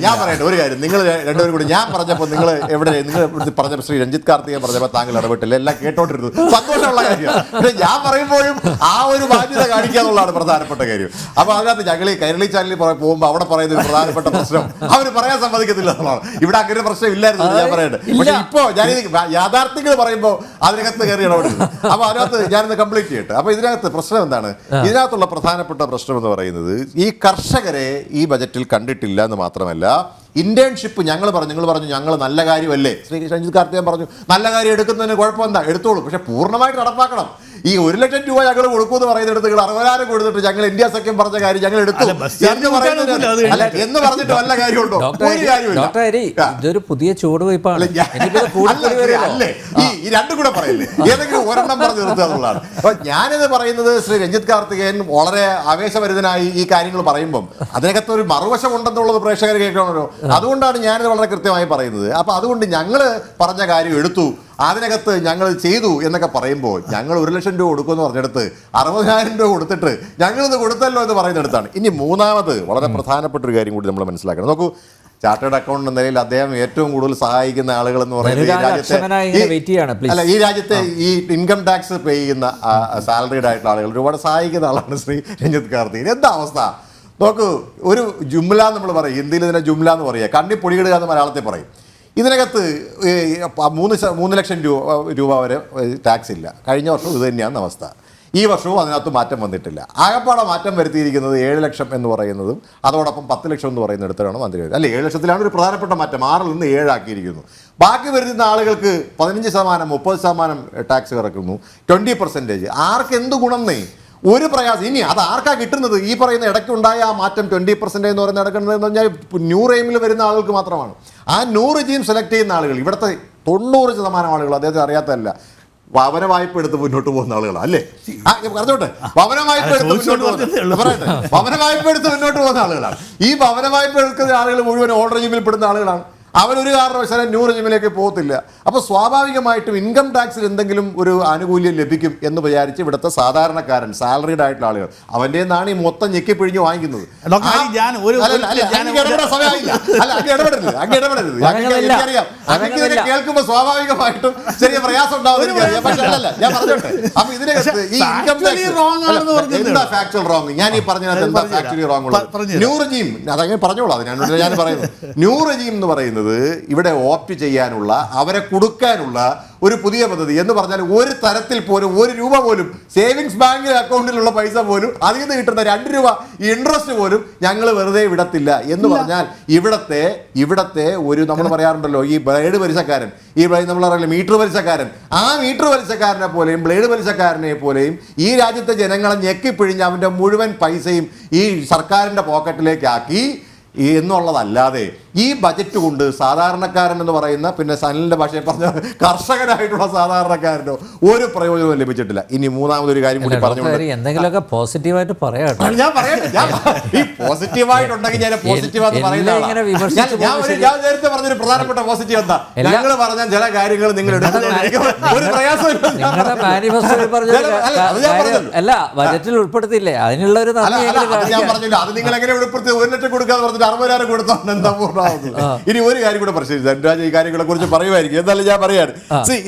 ഞാൻ പറയട്ടെ ഒരു കാര്യം. നിങ്ങൾ രണ്ടുപേരും കൂടി ഞാൻ പറഞ്ഞപ്പോൾ നിങ്ങൾ പറഞ്ഞപ്പോൾ ശ്രീ രഞ്ജിത്ത് കാർത്തികൻ പറഞ്ഞപ്പോൾ താങ്കൾ ഇടപെട്ടില്ല, എല്ലാം കേട്ടോണ്ടിരുന്നു. സന്തോഷമുള്ള കാര്യമാണ്. പക്ഷേ ഞാൻ പറയുമ്പോഴും ആ ഒരു ബാധ്യത കാണിക്കുക എന്നുള്ളതാണ് പ്രധാനപ്പെട്ട കാര്യം. അപ്പോൾ അതിനകത്ത് ഞങ്ങൾ ഈ കൈരളി ചാനലിൽ പോകുമ്പോൾ അവിടെ പറയുന്ന ഒരു പ്രധാനപ്പെട്ട പ്രശ്നം അവർ പറയാൻ സമ്മതിക്കത്തില്ല എന്നുള്ളതാണ്. ഇവിടെ അങ്ങനെ ഒരു പ്രശ്നം ഇല്ലായിരുന്നു, ഞാൻ പറയട്ടെ. പക്ഷേ ഇപ്പോൾ ഞാൻ യാഥാർത്ഥ്യങ്ങൾ പറയുമ്പോൾ അതിനകത്ത് കയറി ഇടപെടുന്നു. അപ്പോൾ അതിനകത്ത് ഞാനിന്ന് കംപ്ലീറ്റ് ചെയ്യട്ടെ. അപ്പോൾ ഇതിനകത്ത് പ്രശ്നം എന്താണ്? ഇതിനകത്തുള്ള പ്രധാനപ്പെട്ട പ്രശ്നം എന്ന് പറയുന്നത് ഈ കർഷകരെ ഈ ബജറ്റിൽ കണ്ടിട്ടില്ല എന്ന് മാത്രമല്ല, ഇന്റേൺഷിപ്പ് നിങ്ങൾ പറഞ്ഞു ഞങ്ങൾ നല്ല കാര്യമല്ലേ. ശ്രീ രഞ്ജിത്ത് കാർത്തികൻ പറഞ്ഞു നല്ല കാര്യം എടുക്കുന്നതിന് കുഴപ്പമെന്താ, എടുത്തോളൂ, പക്ഷെ പൂർണ്ണമായിട്ട് നടപ്പാക്കണം. ഈ 1 ലക്ഷം രൂപ ഞങ്ങൾ കൊടുക്കുമെന്ന് പറയുന്നിടത്ത് നിങ്ങൾ 60,000 കൊടുത്തിട്ട് ഞങ്ങൾ ഇന്ത്യ സഖ്യം പറഞ്ഞ കാര്യം ഞങ്ങൾ എടുത്തു എന്ന് പറഞ്ഞിട്ട് വല്ല കാര്യമുണ്ടോ? ഒരു കാര്യമില്ല. ഇതൊരു പുതിയ ചുവടുവയ്പ്പാണ്. അല്ലേ ഈ രണ്ടും കൂടെ പറയില്ലേ? ഏതെങ്കിലും ഒരെണ്ണം പറഞ്ഞു നിർത്തുക എന്നുള്ളതാണ്. അപ്പൊ ഞാനിത് പറയുന്നത് ശ്രീ രഞ്ജിത്ത് കാർത്തികേയൻ വളരെ ആവേശഭരിതനായി ഈ കാര്യങ്ങൾ പറയുമ്പം അതിനകത്ത് ഒരു മറുവശം ഉണ്ടെന്നുള്ളത് പ്രേക്ഷകർ കേൾക്കണമല്ലോ. അതുകൊണ്ടാണ് ഞാനിത് വളരെ കൃത്യമായി പറയുന്നത്. അപ്പൊ അതുകൊണ്ട് ഞങ്ങൾ പറഞ്ഞ കാര്യം എടുത്തു, അതിനകത്ത് ഞങ്ങൾ ചെയ്തു എന്നൊക്കെ പറയുമ്പോൾ ഞങ്ങൾ 1 ലക്ഷം രൂപ കൊടുക്കുമെന്ന് പറഞ്ഞെടുത്ത് 60,000 രൂപ കൊടുത്തിട്ട് ഞങ്ങളിത് കൊടുത്തല്ലോ എന്ന് പറയുന്നിടത്താണ്. ഇനി മൂന്നാമത് വളരെ പ്രധാനപ്പെട്ട ഒരു കാര്യം കൂടി നമ്മൾ മനസ്സിലാക്കണം. നോക്കൂ, ചാർട്ടേഡ് അക്കൗണ്ട് എന്ന നിലയിൽ അദ്ദേഹം ഏറ്റവും കൂടുതൽ സഹായിക്കുന്ന ആളുകൾ എന്ന് പറയുന്നത് ഈ രാജ്യത്തെ ഈ ഇൻകം ടാക്സ് പേ ചെയ്യുന്ന സാലറീഡ് ആയിട്ടുള്ള ആളുകൾ ഒരുപാട് സഹായിക്കുന്ന ആളാണ് ശ്രീ രഞ്ജിത്ത് കാർത്തികൻ. എന്താ അവസ്ഥ നോക്കൂ, ഒരു ജുംല നമ്മൾ പറയും, ഹിന്ദിയിൽ ഇതിനെ ജുംല എന്ന് പറയുക, കണ്ണി പൊടിയിടുക എന്ന് മലയാളത്തിൽ പറയും. ഇതിനകത്ത് 3 ലക്ഷം രൂപ വരെ ടാക്സ് ഇല്ല. കഴിഞ്ഞ വർഷം ഇത് തന്നെയാണ് അവസ്ഥ. ഈ വർഷവും അതിനകത്ത് മാറ്റം വന്നിട്ടില്ല. ആകപ്പാടെ മാറ്റം വരുത്തിയിരിക്കുന്നത് 7 ലക്ഷം എന്ന് പറയുന്നതും അതോടൊപ്പം 10 ലക്ഷം എന്ന് പറയുന്നിടത്താണ് മന്ത്രി. അല്ല, 7 ലക്ഷത്തിലാണ് ഒരു പ്രധാനപ്പെട്ട മാറ്റം. 6-ൽ നിന്ന് 7 ആക്കിയിരിക്കുന്നു. ബാക്കി വരുന്ന ആളുകൾക്ക് 15%, 30% ടാക്സ് ഇറക്കുന്നു, 20%. ആർക്ക് എന്ത് ഗുണം നെയ് ഒരു പ്രയാസം. ഇനി അത് ആർക്കാ കിട്ടുന്നത്? ഈ പറയുന്ന ഇടയ്ക്കുണ്ടായ ആ മാറ്റം 20% എന്ന് പറയുന്നത് നടക്കുന്നതെന്ന് പറഞ്ഞാൽ ന്യൂ റെയിമിൽ വരുന്ന ആളുകൾക്ക് മാത്രമാണ്. ആ ന്യൂ റെജീം സെലക്ട് ചെയ്യുന്ന ആളുകൾ, ഇവിടുത്തെ 90% ആളുകൾ അദ്ദേഹത്തെ അറിയാത്തതല്ല, ഭവന വായ്പ എടുത്ത് മുന്നോട്ട് പോകുന്ന ആളുകളാണ് അല്ലേ? പറഞ്ഞോട്ടെ, ഭവന വായ്പ എടുത്ത് മുന്നോട്ട് പോകുന്ന ആളുകളാണ്. ഈ ഭവന വായ്പ എടുക്കുന്ന ആളുകൾ മുഴുവൻ ഓൾഡ് റെജിമിൽ പെടുന്ന ആളുകളാണ്. അവരൊരു കാരണവശാലും ന്യൂ റെജിമിലേക്ക് പോകത്തില്ല. അപ്പോൾ സ്വാഭാവികമായിട്ടും ഇൻകം ടാക്സിൽ എന്തെങ്കിലും ഒരു ആനുകൂല്യം ലഭിക്കും എന്ന് വിചാരിച്ച് ഇവിടുത്തെ സാധാരണക്കാരൻ സാലറീഡ് ആയിട്ടുള്ള ആളുകൾ അവൻ്റെ നിന്നാണ് ഈ മൊത്തം ഞെക്കിപ്പിഴിഞ്ഞ് വാങ്ങിക്കുന്നത്. കേൾക്കുമ്പോൾ സ്വാഭാവികമായിട്ടും ചെറിയ പ്രയാസം ഉണ്ടാവുന്ന ഞാൻ പറഞ്ഞോട്ടെ. അപ്പൊ ഇതിനകത്ത് ഈ ഇൻകം ടാക്സ് എന്താ ഫാക്ച്വൽ റോങ്? ഞാൻ ഈ പറഞ്ഞതിനകത്ത് എന്താ ഫാക്ച്വലി റോങ് ഉള്ളത്? ന്യൂ റെജീം അതങ്ങനെ പറഞ്ഞോളൂ. അതിനാണ് ഞാൻ പറയുന്നത്. ന്യൂ റെജീം എന്ന് പറയുന്നത് ഇവിടെ ഓപ്റ്റ് ചെയ്യാനുള്ള, അവരെ കൊടുക്കാനുള്ള ഒരു പുതിയ പദ്ധതി എന്ന് പറഞ്ഞാൽ ഒരു തരത്തിൽ പോലും 1 രൂപ പോലും സേവിങ്സ് ബാങ്ക് അക്കൗണ്ടിലുള്ള പൈസ പോലും അതിൽ നിന്ന് കിട്ടുന്ന 2 രൂപ ഇൻട്രസ്റ്റ് പോലും ഞങ്ങൾ വെറുതെ വിടത്തില്ല എന്ന് പറഞ്ഞാൽ ഇവിടത്തെ ഒരു നമ്മൾ പറയാറുണ്ടല്ലോ ഈ ബ്ലേഡ് പലിശക്കാരൻ, ഈ നമ്മൾ പറയില്ല മീറ്റർ പലിശക്കാരൻ, ആ മീറ്റർ പലിശക്കാരനെ പോലെയും ബ്ലേഡ് പലിശക്കാരനെ പോലെയും ഈ രാജ്യത്തെ ജനങ്ങളെ ഞെക്കിപ്പിഴിഞ്ഞ് അവൻ്റെ മുഴുവൻ പൈസയും ഈ സർക്കാരിൻ്റെ പോക്കറ്റിലേക്കാക്കി എന്നുള്ളതല്ലാതെ ഈ ബജറ്റ് കൊണ്ട് സാധാരണക്കാരൻ എന്ന് പറയുന്ന, പിന്നെ സനലിൻ്റെ ഭാഷയിൽ പറഞ്ഞ കർഷകനായിട്ടുള്ള സാധാരണക്കാരനോ ഒരു പ്രയോജനവും ലഭിച്ചിട്ടില്ല. ഇനി മൂന്നാമതൊരു കാര്യം കൂടി പറഞ്ഞു, എന്തെങ്കിലുമൊക്കെ പോസിറ്റീവായിട്ട് പറയാം. ഞാൻ പറയട്ടെ, ഈ പോസിറ്റീവായിട്ടുണ്ടെങ്കിൽ ഞാൻ പോസിറ്റീവാന്ന് പറയുന്നത് ഞാൻ നേരത്തെ പറഞ്ഞൊരു പ്രധാനപ്പെട്ട പോസിറ്റീവ് എന്താ, ഞങ്ങൾ പറഞ്ഞ ചില കാര്യങ്ങൾ നിങ്ങൾ ഒരു പ്രയാസമില്ല. അല്ല, ബജറ്റിൽ ഉൾപ്പെടുത്തിയില്ലേ? അതിനുള്ള ഒരു ഞാൻ പറഞ്ഞില്ല. അത് നിങ്ങൾ എങ്ങനെ ഉൾപ്പെടുത്തി 1 ലക്ഷം കൊടുക്കാന്ന് പറഞ്ഞിട്ട് 60,000 കൊടുത്തോണ്ട് എന്താ പൂർണ്ണമാകുന്നത്? ഇനി ഒരു കാര്യം കൂടെ പരിശോധിച്ചു, ധനരാജ് ഈ കാര്യങ്ങളെ കുറിച്ച് പറയുമായിരിക്കും. എന്നാലും ഞാൻ പറയാണ്,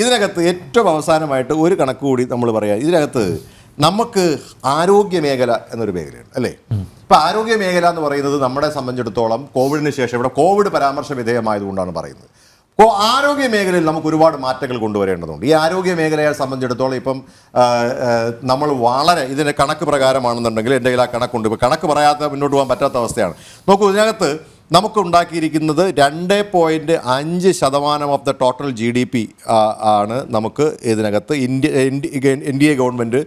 ഇതിനകത്ത് ഏറ്റവും അവസാനമായിട്ട് ഒരു കണക്ക് കൂടി നമ്മൾ പറയാം. ഇതിനകത്ത് നമുക്ക് ആരോഗ്യ മേഖല എന്നൊരു മേഖലയുണ്ട് അല്ലേ? ഇപ്പം ആരോഗ്യ മേഖല എന്ന് പറയുന്നത് നമ്മളെ സംബന്ധിച്ചിടത്തോളം കോവിഡിന് ശേഷം ഇവിടെ കോവിഡ് പരാമർശ വിധേയമായതുകൊണ്ടാണ് പറയുന്നത്. ആരോഗ്യ മേഖലയിൽ നമുക്ക് ഒരുപാട് മാറ്റങ്ങൾ കൊണ്ടുവരേണ്ടതുണ്ട്. ഈ ആരോഗ്യ മേഖലയെ സംബന്ധിച്ചിടത്തോളം ഇപ്പം നമ്മൾ വളരെ ഇതിൻ്റെ കണക്ക് പ്രകാരമാണെന്നുണ്ടെങ്കിൽ എൻ്റെ കയ്യിൽ ആ കണക്കുണ്ട്. ഇപ്പോൾ കണക്ക് പറയാതെ മുന്നോട്ട് പോകാൻ പറ്റാത്ത അവസ്ഥയാണ്. നോക്കൂ, ഇതിനകത്ത് നമുക്ക് ഉണ്ടാക്കിയിരിക്കുന്നത് 2.5% ഓഫ് ദ ടോട്ടൽ GDP ആണ് നമുക്ക് ഇതിനകത്ത് NDA ഗവൺമെൻറ്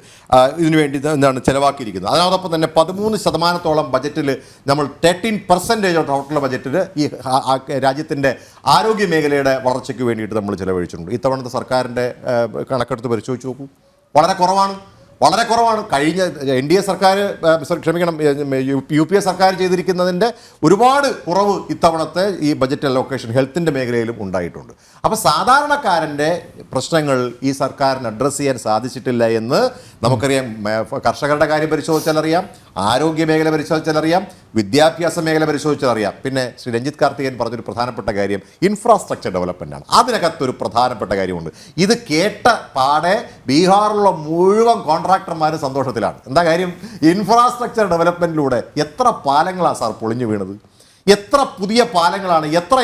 ഇതിനു വേണ്ടി എന്താണ് ചിലവാക്കിയിരിക്കുന്നത്. അതിനോടൊപ്പം തന്നെ 13% ബജറ്റിൽ നമ്മൾ 13% ടോട്ടൽ ബജറ്റിൽ ഈ രാജ്യത്തിൻ്റെ ആരോഗ്യ മേഖലയുടെ വളർച്ചയ്ക്ക് വേണ്ടിയിട്ട് നമ്മൾ ചിലവഴിച്ചിട്ടുണ്ട്. ഇത്തവണത്തെ സർക്കാരിൻ്റെ കണക്കെടുത്ത് പരിശോധിച്ച് നോക്കൂ, വളരെ കുറവാണ്. കഴിഞ്ഞ NDA സർക്കാർ UPA സർക്കാർ ചെയ്തിരിക്കുന്നതിൻ്റെ ഒരുപാട് കുറവ് ഇത്തവണത്തെ ഈ ബജറ്റ് അലോക്കേഷൻ ഹെൽത്തിൻ്റെ മേഖലയിലും ഉണ്ടായിട്ടുണ്ട്. അപ്പോൾ സാധാരണക്കാരൻ്റെ പ്രശ്നങ്ങൾ ഈ സർക്കാരിന് അഡ്രസ്സ് ചെയ്യാൻ സാധിച്ചിട്ടില്ല എന്ന് നമുക്കറിയാം. കർഷകരുടെ കാര്യം പരിശോധിച്ചാൽ അറിയാം, ആരോഗ്യ മേഖല പരിശോധിച്ചാൽ അറിയാം, വിദ്യാഭ്യാസ മേഖല പരിശോധിച്ചാൽ അറിയാം. പിന്നെ ശ്രീ രഞ്ജിത്ത് കാർത്തികൻ പറഞ്ഞൊരു പ്രധാനപ്പെട്ട കാര്യം ഇൻഫ്രാസ്ട്രക്ചർ ഡെവലപ്മെൻ്റ് ആണ്. അതിനകത്തൊരു പ്രധാനപ്പെട്ട കാര്യമുണ്ട്. ഇത് കേട്ട പാടെ ബീഹാറിലുള്ള മുഴുവൻ കോൺട്രാക്ടർമാരും സന്തോഷത്തിലാണ്. എന്താ കാര്യം? ഇൻഫ്രാസ്ട്രക്ചർ ഡെവലപ്മെൻറ്റിലൂടെ എത്ര പാലങ്ങളാണ് സാർ പൊളിഞ്ഞു വീണത്? എത്ര പുതിയ പാലങ്ങളാണ്, എത്ര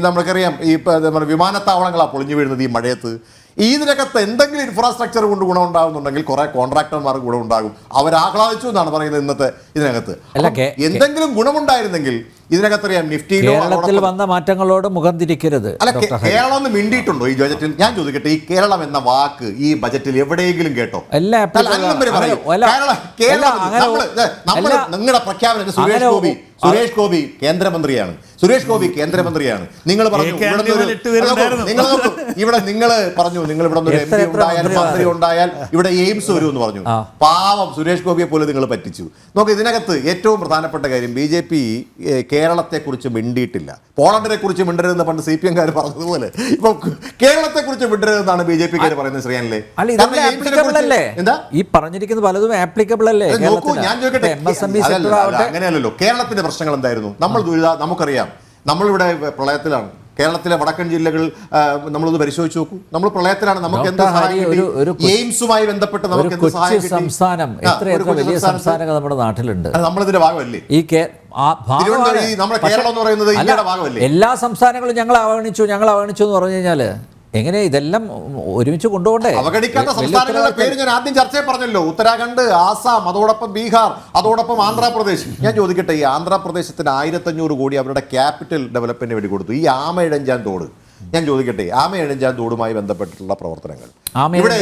നമുക്കറിയാം ഈ നമ്മുടെ വിമാനത്താവളങ്ങളാണ് പൊളിഞ്ഞു വീഴുന്നത് ഈ മഴയത്ത്. ഇതിനകത്ത് എന്തെങ്കിലും ഇൻഫ്രാസ്ട്രക്ചർ കൊണ്ട് ഗുണമുണ്ടാകുന്നുണ്ടെങ്കിൽ കുറെ കോൺട്രാക്ടർമാർക്ക് ഗുണമുണ്ടാകും. അവരാഹ്ലാദിച്ചു എന്നാണ് പറയുന്നത് ഇന്നത്തെ ഇതിനകത്ത്. എന്തെങ്കിലും ഗുണമുണ്ടായിരുന്നെങ്കിൽ ഇതിനകത്തറിയാം നിഫ്റ്റിയിലോ കേരളത്തിൽ വന്ന മാറ്റങ്ങളോട് മുഖം തിരിക്കരുത്. അല്ല, കേരളം ഒന്ന് മിണ്ടിയിട്ടുണ്ടോ ഈ ബജറ്റിൽ? ഞാൻ ചോദിക്കട്ടെ, ഈ കേരളം എന്ന വാക്ക് ഈ ബജറ്റിൽ എവിടെയെങ്കിലും കേട്ടോ? നിങ്ങളുടെ പ്രഖ്യാപനം സുരേഷ് ഗോപി കേന്ദ്രമന്ത്രിയാണ്. നിങ്ങൾ പറഞ്ഞു നിങ്ങൾ ഇവിടെ ഒരു MP ഉണ്ടായാൽ മന്ത്രി ഉണ്ടായാൽ ഇവിടെ എയിംസ് വരും എന്ന് പറഞ്ഞു. പാവം സുരേഷ് ഗോപിയെ പോലെ നിങ്ങൾ പറ്റിച്ചു. നോക്ക്, ഇതിനകത്ത് ഏറ്റവും പ്രധാനപ്പെട്ട കാര്യം BJP കേരളത്തെക്കുറിച്ച് മിണ്ടിയിട്ടില്ല. പോളണ്ടിനെ കുറിച്ച് മിണ്ടരുതെന്ന് പണ്ട് CPM പറഞ്ഞതുപോലെ ഇപ്പൊ കേരളത്തെക്കുറിച്ച് മിണ്ടരുതെന്നാണ് BJP പറയുന്നത്. ശ്രീയാനല്ലേ, എന്താ ഈ പറഞ്ഞിരിക്കുന്നത് പലതും ആപ്ലിക്കബിൾ അല്ലേ? നോക്കൂ, ഞാൻ ചോദിക്കട്ടെ, അങ്ങനെയല്ലല്ലോ. കേരളത്തിന്റെ പ്രശ്നങ്ങൾ എന്തായിരുന്നു? നമുക്കറിയാം, നമ്മളിവിടെ പ്രളയത്തിലാണ്. കേരളത്തിലെ വടക്കൻ ജില്ലകൾ നമ്മളൊന്ന് പരിശോധിച്ച് നോക്കൂ. നമ്മൾ പ്രളയത്തിലാണ്. നമുക്ക് എന്ത് സഹായം കിട്ടി? എയിംസുമായി ബന്ധപ്പെട്ട് നമുക്ക് എന്ത് സഹായം കിട്ടി? സംസ്ഥാനം എത്രയൊക്കെ വലിയ സംസ്ഥാനങ്ങൾ നമ്മുടെ നാട്ടിലുണ്ട്. നമ്മളിതിന്റെ ഭാഗമല്ലേ? ഈ നമ്മുടെ കേരളം എന്ന് പറയുന്നത് ഇന്ത്യയുടെ ഭാഗമല്ലേ? എല്ലാ സംസ്ഥാനങ്ങളും ഞങ്ങൾ അവഗണിച്ചു എന്ന് പറഞ്ഞു കഴിഞ്ഞാൽ എങ്ങനെ ഇതെല്ലാം ഒരുമിച്ച് കൊണ്ടുപോകണ്ടേ? അവഗണിക്കാത്ത സംസ്ഥാനങ്ങളുടെ പേര് ഞാൻ ആദ്യം ചർച്ചയിൽ പറഞ്ഞല്ലോ. ഉത്തരാഖണ്ഡ്, ആസാം, അതോടൊപ്പം ബീഹാർ, അതോടൊപ്പം ആന്ധ്രാപ്രദേശ്. ഞാൻ ചോദിക്കട്ടെ, ഈ ആന്ധ്രാപ്രദേശത്തിന് 1500 കോടി അവരുടെ ക്യാപിറ്റൽ ഡെവലപ്മെന്റിന് വേണ്ടി കൊടുത്തു. ഈ ആമയിഴഞ്ചാൻ തോട്, ഞാൻ ചോദിക്കട്ടെ, ആമയിഴഞ്ചാൻ തോടുമായി ബന്ധപ്പെട്ടിട്ടുള്ള പ്രവർത്തനങ്ങൾ, ഇവിടെ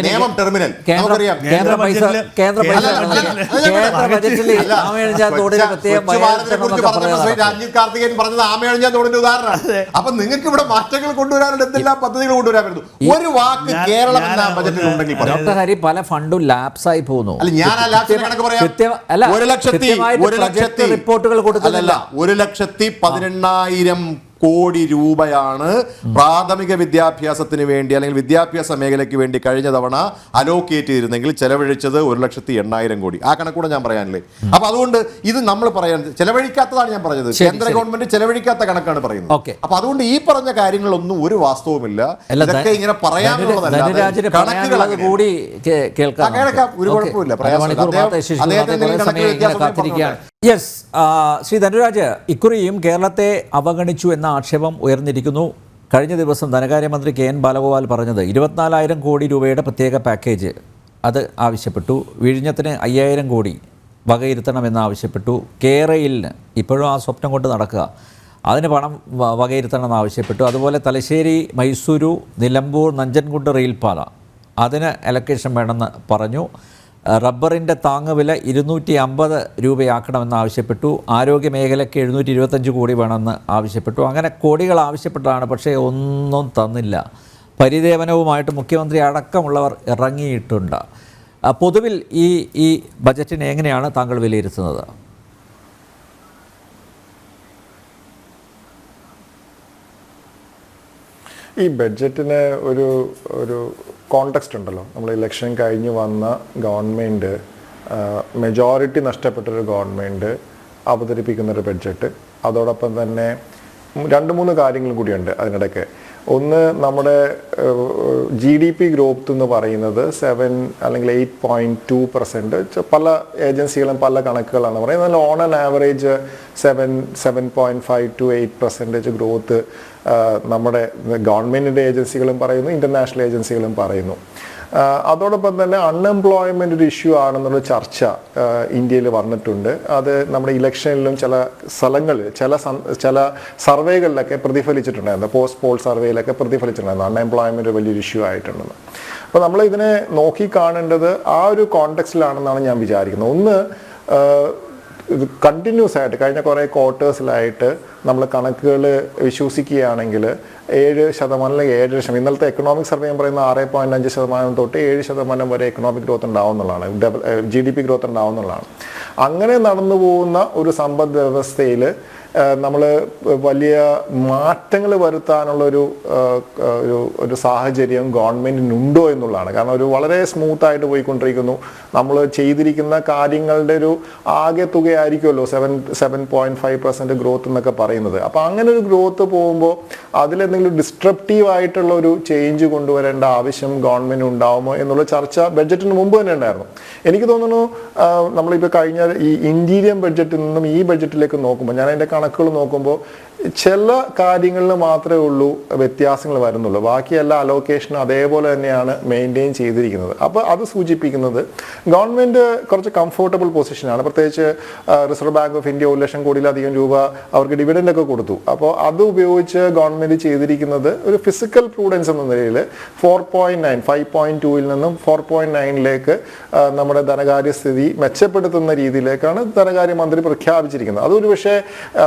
നേമം ടെർമിനൽ, നമുക്കറിയാം രാജീവ് കാർത്തികേയൻ പറഞ്ഞത് ആമയിഴഞ്ചാൻ തോടിന്റെ ഉദാഹരണമാണ്. അപ്പൊ നിങ്ങൾക്ക് ഇവിടെ മാറ്റങ്ങൾ കൊണ്ടുവരാനുള്ള എന്തെല്ലാം പദ്ധതികൾ കൊണ്ടുവരാൻ പറ്റുന്നു? ഒരു വാക്ക് കേരളം എന്ന ബജറ്റിൽ ഉണ്ടെങ്കിൽ പല ഫണ്ടും ലാപ്സ് ആയി പോകുന്നു. അല്ല, ഞാൻ ആ ലാപ്സിന്റെ കണക്ക് പറയാം. 1,00,000 റിപ്പോർട്ടുകൾ കൊടുക്കുന്നില്ല. 1,18,000 കോടി രൂപയാണ് പ്രാഥമിക വിദ്യാഭ്യാസത്തിന് വേണ്ടി അല്ലെങ്കിൽ വിദ്യാഭ്യാസ മേഖലയ്ക്ക് വേണ്ടി കഴിഞ്ഞ തവണ അലോക്കേറ്റ് ചെയ്തിരുന്നെങ്കിൽ ചെലവഴിച്ചത് 1,08,000 കോടി. ആ കണക്കൂടെ ഞാൻ പറയാനല്ലേ. അപ്പൊ അതുകൊണ്ട് ഇത് നമ്മൾ പറയാൻ ചെലവഴിക്കാത്തതാണ് ഞാൻ പറഞ്ഞത്. കേന്ദ്ര ഗവൺമെന്റ് ചെലവഴിക്കാത്ത കണക്കാണ് പറയുന്നത്. അപ്പൊ അതുകൊണ്ട് ഈ പറഞ്ഞ കാര്യങ്ങളൊന്നും ഒരു വാസ്തവുമില്ല. ഇതൊക്കെ ഇങ്ങനെ പറയാനുള്ളതല്ല. കൂടി ഒരു കുഴപ്പമില്ല. യെസ്, ശ്രീ ധനുരാജ്, ഇക്കുറിയും കേരളത്തെ അവഗണിച്ചു എന്ന ആക്ഷേപം ഉയർന്നിരിക്കുന്നു. കഴിഞ്ഞ ദിവസം ധനകാര്യമന്ത്രി കെ എൻ ബാലഗോപാൽ പറഞ്ഞത് 24,000 കോടി രൂപയുടെ പ്രത്യേക പാക്കേജ് അത് ആവശ്യപ്പെട്ടു. വിഴിഞ്ഞത്തിന് 5,000 കോടി വകയിരുത്തണമെന്നാവശ്യപ്പെട്ടു. കേരളിന് ഇപ്പോഴും ആ സ്വപ്നം കൊണ്ട് നടക്കുക, അതിന് പണം വകയിരുത്തണമെന്ന് ആവശ്യപ്പെട്ടു. അതുപോലെ തലശ്ശേരി, മൈസൂരു, നിലമ്പൂർ, നഞ്ചൻകുണ്ട് റെയിൽപാത അതിന് അലൊക്കേഷൻ വേണമെന്ന് പറഞ്ഞു. റബ്ബറിൻ്റെ താങ്ങുവില 250 രൂപയാക്കണമെന്ന് ആവശ്യപ്പെട്ടു. ആരോഗ്യ മേഖലയ്ക്ക് 725 കോടി വേണമെന്ന് ആവശ്യപ്പെട്ടു. അങ്ങനെ കോടികൾ ആവശ്യപ്പെട്ടതാണ്, പക്ഷേ ഒന്നും തന്നില്ല. പരിദേവനവുമായിട്ട് മുഖ്യമന്ത്രി അടക്കമുള്ളവർ ഇറങ്ങിയിട്ടുണ്ട്. പൊതുവിൽ ഈ ബജറ്റിനെ എങ്ങനെയാണ് താങ്കൾ വിലയിരുത്തുന്നത്? ഈ ബഡ്ജറ്റിന് ഒരു കോണ്ടെക്സ്റ്റ് ഉണ്ടല്ലോ. നമ്മൾ ഇലക്ഷൻ കഴിഞ്ഞ് വന്ന ഗവൺമെൻറ്, മെജോറിറ്റി നഷ്ടപ്പെട്ടൊരു ഗവൺമെൻറ് അവതരിപ്പിക്കുന്നൊരു ബഡ്ജറ്റ്. അതോടൊപ്പം തന്നെ 2-3 കാര്യങ്ങളും കൂടിയുണ്ട് അതിനിടയ്ക്ക്. ഒന്ന്, നമ്മുടെ GDP ഗ്രോത്ത് എന്ന് പറയുന്നത് 7 അല്ലെങ്കിൽ 8.2%. പല ഏജൻസികളും പല കണക്കുകളാണ് പറയുന്നത്. എന്നാൽ on an average 7.5 to 8% growth നമ്മുടെ ഗവൺമെൻറ്റിൻ്റെ ഏജൻസികളും പറയുന്നു, ഇൻ്റർനാഷണൽ ഏജൻസികളും പറയുന്നു. അതോടൊപ്പം തന്നെ അൺഎംപ്ലോയ്മെൻ്റ് ഒരു ഇഷ്യൂ ആണെന്നുള്ള ചർച്ച ഇന്ത്യയിൽ വന്നിട്ടുണ്ട്. അത് നമ്മുടെ ഇലക്ഷനിലും ചില സ്ഥലങ്ങളിൽ ചില സർവേകളിലൊക്കെ പ്രതിഫലിച്ചിട്ടുണ്ടായിരുന്നു. പോസ്റ്റ് പോൾ സർവേയിലൊക്കെ പ്രതിഫലിച്ചിട്ടുണ്ടായിരുന്നു അൺഎംപ്ലോയ്മെൻറ്റ് വലിയൊരു ഇഷ്യൂ ആയിട്ടുണ്ടെന്ന്. അപ്പോൾ നമ്മൾ ഇതിനെ നോക്കി കാണേണ്ടത് ആ ഒരു കോണ്ടെക്സ്റ്റിലാണെന്നാണ് ഞാൻ വിചാരിക്കുന്നത്. ഒന്ന്, കണ്ടിന്യൂസ് ആയിട്ട് കഴിഞ്ഞ കുറേ ക്വാർട്ടേഴ്സിലായിട്ട് നമ്മൾ കണക്കുകൾ വിശ്വസിക്കുകയാണെങ്കിൽ 7% അല്ലെങ്കിൽ 7%, ഇന്നലത്തെ എക്കണോമിക് സർവേ പറയുന്ന 6.5% തൊട്ട് 7% വരെ എക്കണോമിക് ഗ്രോത്ത് ഉണ്ടാവുന്നതാണ്, GDP ഗ്രോത്ത് ഉണ്ടാവുന്നതാണ്. അങ്ങനെ നടന്നു പോകുന്ന ഒരു സമ്പദ് വ്യവസ്ഥയിൽ നമ്മൾ വലിയ മാറ്റങ്ങൾ വരുത്താനുള്ള ഒരു സാഹചര്യം ഗവൺമെൻറ്റിനുണ്ടോ എന്നുള്ളതാണ്. കാരണം ഒരു വളരെ സ്മൂത്തായിട്ട് പോയിക്കൊണ്ടിരിക്കുന്നു. നമ്മൾ ചെയ്തിരിക്കുന്ന കാര്യങ്ങളുടെ ഒരു ആകെ തുകയായിരിക്കുമല്ലോ 7.5% ഗ്രോത്ത് എന്നൊക്കെ പറയുന്നത്. അപ്പോൾ അങ്ങനെ ഒരു ഗ്രോത്ത് പോകുമ്പോൾ അതിലെന്തെങ്കിലും ഡിസ്ട്രപ്റ്റീവ് ആയിട്ടുള്ള ഒരു ചേഞ്ച് കൊണ്ടുവരേണ്ട ആവശ്യം ഗവൺമെൻറ് ഉണ്ടാവുമോ എന്നുള്ള ചർച്ച ബഡ്ജറ്റിന് മുമ്പ് തന്നെ ഉണ്ടായിരുന്നു. എനിക്ക് തോന്നുന്നു നമ്മളിപ്പോൾ കഴിഞ്ഞ ഈ ഇന്റീരിയം ബഡ്ജറ്റിൽ നിന്നും ഈ ബഡ്ജറ്റിലേക്ക് നോക്കുമ്പോൾ, ഞാൻ അതിൻ്റെ കണക്കുകൾ നോക്കുമ്പോൾ ചില കാര്യങ്ങളിൽ മാത്രമേ ഉള്ളൂ വ്യത്യാസങ്ങൾ വരുന്നുള്ളൂ. ബാക്കിയെല്ലാ അലോക്കേഷനും അതേപോലെ തന്നെയാണ് മെയിൻറ്റെയിൻ ചെയ്തിരിക്കുന്നത്. അപ്പോൾ അത് സൂചിപ്പിക്കുന്നത് ഗവൺമെൻറ് കുറച്ച് കംഫോർട്ടബിൾ പൊസിഷനാണ്. പ്രത്യേകിച്ച് റിസർവ് ബാങ്ക് ഓഫ് ഇന്ത്യ 1 ലക്ഷം കോടിയിലധികം രൂപ അവർക്ക് ഡിവിഡൻഡ് ഒക്കെ കൊടുത്തു. അപ്പോൾ അത് ഉപയോഗിച്ച് ഗവൺമെൻറ് ചെയ്തിരിക്കുന്നത് ഒരു ഫിസിക്കൽ പ്രൂഡൻസ് എന്ന നിലയിൽ 4.9 5.2-ൽ നിന്നും 4.9-ലേക്ക് നമ്മുടെ ധനകാര്യസ്ഥിതി മെച്ചപ്പെടുത്തുന്ന രീതിയിലേക്കാണ് ധനകാര്യമന്ത്രി പ്രഖ്യാപിച്ചിരിക്കുന്നത്. അതൊരു പക്ഷേ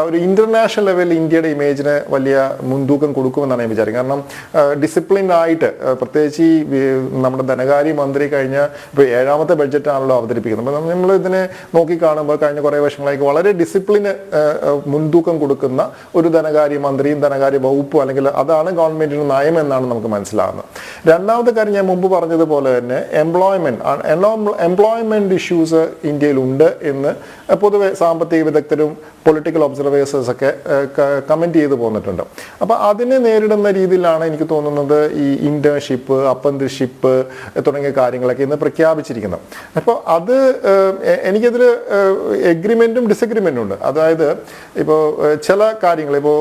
ഒരു ഇന്റർനാഷണൽ ലെവലിൽ ഇന്ത്യയുടെ ഇമേജിന് വലിയ മുൻതൂക്കം കൊടുക്കുമെന്നാണ് ഞാൻ വിചാരിക്കുന്നത്. കാരണം ഡിസിപ്ലിൻഡ് ആയിട്ട്, പ്രത്യേകിച്ച് ഈ നമ്മുടെ ധനകാര്യമന്ത്രി കഴിഞ്ഞ ഇപ്പോൾ 7ാമത്തെ ബഡ്ജറ്റാണല്ലോ അവതരിപ്പിക്കുന്നത്. അപ്പോൾ നമ്മൾ ഇതിനെ നോക്കിക്കാണുമ്പോൾ കഴിഞ്ഞ കുറേ വർഷങ്ങളായി വളരെ ഡിസിപ്ലിന് മുൻതൂക്കം കൊടുക്കുന്ന ഒരു ധനകാര്യമന്ത്രിയും ധനകാര്യ വകുപ്പും, അല്ലെങ്കിൽ അതാണ് ഗവൺമെന്റിന് നയം എന്നാണ് നമുക്ക് മനസ്സിലാകുന്നത്. രണ്ടാമത്തെ കാര്യം, ഞാൻ മുമ്പ് പറഞ്ഞതുപോലെ തന്നെ എംപ്ലോയ്മെന്റ് ഇഷ്യൂസ് ഇന്ത്യയിലുണ്ട് എന്ന് പൊതുവെ സാമ്പത്തിക വിദഗ്ധരും പൊളിറ്റിക്കൽ ഒബ്സർവേഴ്സേഴ്സൊക്കെ കമൻറ്റ് ചെയ്ത് പോന്നിട്ടുണ്ട്. അപ്പോൾ അതിനെ നേരിടുന്ന രീതിയിലാണ് എനിക്ക് തോന്നുന്നത് ഈ ഇന്റേൺഷിപ്പ്, അപ്രന്റീസ്ഷിപ്പ് തുടങ്ങിയ കാര്യങ്ങളൊക്കെ ഇന്ന് പ്രഖ്യാപിച്ചിരിക്കുന്നത്. അപ്പോൾ അത് എനിക്കതിൽ എഗ്രിമെൻറ്റും ഡിസഗ്രിമെൻറ്റും ഉണ്ട്. അതായത് ഇപ്പോൾ ചില കാര്യങ്ങൾ, ഇപ്പോൾ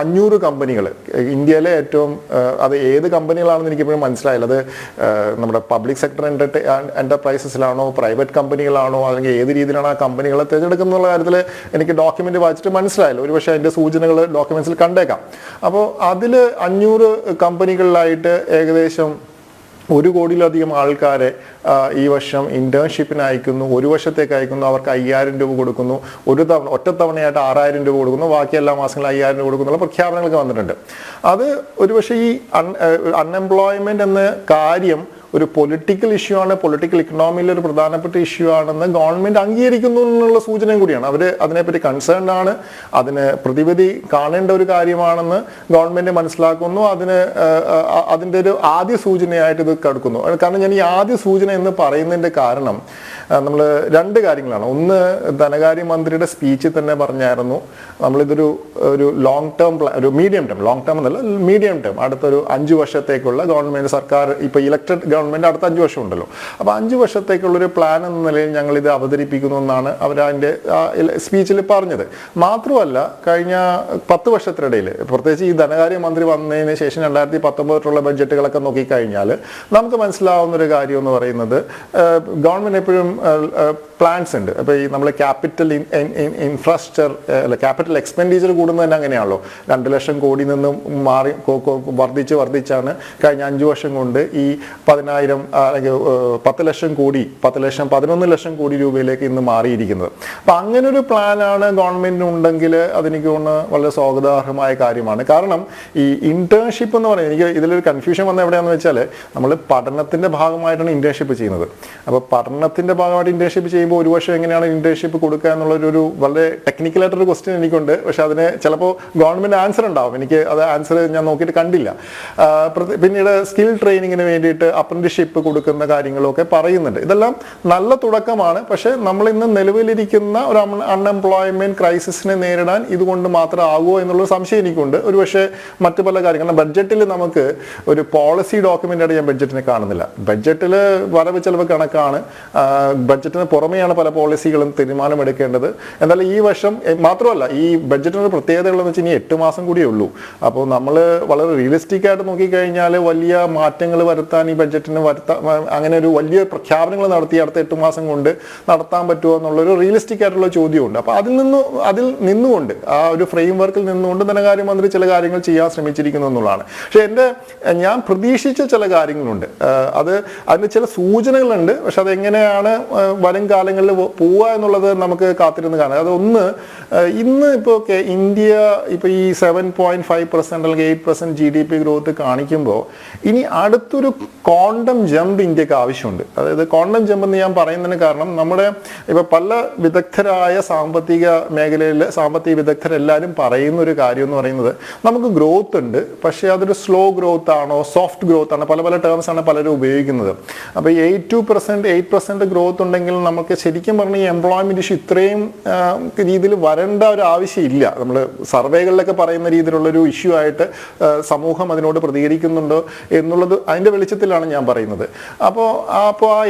500 കമ്പനികൾ ഇന്ത്യയിലെ ഏറ്റവും, അത് ഏത് കമ്പനികളാണെന്ന് എനിക്കിപ്പോഴും മനസ്സിലായില്ല. അത് നമ്മുടെ പബ്ലിക് സെക്ടർ എൻ്റർപ്രൈസസിലാണോ പ്രൈവറ്റ് കമ്പനികളാണോ അല്ലെങ്കിൽ ഏത് രീതിയിലാണ് ആ കമ്പനികളെ തിരഞ്ഞെടുക്കുന്ന കാര്യത്തിൽ എനിക്ക് ഡോക്യുമെൻ്റ് വായിച്ചിട്ട് മനസ്സിലായില്ല. ഒരുപക്ഷെ അതിൻ്റെ സൂചനകൾ ഡോക്യുമെൻറ്റ്സിൽ കണ്ടേക്കാം. അപ്പോൾ അതിൽ 500 കമ്പനികളിലായിട്ട് ഏകദേശം 1 കോടിയിലധികം ആൾക്കാരെ ഈ വർഷം ഇന്റേൺഷിപ്പിന് അയക്കുന്നു. 1 വർഷത്തേക്ക് അയക്കുന്നു. അവർക്ക് 5000 രൂപ കൊടുക്കുന്നു. ഒറ്റത്തവണയായിട്ട് 6000 രൂപ കൊടുക്കുന്നു. ബാക്കി എല്ലാ മാസങ്ങളും 5000 രൂപ കൊടുക്കുന്നുള്ള പ്രഖ്യാപനങ്ങളൊക്കെ വന്നിട്ടുണ്ട്. അത് ഒരുപക്ഷെ ഈ അൺഎംപ്ലോയ്മെന്റ് എന്ന കാര്യം ഒരു പൊളിറ്റിക്കൽ ഇഷ്യൂ ആണ്, പൊളിറ്റിക്കൽ ഇക്കണോമിയിലെ ഒരു പ്രധാനപ്പെട്ട ഇഷ്യൂ ആണെന്ന് ഗവൺമെന്റ് അംഗീകരിക്കുന്നു എന്നുള്ള സൂചനയും കൂടിയാണ്. അവർ അതിനെപ്പറ്റി കൺസേൺഡ് ആണ്, അതിന് പ്രതിവിധി കാണേണ്ട ഒരു കാര്യമാണെന്ന് ഗവൺമെന്റ് മനസ്സിലാക്കുന്നു. അതിൻ്റെ ഒരു ആദ്യ സൂചനയായിട്ട് ഇത് കടക്കുന്നു. കാരണം ഞാൻ ഈ ആദ്യ സൂചന എന്ന് പറയുന്നതിന്റെ കാരണം നമ്മൾ 2 കാര്യങ്ങളാണ്. ഒന്ന്, ധനകാര്യമന്ത്രിയുടെ സ്പീച്ചിൽ തന്നെ പറഞ്ഞായിരുന്നു നമ്മളിതൊരു ലോങ് ടേം പ്ലാൻ, ഒരു മീഡിയം ടേം, ലോങ് ടേം എന്നല്ല മീഡിയം ടേം, അടുത്തൊരു 5 വർഷത്തേക്കുള്ള ഗവൺമെന്റ് സർക്കാർ, ഇപ്പോൾ ഇലക്ടഡ് ഗവൺമെന്റ് അടുത്ത 5 വർഷം ഉണ്ടല്ലോ, അപ്പോൾ 5 വർഷത്തേക്കുള്ളൊരു പ്ലാൻ എന്ന നിലയിൽ ഞങ്ങളിത് അവതരിപ്പിക്കുന്നു എന്നാണ് അവർ അതിൻ്റെ സ്പീച്ചിൽ പറഞ്ഞത്. മാത്രമല്ല കഴിഞ്ഞ 10 വർഷത്തിനിടയിൽ, പ്രത്യേകിച്ച് ഈ ധനകാര്യമന്ത്രി വന്നതിന് ശേഷം 2019 ബഡ്ജറ്റുകളൊക്കെ നോക്കിക്കഴിഞ്ഞാൽ നമുക്ക് മനസ്സിലാവുന്നൊരു കാര്യം എന്ന് പറയുന്നത് ഗവൺമെന്റ് എപ്പോഴും പ്ലാൻസ് ഉണ്ട്. അപ്പോൾ ഈ നമ്മൾ ക്യാപിറ്റൽ ഇൻഫ്രാസ്ട്രക്ചർ അല്ല ക്യാപിറ്റൽ എക്സ്പെൻഡിച്ചർ കൂടുന്നത് തന്നെ അങ്ങനെയാണല്ലോ. 2 ലക്ഷം കോടി നിന്ന് മാറി വർദ്ധിച്ചാണ് കഴിഞ്ഞ 5 വർഷം കൊണ്ട് ഈ 10,000 അല്ലെങ്കിൽ 10 ലക്ഷം കോടി 11 ലക്ഷം കോടി രൂപയിലേക്ക് ഇന്ന് മാറിയിരിക്കുന്നത്. അപ്പം അങ്ങനെ ഒരു പ്ലാനാണ് ഗവൺമെന്റിന് ഉണ്ടെങ്കിൽ അതെനിക്ക് തോന്നുന്നു വളരെ സ്വാഗതാർഹമായ കാര്യമാണ്. കാരണം ഈ ഇന്റേൺഷിപ്പ് എന്ന് പറയുന്നത്, എനിക്ക് ഇതിലൊരു കൺഫ്യൂഷൻ വന്നത് എവിടെയാണെന്ന് വെച്ചാൽ, നമ്മൾ പഠനത്തിന്റെ ഭാഗമായിട്ടാണ് ഇന്റേൺഷിപ്പ് ചെയ്യുന്നത്. അപ്പോൾ പഠനത്തിന്റെ ഭാഗമായിട്ട് ഇന്റേൺഷിപ്പ് ചെയ്യുമ്പോൾ 1 വർഷം എങ്ങനെയാണ് ഇന്റേൺഷിപ്പ് കൊടുക്കുക എന്നുള്ളൊരു വളരെ ടെക്നിക്കലായിട്ടൊരു ക്വസ്റ്റ്യൻ എനിക്കുണ്ട്. പക്ഷെ അതിന് ചിലപ്പോൾ ഗവൺമെന്റ് ആൻസർ ഉണ്ടാവും, എനിക്ക് അത് ആൻസർ ഞാൻ നോക്കിയിട്ട് കണ്ടില്ല. പിന്നീട് സ്കിൽ ട്രെയിനിങ്ങിന് വേണ്ടിയിട്ട് അപ്രന്റീസ്ഷിപ്പ് കൊടുക്കുന്ന കാര്യങ്ങളൊക്കെ പറയുന്നുണ്ട്. ഇതെല്ലാം നല്ല തുടക്കമാണ്. പക്ഷെ നമ്മൾ ഇന്ന് നിലവിലിരിക്കുന്ന ഒരു അൺഎംപ്ലോയ്മെന്റ് ക്രൈസിസിനെ നേരിടാൻ ഇതുകൊണ്ട് മാത്രം ആകുമോ എന്നുള്ളൊരു സംശയം എനിക്കുണ്ട്. ഒരുപക്ഷെ മറ്റു പല കാര്യങ്ങളും ബഡ്ജറ്റിൽ നമുക്ക് ഒരു പോളിസി ഡോക്യുമെന്റ് ആയിട്ട് ഞാൻ ബഡ്ജറ്റിനെ കാണുന്നില്ല. ബഡ്ജറ്റിൽ വരവ് ചെലവ് കണക്കാണ്, ബഡ്ജറ്റിന് പുറമെയാണ് പല പോളിസികളും തീരുമാനമെടുക്കേണ്ടത്. എന്തായാലും ഈ വർഷം മാത്രമല്ല, ഈ ബഡ്ജറ്റിന് പ്രത്യേകതകളെന്ന് വെച്ചാൽ ഇനി 8 മാസം കൂടിയേ ഉള്ളൂ. അപ്പോൾ നമ്മൾ വളരെ റിയലിസ്റ്റിക് ആയിട്ട് നോക്കിക്കഴിഞ്ഞാൽ വലിയ മാറ്റങ്ങൾ വരുത്താൻ ഈ ബഡ്ജറ്റിന് അങ്ങനെ ഒരു വലിയ പ്രഖ്യാപനങ്ങൾ നടത്തി അടുത്ത 8 മാസം കൊണ്ട് നടത്താൻ പറ്റുമോ എന്നുള്ളൊരു റിയലിസ്റ്റിക് ആയിട്ടുള്ള ചോദ്യമുണ്ട്. അപ്പോൾ അതിൽ നിന്നുകൊണ്ട് ആ ഒരു ഫ്രെയിം വർക്കിൽ നിന്നുകൊണ്ട് ധനകാര്യമന്ത്രി ചില കാര്യങ്ങൾ ചെയ്യാൻ ശ്രമിച്ചിരിക്കുന്നു എന്നുള്ളതാണ്. പക്ഷെ ഞാൻ പ്രതീക്ഷിച്ച ചില കാര്യങ്ങളുണ്ട്, അതിന് ചില സൂചനകളുണ്ട്. പക്ഷെ അതെങ്ങനെയാണ് വരും കാലങ്ങളിൽ പോവുക എന്നുള്ളത് നമുക്ക് കാത്തിരുന്ന് കാണാം. അതൊന്ന്, ഇന്ന് ഇപ്പോൾ ഇന്ത്യ ഇപ്പോൾ ഈ 7.5% അല്ലെങ്കിൽ 8% GDP ഗ്രോത്ത് കാണിക്കുമ്പോൾ ഇനി അടുത്തൊരു ക്വാണ്ടം ജമ്പ് ഇന്ത്യക്ക് ആവശ്യമുണ്ട്. അതായത് ക്വാണ്ടം ജമ്പ് എന്ന് ഞാൻ പറയുന്നതിന് കാരണം, നമ്മുടെ ഇപ്പോൾ പല വിദഗ്ധരായ സാമ്പത്തിക മേഖലയിൽ സാമ്പത്തിക വിദഗ്ധരെല്ലാവരും പറയുന്ന ഒരു കാര്യം എന്ന് പറയുന്നത്, നമുക്ക് ഗ്രോത്ത് ഉണ്ട്, പക്ഷേ അതൊരു സ്ലോ ഗ്രോത്ത് ആണോ സോഫ്റ്റ് ഗ്രോത്ത് ആണോ, പല പല ടേംസ് ആണ് പലരും ഉപയോഗിക്കുന്നത്. അപ്പോൾ 8% ഗ്രോത്ത് ഉണ്ടെങ്കിൽ നമുക്ക് ശരിക്കും പറഞ്ഞാൽ ഈ എംപ്ലോയ്മെന്റ് ഇഷ്യൂ ഇത്രയും രീതിയിൽ വരേണ്ട ഒരു ആവശ്യമില്ല. നമ്മൾ സർവേകളിലൊക്കെ പറയുന്ന രീതിയിലുള്ളൊരു ഇഷ്യൂ ആയിട്ട് സമൂഹം അതിനോട് പ്രതികരിക്കുന്നുണ്ടോ എന്നുള്ളത് അതിൻ്റെ വെളിച്ചത്തിലാണ് ഞാൻ പറയുന്നത്. അപ്പോൾ ആ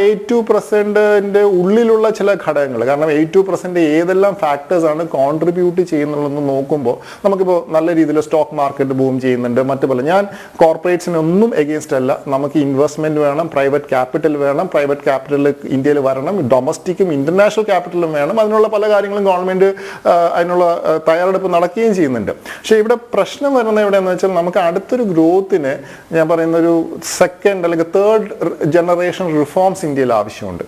82% ഉള്ളിലുള്ള ചില ഘടകങ്ങൾ, കാരണം 82% ഏതെല്ലാം ഫാക്ടേഴ്സ് ആണ് കോൺട്രിബ്യൂട്ട് ചെയ്യുന്നുള്ളതെന്ന് നോക്കുമ്പോൾ നമുക്കിപ്പോൾ നല്ല രീതിയിൽ സ്റ്റോക്ക് മാർക്കറ്റ് ബൂം ചെയ്യുന്നുണ്ട്, മറ്റു പല. ഞാൻ കോർപ്പറേറ്റ്സിനൊന്നും എഗെയിൻസ്റ്റ് അല്ല. നമുക്ക് ഇൻവെസ്റ്റ്മെന്റ് വേണം, പ്രൈവറ്റ് ക്യാപിറ്റൽ വേണം, പ്രൈവറ്റ് ക്യാപിറ്റൽ ഇന്ത്യയിൽ വരണം, ഡൊമസ്റ്റിക്കും ഇന്റർനാഷണൽ ക്യാപിറ്റലും വേണം. അതിനുള്ള പല കാര്യങ്ങളും ഗവൺമെന്റ് അതിനുള്ള തയ്യാറെടുപ്പ് നടക്കുകയും ചെയ്യുന്നുണ്ട്. പക്ഷേ ഇവിടെ പ്രശ്നം വരുന്നത് എവിടെയാണെന്ന് വെച്ചാൽ, നമുക്ക് അടുത്തൊരു ഗ്രോത്തിന് ഞാൻ പറയുന്ന ഒരു 2nd അല്ലെങ്കിൽ 3rd ജനറേഷൻ റിഫോംസ് ഇന്ത്യയിൽ ആവശ്യമുണ്ട്.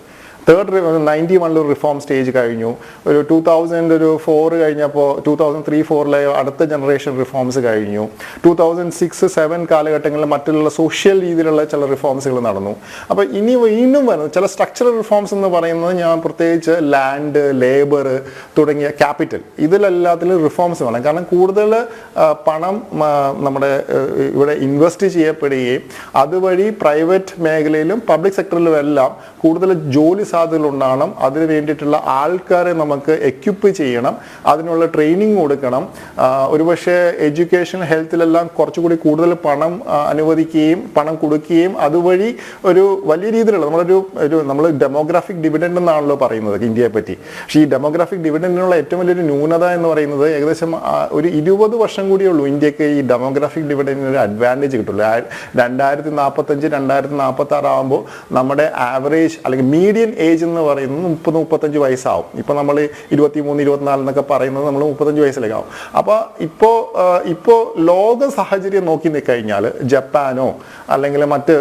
91 റിഫോം സ്റ്റേജ് കഴിഞ്ഞു. ഒരു 2004 കഴിഞ്ഞപ്പോൾ 2003-4 അടുത്ത ജനറേഷൻ റിഫോംസ് കഴിഞ്ഞു. 2006-7 കാലഘട്ടങ്ങളിൽ മറ്റുള്ള സോഷ്യൽ രീതിയിലുള്ള ചില റിഫോംസുകൾ നടന്നു. അപ്പോൾ ഇനി വീണ്ടും വരുന്നത് ചില സ്ട്രക്ചറൽ റിഫോംസ് എന്ന് പറയുന്നത്, ഞാൻ പ്രത്യേകിച്ച് ലാൻഡ്, ലേബർ തുടങ്ങിയ ക്യാപിറ്റൽ, ഇതിലെല്ലാത്തിലും റിഫോംസ് വേണം. കാരണം കൂടുതൽ പണം നമ്മുടെ ഇവിടെ ഇൻവെസ്റ്റ് ചെയ്യപ്പെടുകയും അതുവഴി പ്രൈവറ്റ് മേഖലയിലും പബ്ലിക് സെക്ടറിലും എല്ലാം കൂടുതൽ ജോലി സാധ്യതകൾ ഉണ്ടാകണം. അതിന് വേണ്ടിയിട്ടുള്ള ആൾക്കാരെ നമുക്ക് എക്യുപ്പ് ചെയ്യണം, അതിനുള്ള ട്രെയിനിങ് കൊടുക്കണം. ഒരുപക്ഷെ എഡ്യൂക്കേഷൻ ഹെൽത്തിലെല്ലാം കുറച്ചുകൂടി കൂടുതൽ പണം അനുവദിക്കുകയും പണം കൊടുക്കുകയും അതുവഴി ഒരു വലിയ രീതിയിലുള്ള നമ്മൾ ഡെമോഗ്രാഫിക് ഡിവിഡൻഡ് എന്നാണല്ലോ പറയുന്നത് ഇന്ത്യയെ പറ്റി. പക്ഷേ ഈ ഡെമോഗ്രാഫിക് ഡിവിഡൻഡിനുള്ള ഏറ്റവും വലിയൊരു ന്യൂനത എന്ന് പറയുന്നത് ഏകദേശം ഒരു 20 വർഷം കൂടിയേ ഉള്ളൂ ഇന്ത്യക്ക് ഈ ഡെമോഗ്രാഫിക് ഡിവിഡൻഡിന് ഒരു അഡ്വാൻറ്റേജ് കിട്ടുള്ളൂ. 2045 2046 ആകുമ്പോൾ നമ്മുടെ ആവറേജ് അല്ലെങ്കിൽ മീഡിയൻ ഏജ് എന്ന് പറയുന്നത് 30-35 വയസ്സാവും. ഇപ്പോൾ നമ്മൾ 23-24 എന്നൊക്കെ പറയുന്നത് നമ്മൾ 35 വയസ്സിലേക്കാവും. അപ്പോൾ ഇപ്പോൾ ലോക സാഹചര്യം നോക്കി കഴിഞ്ഞാൽ ജപ്പാനോ അല്ലെങ്കിൽ മറ്റ്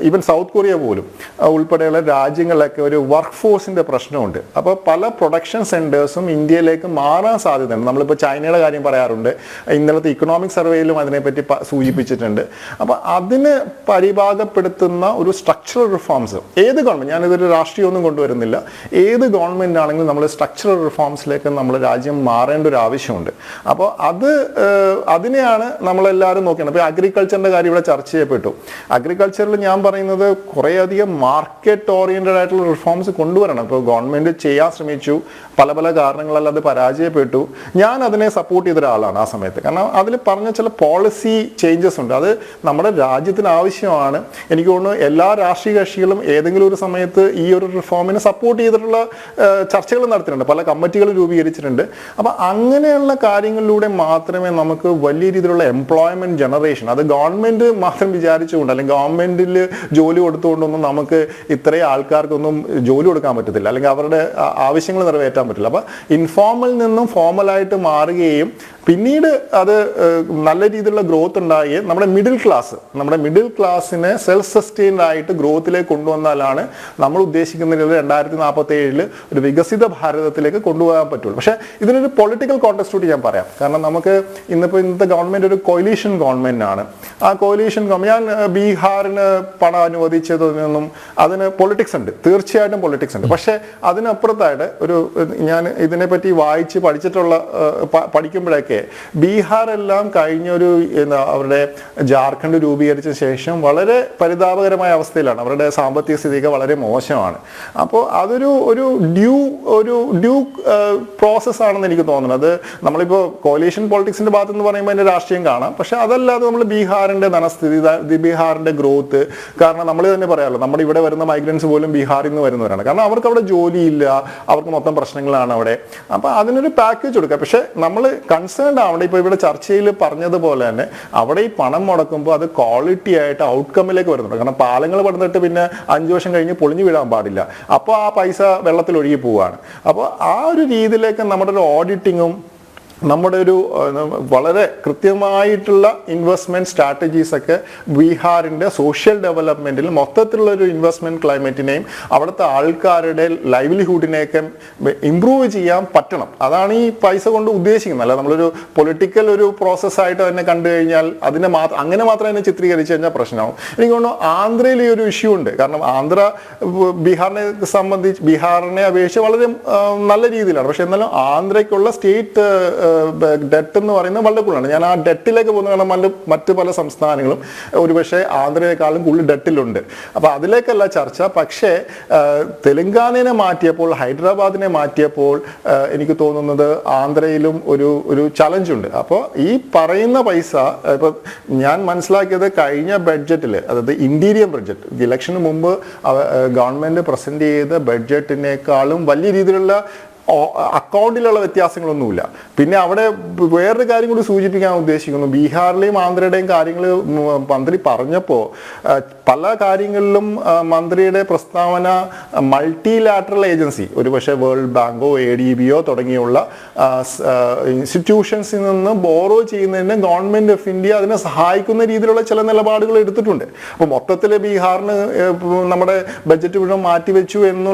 ഈവൻ സൗത്ത് കൊറിയ പോലും ഉൾപ്പെടെയുള്ള രാജ്യങ്ങളിലൊക്കെ ഒരു വർക്ക് ഫോഴ്സിന്റെ പ്രശ്നമുണ്ട്. അപ്പോൾ പല പ്രൊഡക്ഷൻ സെന്റേഴ്സും ഇന്ത്യയിലേക്ക് മാറാൻ സാധ്യതയുണ്ട്. നമ്മളിപ്പോൾ ചൈനയുടെ കാര്യം പറയാറുണ്ട്, ഇന്നലത്തെ ഇക്കണോമിക് സർവേയിലും അതിനെപ്പറ്റി സൂചിപ്പിച്ചിട്ടുണ്ട്. അപ്പോൾ അതിന് പരിഭാഗപ്പെടുത്തുന്ന ഒരു സ്ട്രക്ചറൽ റിഫോംസ് ഏത് ഗവൺമെന്റ്, ഞാനിതൊരു രാഷ്ട്രീയമൊന്നും കൊണ്ടുവരുന്നില്ല, ഏത് ഗവൺമെന്റ് ആണെങ്കിലും നമ്മൾ സ്ട്രക്ചറൽ റിഫോംസിലേക്ക് നമ്മൾ രാജ്യം മാറേണ്ട ഒരു ആവശ്യമുണ്ട്. അപ്പോൾ അതിനെയാണ് നമ്മളെല്ലാവരും നോക്കേണ്ടത്. അപ്പോൾ അഗ്രികൾച്ചറിന്റെ കാര്യം ഇവിടെ ചർച്ച ചെയ്യപ്പെട്ടു. അഗ്രികൾച്ചറിൽ ഞാൻ പറയുന്നത് കുറേയധികം മാർക്കറ്റ് ഓറിയന്റഡ് ആയിട്ടുള്ള റിഫോംസ് കൊണ്ടുവരണം. ഇപ്പോൾ ഗവൺമെന്റ് ചെയ്യാൻ ശ്രമിച്ചു, പല കാരണങ്ങളാൽ അത് പരാജയപ്പെട്ടു. ഞാൻ അതിനെ സപ്പോർട്ട് ചെയ്ത ഒരാളാണ് ആ സമയത്ത്. കാരണം അതിൽ പറഞ്ഞ ചില പോളിസി ചേഞ്ചസ് ഉണ്ട്, അത് നമ്മുടെ രാജ്യത്തിന് ആവശ്യമാണ്. എനിക്ക് തോന്നുന്നു എല്ലാ രാഷ്ട്രീയ കക്ഷികളും ഏതെങ്കിലും ഒരു സമയത്ത് ഈ ഒരു റിഫോമിനെ സപ്പോർട്ട് ചെയ്തിട്ടുള്ള ചർച്ചകൾ നടത്തിയിട്ടുണ്ട്, പല കമ്മിറ്റികൾ രൂപീകരിച്ചിട്ടുണ്ട്. അപ്പം അങ്ങനെയുള്ള കാര്യങ്ങളിലൂടെ മാത്രമേ നമുക്ക് വലിയ രീതിയിലുള്ള എംപ്ലോയ്മെന്റ് ജനറേഷൻ, അത് ഗവൺമെന്റ് മാത്രം വിചാരിച്ചുകൊണ്ട് അല്ലെങ്കിൽ ഗവൺമെന്റിൽ ജോലി കൊടുത്തുകൊണ്ടൊന്നും നമുക്ക് ഇത്രയും ആൾക്കാർക്കൊന്നും ജോലി കൊടുക്കാൻ പറ്റത്തില്ല, അല്ലെങ്കിൽ അവരുടെ ആവശ്യങ്ങൾ നിറവേറ്റാൻ പറ്റില്ല. അപ്പം ഇൻഫോർമൽ നിന്നും ഫോർമലായിട്ട് മാറുകയും പിന്നീട് അത് നല്ല രീതിയിലുള്ള ഗ്രോത്ത് ഉണ്ടാകുകയും നമ്മുടെ മിഡിൽ ക്ലാസ്സിനെ സെൽഫ് സസ്റ്റെയിൻഡ് ആയിട്ട് ഗ്രോത്തിലേക്ക് കൊണ്ടുവന്നാലാണ് നമ്മൾ ഉദ്ദേശിക്കുന്ന 2047 ഒരു വികസിത ഭാരതത്തിലേക്ക് കൊണ്ടുപോകാൻ പറ്റുള്ളൂ. പക്ഷേ ഇതിനൊരു പൊളിറ്റിക്കൽ കോണ്ടെക്സ്റ്റ് കൂടി ഞാൻ പറയാം. കാരണം നമുക്ക് ഇന്നത്തെ ഗവൺമെന്റ് ഒരു കൊയിലീഷൻ ഗവൺമെന്റ് ആണ്. ആ കൊയിലീഷൻ ഞാൻ ബീഹാറിന് പണം അനുവദിച്ചതൊന്നും അതിന് പൊളിറ്റിക്സ് ഉണ്ട്, തീർച്ചയായിട്ടും പൊളിറ്റിക്സ് ഉണ്ട്. പക്ഷേ അതിനപ്പുറത്തായിട്ട് ഞാൻ ഇതിനെപ്പറ്റി പഠിക്കുമ്പോഴൊക്കെ ബീഹാറെല്ലാം കഴിഞ്ഞൊരു അവരുടെ ജാർഖണ്ഡ് രൂപീകരിച്ച ശേഷം വളരെ പരിതാപകരമായ അവസ്ഥയിലാണ്. അവരുടെ സാമ്പത്തിക സ്ഥിതിയൊക്കെ വളരെ മോശമാണ്. അപ്പോൾ അതൊരു ഡ്യൂ പ്രോസസ് ആണെന്ന് എനിക്ക് തോന്നുന്നത്. നമ്മളിപ്പോൾ കോalition പൊളിറ്റിക്സിന്റെ ഭാഗത്ത് എന്ന് പറയുമ്പോൾ അതിന്റെ രാഷ്ട്രീയം കാണാം. പക്ഷെ അതല്ലാതെ നമ്മൾ ബീഹാറിന്റെ ധനസ്ഥിതി, ബീഹാറിന്റെ ഗ്രോത്ത്, കാരണം നമ്മൾ തന്നെ പറയാമല്ലോ, നമ്മുടെ ഇവിടെ വരുന്ന മൈഗ്രൻസ് പോലും ബീഹാറിൽ നിന്ന് വരുന്നവരാണ്. കാരണം അവർക്ക് അവിടെ ജോലിയില്ല, അവർക്ക് മൊത്തം പ്രശ്നങ്ങളാണ് അവിടെ. അപ്പോൾ അതിനൊരു പാക്കേജ് കൊടുക്കുക. പക്ഷെ നമ്മൾ കൺസേൺഡ് ആവണ്ട. ഇപ്പോൾ ഇവിടെ ചർച്ചയിൽ പറഞ്ഞതുപോലെ തന്നെ അവിടെ ഈ പണം മുടക്കുമ്പോൾ അത് ക്വാളിറ്റി ആയിട്ട് ഔട്ട്കമ്മിലേക്ക് വരുന്നുണ്ട്. കാരണം പാലങ്ങൾ പണിതിട്ട് പിന്നെ 5 വർഷം കഴിഞ്ഞ് പൊളിഞ്ഞു വീഴാൻ പാടില്ല. അപ്പോൾ ആ പൈസ വെള്ളത്തിൽ ഒഴുകി പോവുകയാണ്. അപ്പോൾ ആ ഒരു രീതിയിലേക്ക് നമ്മുടെ ഒരു ഓഡിറ്റിങ്ങും നമ്മുടെ ഒരു വളരെ കൃത്യമായിട്ടുള്ള ഇൻവെസ്റ്റ്മെന്റ് സ്ട്രാറ്റജീസ് ഒക്കെ ബീഹാറിന്റെ സോഷ്യൽ ഡെവലപ്മെന്റിൽ മൊത്തത്തിലുള്ള ഒരു ഇൻവെസ്റ്റ്മെന്റ് ക്ലൈമറ്റിനെയും അവിടുത്തെ ആൾക്കാരുടെ ലൈവ്ലിഹുഡിനെയൊക്കെ ഇംപ്രൂവ് ചെയ്യാൻ പറ്റണം. അതാണ് ഈ പൈസ കൊണ്ട് ഉദ്ദേശിക്കുന്നത്. അല്ല നമ്മളൊരു പൊളിറ്റിക്കൽ ഒരു പ്രോസസ്സായിട്ട് തന്നെ കണ്ടു കഴിഞ്ഞാൽ അങ്ങനെ മാത്രം അതിനെ ചിത്രീകരിച്ചു കഴിഞ്ഞാൽ പ്രശ്നമാവും. എനിക്ക് തോന്നുന്നു ആന്ധ്രയിൽ ഈ ഒരു ഇഷ്യൂ ഉണ്ട്. കാരണം ആന്ധ്ര ബീഹാറിനെ അപേക്ഷിച്ച് വളരെ നല്ല രീതിയിലാണ്. പക്ഷെ എന്നാലും ആന്ധ്രയ്ക്കുള്ള സ്റ്റേറ്റ് ഡെറ്റ് എന്ന് പറയുന്നത് വളരെ കൂടുതലാണ്. ഞാൻ ആ ഡെറ്റിലേക്ക് പോകുന്ന കാരണം മറ്റ് പല സംസ്ഥാനങ്ങളും ഒരുപക്ഷെ ആന്ധ്രയെക്കാളും കൂടുതൽ ഡെറ്റിലുണ്ട്. അപ്പോൾ അതിലേക്കല്ല ചർച്ച. പക്ഷേ തെലങ്കാനയെ മാറ്റിയപ്പോൾ, ഹൈദരാബാദിനെ മാറ്റിയപ്പോൾ എനിക്ക് തോന്നുന്നത് ആന്ധ്രയിലും ഒരു ചലഞ്ചുണ്ട്. അപ്പോൾ ഈ പറയുന്ന പൈസ ഇപ്പോൾ ഞാൻ മനസ്സിലാക്കിയത് കഴിഞ്ഞ ബഡ്ജറ്റിൽ, അതായത് ഇന്റീരിയർ ബഡ്ജറ്റ്, ഇലക്ഷന് മുമ്പ് ഗവൺമെന്റ് പ്രസന്റ് ചെയ്ത ബഡ്ജറ്റിനേക്കാളും വലിയ രീതിയിലുള്ള അക്കൗണ്ടിലുള്ള വ്യത്യാസങ്ങളൊന്നുമില്ല. പിന്നെ അവിടെ വേറൊരു കാര്യം കൂടി സൂചിപ്പിക്കാൻ ഉദ്ദേശിക്കുന്നു. ബീഹാറിലെയും ആന്ധ്രയുടെയും കാര്യങ്ങൾ മന്ത്രി പറഞ്ഞപ്പോൾ പല കാര്യങ്ങളിലും മന്ത്രിയുടെ പ്രസ്താവന മൾട്ടിലാറ്ററൽ ഏജൻസി, ഒരുപക്ഷെ വേൾഡ് ബാങ്കോ ADBയോ തുടങ്ങിയുള്ള ഇൻസ്റ്റിറ്റ്യൂഷൻസിൽ നിന്ന് ബോറോ ചെയ്യുന്നതിന് ഗവൺമെന്റ് ഓഫ് ഇന്ത്യ അതിനെ സഹായിക്കുന്ന രീതിയിലുള്ള ചില നിലപാടുകൾ എടുത്തിട്ടുണ്ട്. അപ്പോൾ മൊത്തത്തിൽ ബീഹാറിന് നമ്മുടെ ബഡ്ജറ്റ് മുഴുവൻ മാറ്റിവെച്ചു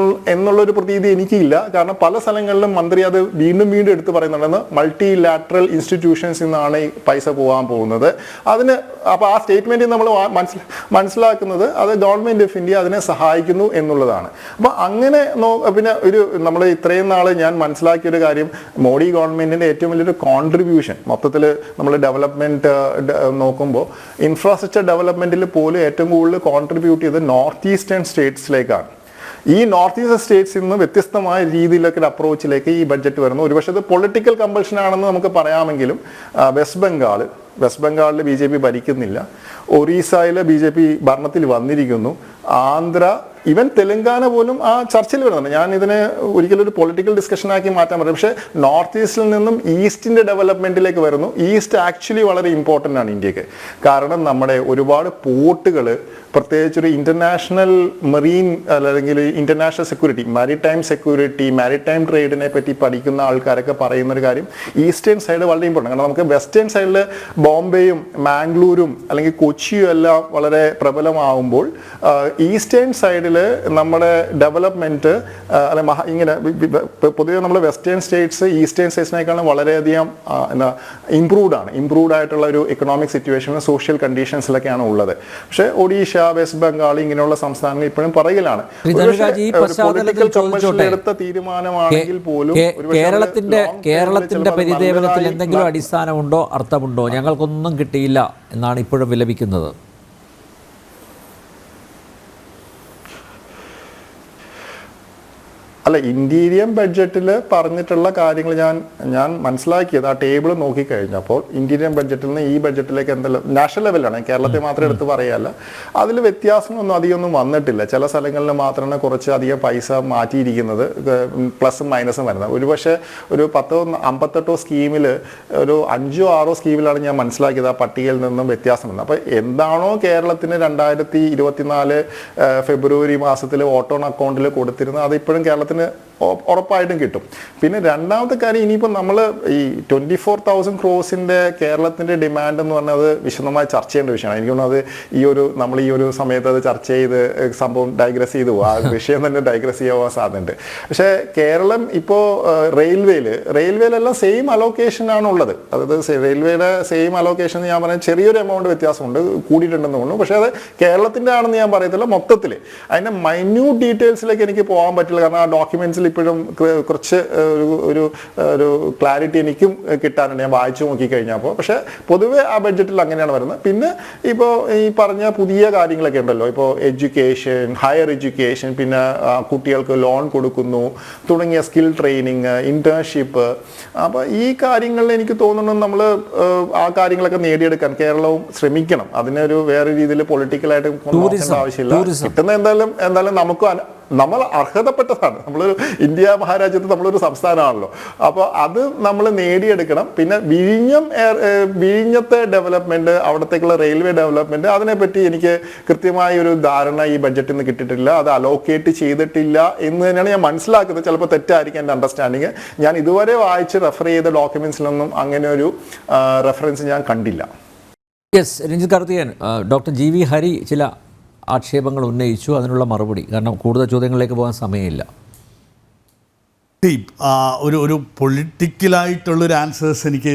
എന്നുള്ളൊരു പ്രതീതി എനിക്കില്ല. കാരണം പല സ്ഥലങ്ങളിലും മന്ത്രി അത് വീണ്ടും എടുത്തു പറയുന്നുണ്ടെന്ന്, മൾട്ടിലാറ്ററൽ ഇൻസ്റ്റിറ്റ്യൂഷൻസിൽ നിന്നാണ് ഈ പൈസ പോകാൻ പോകുന്നത്. അപ്പോൾ ആ സ്റ്റേറ്റ്മെന്റിൽ നമ്മൾ മനസ്സിലാക്കുന്നത് അത് ഗവൺമെന്റ് ഓഫ് ഇന്ത്യ അതിനെ സഹായിക്കുന്നു എന്നുള്ളതാണ്. അപ്പോൾ അങ്ങനെ പിന്നെ നമ്മൾ ഇത്രയും നാൾ ഞാൻ മനസ്സിലാക്കിയൊരു കാര്യം, മോഡി ഗവൺമെന്റിന്റെ ഏറ്റവും വലിയൊരു കോൺട്രിബ്യൂഷൻ മൊത്തത്തിൽ നമ്മൾ ഡെവലപ്മെന്റ് നോക്കുമ്പോൾ ഇൻഫ്രാസ്ട്രക്ചർ ഡെവലപ്മെന്റിൽ പോലും ഏറ്റവും കൂടുതൽ കോൺട്രിബ്യൂട്ട് ചെയ്ത് നോർത്ത് ഈസ്റ്റേൺ സ്റ്റേറ്റ്സിലേക്കാണ്. ഈ നോർത്ത് ഈസ്റ്റ് സ്റ്റേറ്റ്സിൽ നിന്ന് വ്യത്യസ്തമായ രീതിയിലൊക്കെ ഒരു അപ്രോച്ചിലേക്ക് ഈ ബഡ്ജറ്റ് വരുന്നു. ഒരുപക്ഷെ ഇത് പൊളിറ്റിക്കൽ കമ്പൽഷൻ ആണെന്ന് നമുക്ക് പറയാമെങ്കിലും വെസ്റ്റ് ബംഗാളിൽ BJP ഭരിക്കുന്നില്ല, ഒറീസയിൽ BJP ഭരണത്തിൽ വന്നിരിക്കുന്നു, ആന്ധ്ര, ഈവൻ തെലങ്കാന പോലും ആ ചർച്ചയിൽ വരുന്നുണ്ട്. ഞാൻ ഇതിനെ ഒരിക്കലും ഒരു പൊളിറ്റിക്കൽ ഡിസ്കഷനാക്കി മാറ്റാൻ പറ്റും. പക്ഷേ നോർത്ത് ഈസ്റ്റിൽ നിന്നും ഈസ്റ്റിൻ്റെ ഡെവലപ്മെൻറ്റിലേക്ക് വരുന്നു. ഈസ്റ്റ് ആക്ച്വലി വളരെ ഇമ്പോർട്ടൻ്റ് ആണ് ഇന്ത്യക്ക്. കാരണം നമ്മുടെ ഒരുപാട് പോർട്ടുകൾ, പ്രത്യേകിച്ചൊരു ഇൻ്റർനാഷണൽ മെറീൻ അല്ലെങ്കിൽ ഇൻ്റർനാഷണൽ സെക്യൂരിറ്റി, മാരിടൈം ട്രേഡിനെ പറ്റി പഠിക്കുന്ന ആൾക്കാരൊക്കെ പറയുന്നൊരു കാര്യം, ഈസ്റ്റേൺ സൈഡ് വളരെ ഇമ്പോർട്ടൻ്റ്. കാരണം നമുക്ക് വെസ്റ്റേൺ സൈഡിൽ ബോംബെയും മാംഗ്ലൂരും അല്ലെങ്കിൽ കൊച്ചിയും എല്ലാം വളരെ പ്രബലമാകുമ്പോൾ ഈസ്റ്റേൺ സൈഡിൽ നമ്മുടെ ഡെവലപ്മെൻറ്റ് അല്ലെ ഇങ്ങനെ പൊതുവെ നമ്മൾ വെസ്റ്റേൺ സ്റ്റേറ്റ്സ് ഈസ്റ്റേൺ സ്റ്റേറ്റ്സിനേക്കാളും വളരെയധികം ഇംപ്രൂവ്ഡ് ആയിട്ടുള്ള ഒരു എക്കണോമിക് സിറ്റുവേഷനും സോഷ്യൽ കണ്ടീഷൻസിലൊക്കെയാണ് ഉള്ളത്. പക്ഷേ ഒഡീഷ, വെസ്റ്റ് ബംഗാൾ ഇങ്ങനെയുള്ള സംസ്ഥാനങ്ങൾ ഇപ്പോഴും പറയിലാണ്. പൊളിറ്റിക്കൽ കമ്പൽഷൻ എടുത്ത തീരുമാനമാണെങ്കിൽ പോലും കേരളത്തിന്റെ പരിദേവനത്തിൽ എന്തെങ്കിലും അടിസ്ഥാനമുണ്ടോ, അർത്ഥമുണ്ടോ? ഞങ്ങൾക്കൊന്നും കിട്ടിയില്ല എന്നാണ് ഇപ്പോഴും വിലപിക്കുന്നത്. അല്ല, ഇന്റീരിയം ബഡ്ജറ്റിൽ പറഞ്ഞിട്ടുള്ള കാര്യങ്ങൾ ഞാൻ മനസ്സിലാക്കിയത് ആ ടേബിൾ നോക്കിക്കഴിഞ്ഞപ്പോൾ ഇന്റീരിയം ബഡ്ജറ്റിൽ നിന്ന് ഈ ബഡ്ജറ്റിലേക്ക് എന്തെല്ലാം നാഷണൽ ലെവലാണ്, കേരളത്തെ മാത്രം എടുത്ത് പറയല്ല, അതിൽ വ്യത്യാസങ്ങളൊന്നും അധികമൊന്നും വന്നിട്ടില്ല. ചില സ്ഥലങ്ങളിൽ മാത്രമാണ് കുറച്ച് അധികം പൈസ മാറ്റിയിരിക്കുന്നത്, പ്ലസും മൈനസും വരുന്നത്. ഒരുപക്ഷെ ഒരു 58 സ്കീമിൽ ഒരു 5-6 സ്കീമിലാണ് ഞാൻ മനസ്സിലാക്കിയത് ആ പട്ടികയിൽ നിന്നും വ്യത്യാസം വന്നത്. അപ്പോൾ എന്താണോ കേരളത്തിന് 2024 ഫെബ്രുവരി മാസത്തിൽ വോട്ട് ഓൺ അക്കൗണ്ടിൽ കൊടുത്തിരുന്നത് അത് ഇപ്പോഴും കേരളത്തിന് ഉറപ്പായിട്ടും കിട്ടും. പിന്നെ രണ്ടാമത്തെ കാര്യം, ഇനിയിപ്പോൾ നമ്മൾ ഈ 24,000 ക്രോസിൻ്റെ കേരളത്തിൻ്റെ ഡിമാൻഡ് എന്ന് പറഞ്ഞത് വിശദമായി ചർച്ച ചെയ്യേണ്ട വിഷയമാണ്. എനിക്ക് തോന്നുന്നത് നമ്മൾ ഈ ഒരു സമയത്ത് അത് ചർച്ച ചെയ്ത് സംഭവം ഡൈഗ്രസ് ചെയ്തു പോകും, ആ വിഷയം തന്നെ ഡൈഗ്രസ് ചെയ്യാൻ സാധ്യതയുണ്ട്. പക്ഷേ കേരളം ഇപ്പോൾ റെയിൽവേയിലെല്ലാം സെയിം അലോക്കേഷനാണ് ഉള്ളത്. അതായത് റെയിൽവേയുടെ സെയിം അലോക്കേഷൻ ഞാൻ പറഞ്ഞ ചെറിയൊരു എമൗണ്ട് വ്യത്യാസമുണ്ട്, കൂടിയിട്ടുണ്ടെന്ന് തോന്നുന്നു. പക്ഷേ അത് കേരളത്തിൻ്റെ ആണെന്ന് ഞാൻ പറയത്തില്ല. മൊത്തത്തിൽ അതിൻ്റെ മൈന്യൂട്ട് ഡീറ്റെയിൽസിലേക്ക് എനിക്ക് പോകാൻ പറ്റില്ല. കാരണം ആ ഡോക്യുമെന്റ്സിൽ ഇപ്പോഴും കുറച്ച് ഒരു ക്ലാരിറ്റി എനിക്കും കിട്ടാനുണ്ട്, ഞാൻ വായിച്ചു നോക്കിക്കഴിഞ്ഞപ്പോൾ. പക്ഷേ പൊതുവെ ആ ബഡ്ജറ്റിൽ അങ്ങനെയാണ് വരുന്നത്. പിന്നെ ഇപ്പോൾ ഈ പറഞ്ഞ പുതിയ കാര്യങ്ങളൊക്കെ ഉണ്ടല്ലോ, ഇപ്പോൾ എഡ്യൂക്കേഷൻ, ഹയർ എഡ്യൂക്കേഷൻ, പിന്നെ കുട്ടികൾക്ക് ലോൺ കൊടുക്കുന്നു തുടങ്ങിയ സ്കിൽ ട്രെയിനിങ്, ഇന്റേൺഷിപ്പ്. അപ്പോൾ ഈ കാര്യങ്ങളിൽ എനിക്ക് തോന്നുന്നു നമ്മൾ ആ കാര്യങ്ങളൊക്കെ നേടിയെടുക്കാൻ കേരളവും ശ്രമിക്കണം. അതിനൊരു വേറെ രീതിയിൽ പൊളിറ്റിക്കലായിട്ട് കൊണ്ടുപോകേണ്ട ആവശ്യമില്ല. കിട്ടുന്ന എന്തായാലും നമ്മൾ അർഹതപ്പെട്ടതാണ്. നമ്മളൊരു ഇന്ത്യ മഹാരാജ്യത്ത് നമ്മളൊരു സംസ്ഥാനമാണല്ലോ. അപ്പോൾ അത് നമ്മൾ നേടിയെടുക്കണം. പിന്നെ വിഴിഞ്ഞത്തെ ഡെവലപ്മെൻറ്റ്, അവിടത്തേക്കുള്ള റെയിൽവേ ഡെവലപ്മെൻറ്റ്, അതിനെപ്പറ്റി എനിക്ക് കൃത്യമായ ഒരു ധാരണ ഈ ബഡ്ജറ്റിൽ നിന്ന് കിട്ടിയിട്ടില്ല. അത് അലോക്കേറ്റ് ചെയ്തിട്ടില്ല എന്ന് തന്നെയാണ് ഞാൻ മനസ്സിലാക്കുന്നത്. ചിലപ്പോൾ തെറ്റായിരിക്കും എൻ്റെ അണ്ടർസ്റ്റാൻഡിങ്. ഞാൻ ഇതുവരെ വായിച്ച് റെഫർ ചെയ്ത ഡോക്യുമെൻറ്റ്സിലൊന്നും അങ്ങനെ ഒരു റെഫറൻസ് ഞാൻ കണ്ടില്ല. Yes, Ranjith Karthikeyan, doctor GV Hari ചില ആക്ഷേപങ്ങൾ ഉന്നയിച്ചു, അതിനുള്ള മറുപടി, കാരണം കൂടുതൽ ചോദ്യങ്ങളിലേക്ക് പോകാൻ സമയമില്ല. ഒരു പൊളിറ്റിക്കലായിട്ടുള്ളൊരു ആൻസേഴ്സ് എനിക്ക്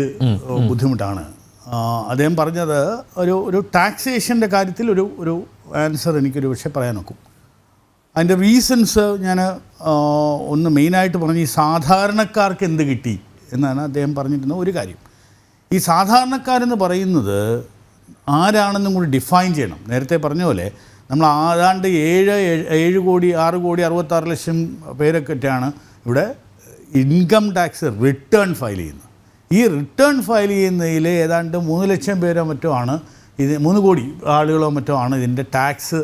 ബുദ്ധിമുട്ടാണ്. അദ്ദേഹം പറഞ്ഞത് ഒരു ടാക്സേഷൻ്റെ കാര്യത്തിൽ ഒരു ആൻസർ എനിക്കൊരു പക്ഷേ പറയാൻ നോക്കും. അതിൻ്റെ റീസൺസ് ഞാൻ ഒന്ന് മെയിനായിട്ട് പറഞ്ഞ് ഈ സാധാരണക്കാർക്ക് എന്ത് കിട്ടി എന്നാണ് അദ്ദേഹം പറഞ്ഞിരുന്ന ഒരു കാര്യം. ഈ സാധാരണക്കാരെന്ന് പറയുന്നത് ആരാണെന്നും കൂടി ഡിഫൈൻ ചെയ്യണം. നേരത്തെ പറഞ്ഞ പോലെ നമ്മൾ ആരാണ്ട് 7 കോടി 6 കോടി 66 ലക്ഷം പേരൊക്കെയാണ് ഇവിടെ ഇൻകം ടാക്സ് റിട്ടേൺ ഫയൽ ചെയ്യുന്നത്. ഈ റിട്ടേൺ ഫയൽ ചെയ്യുന്നതിൽ ഏതാണ്ട് 3 ലക്ഷം പേരോ മറ്റോ ആണ്, 3 കോടി ആളുകളോ മറ്റോ ആണ് ഇതിൻ്റെ ടാക്സ്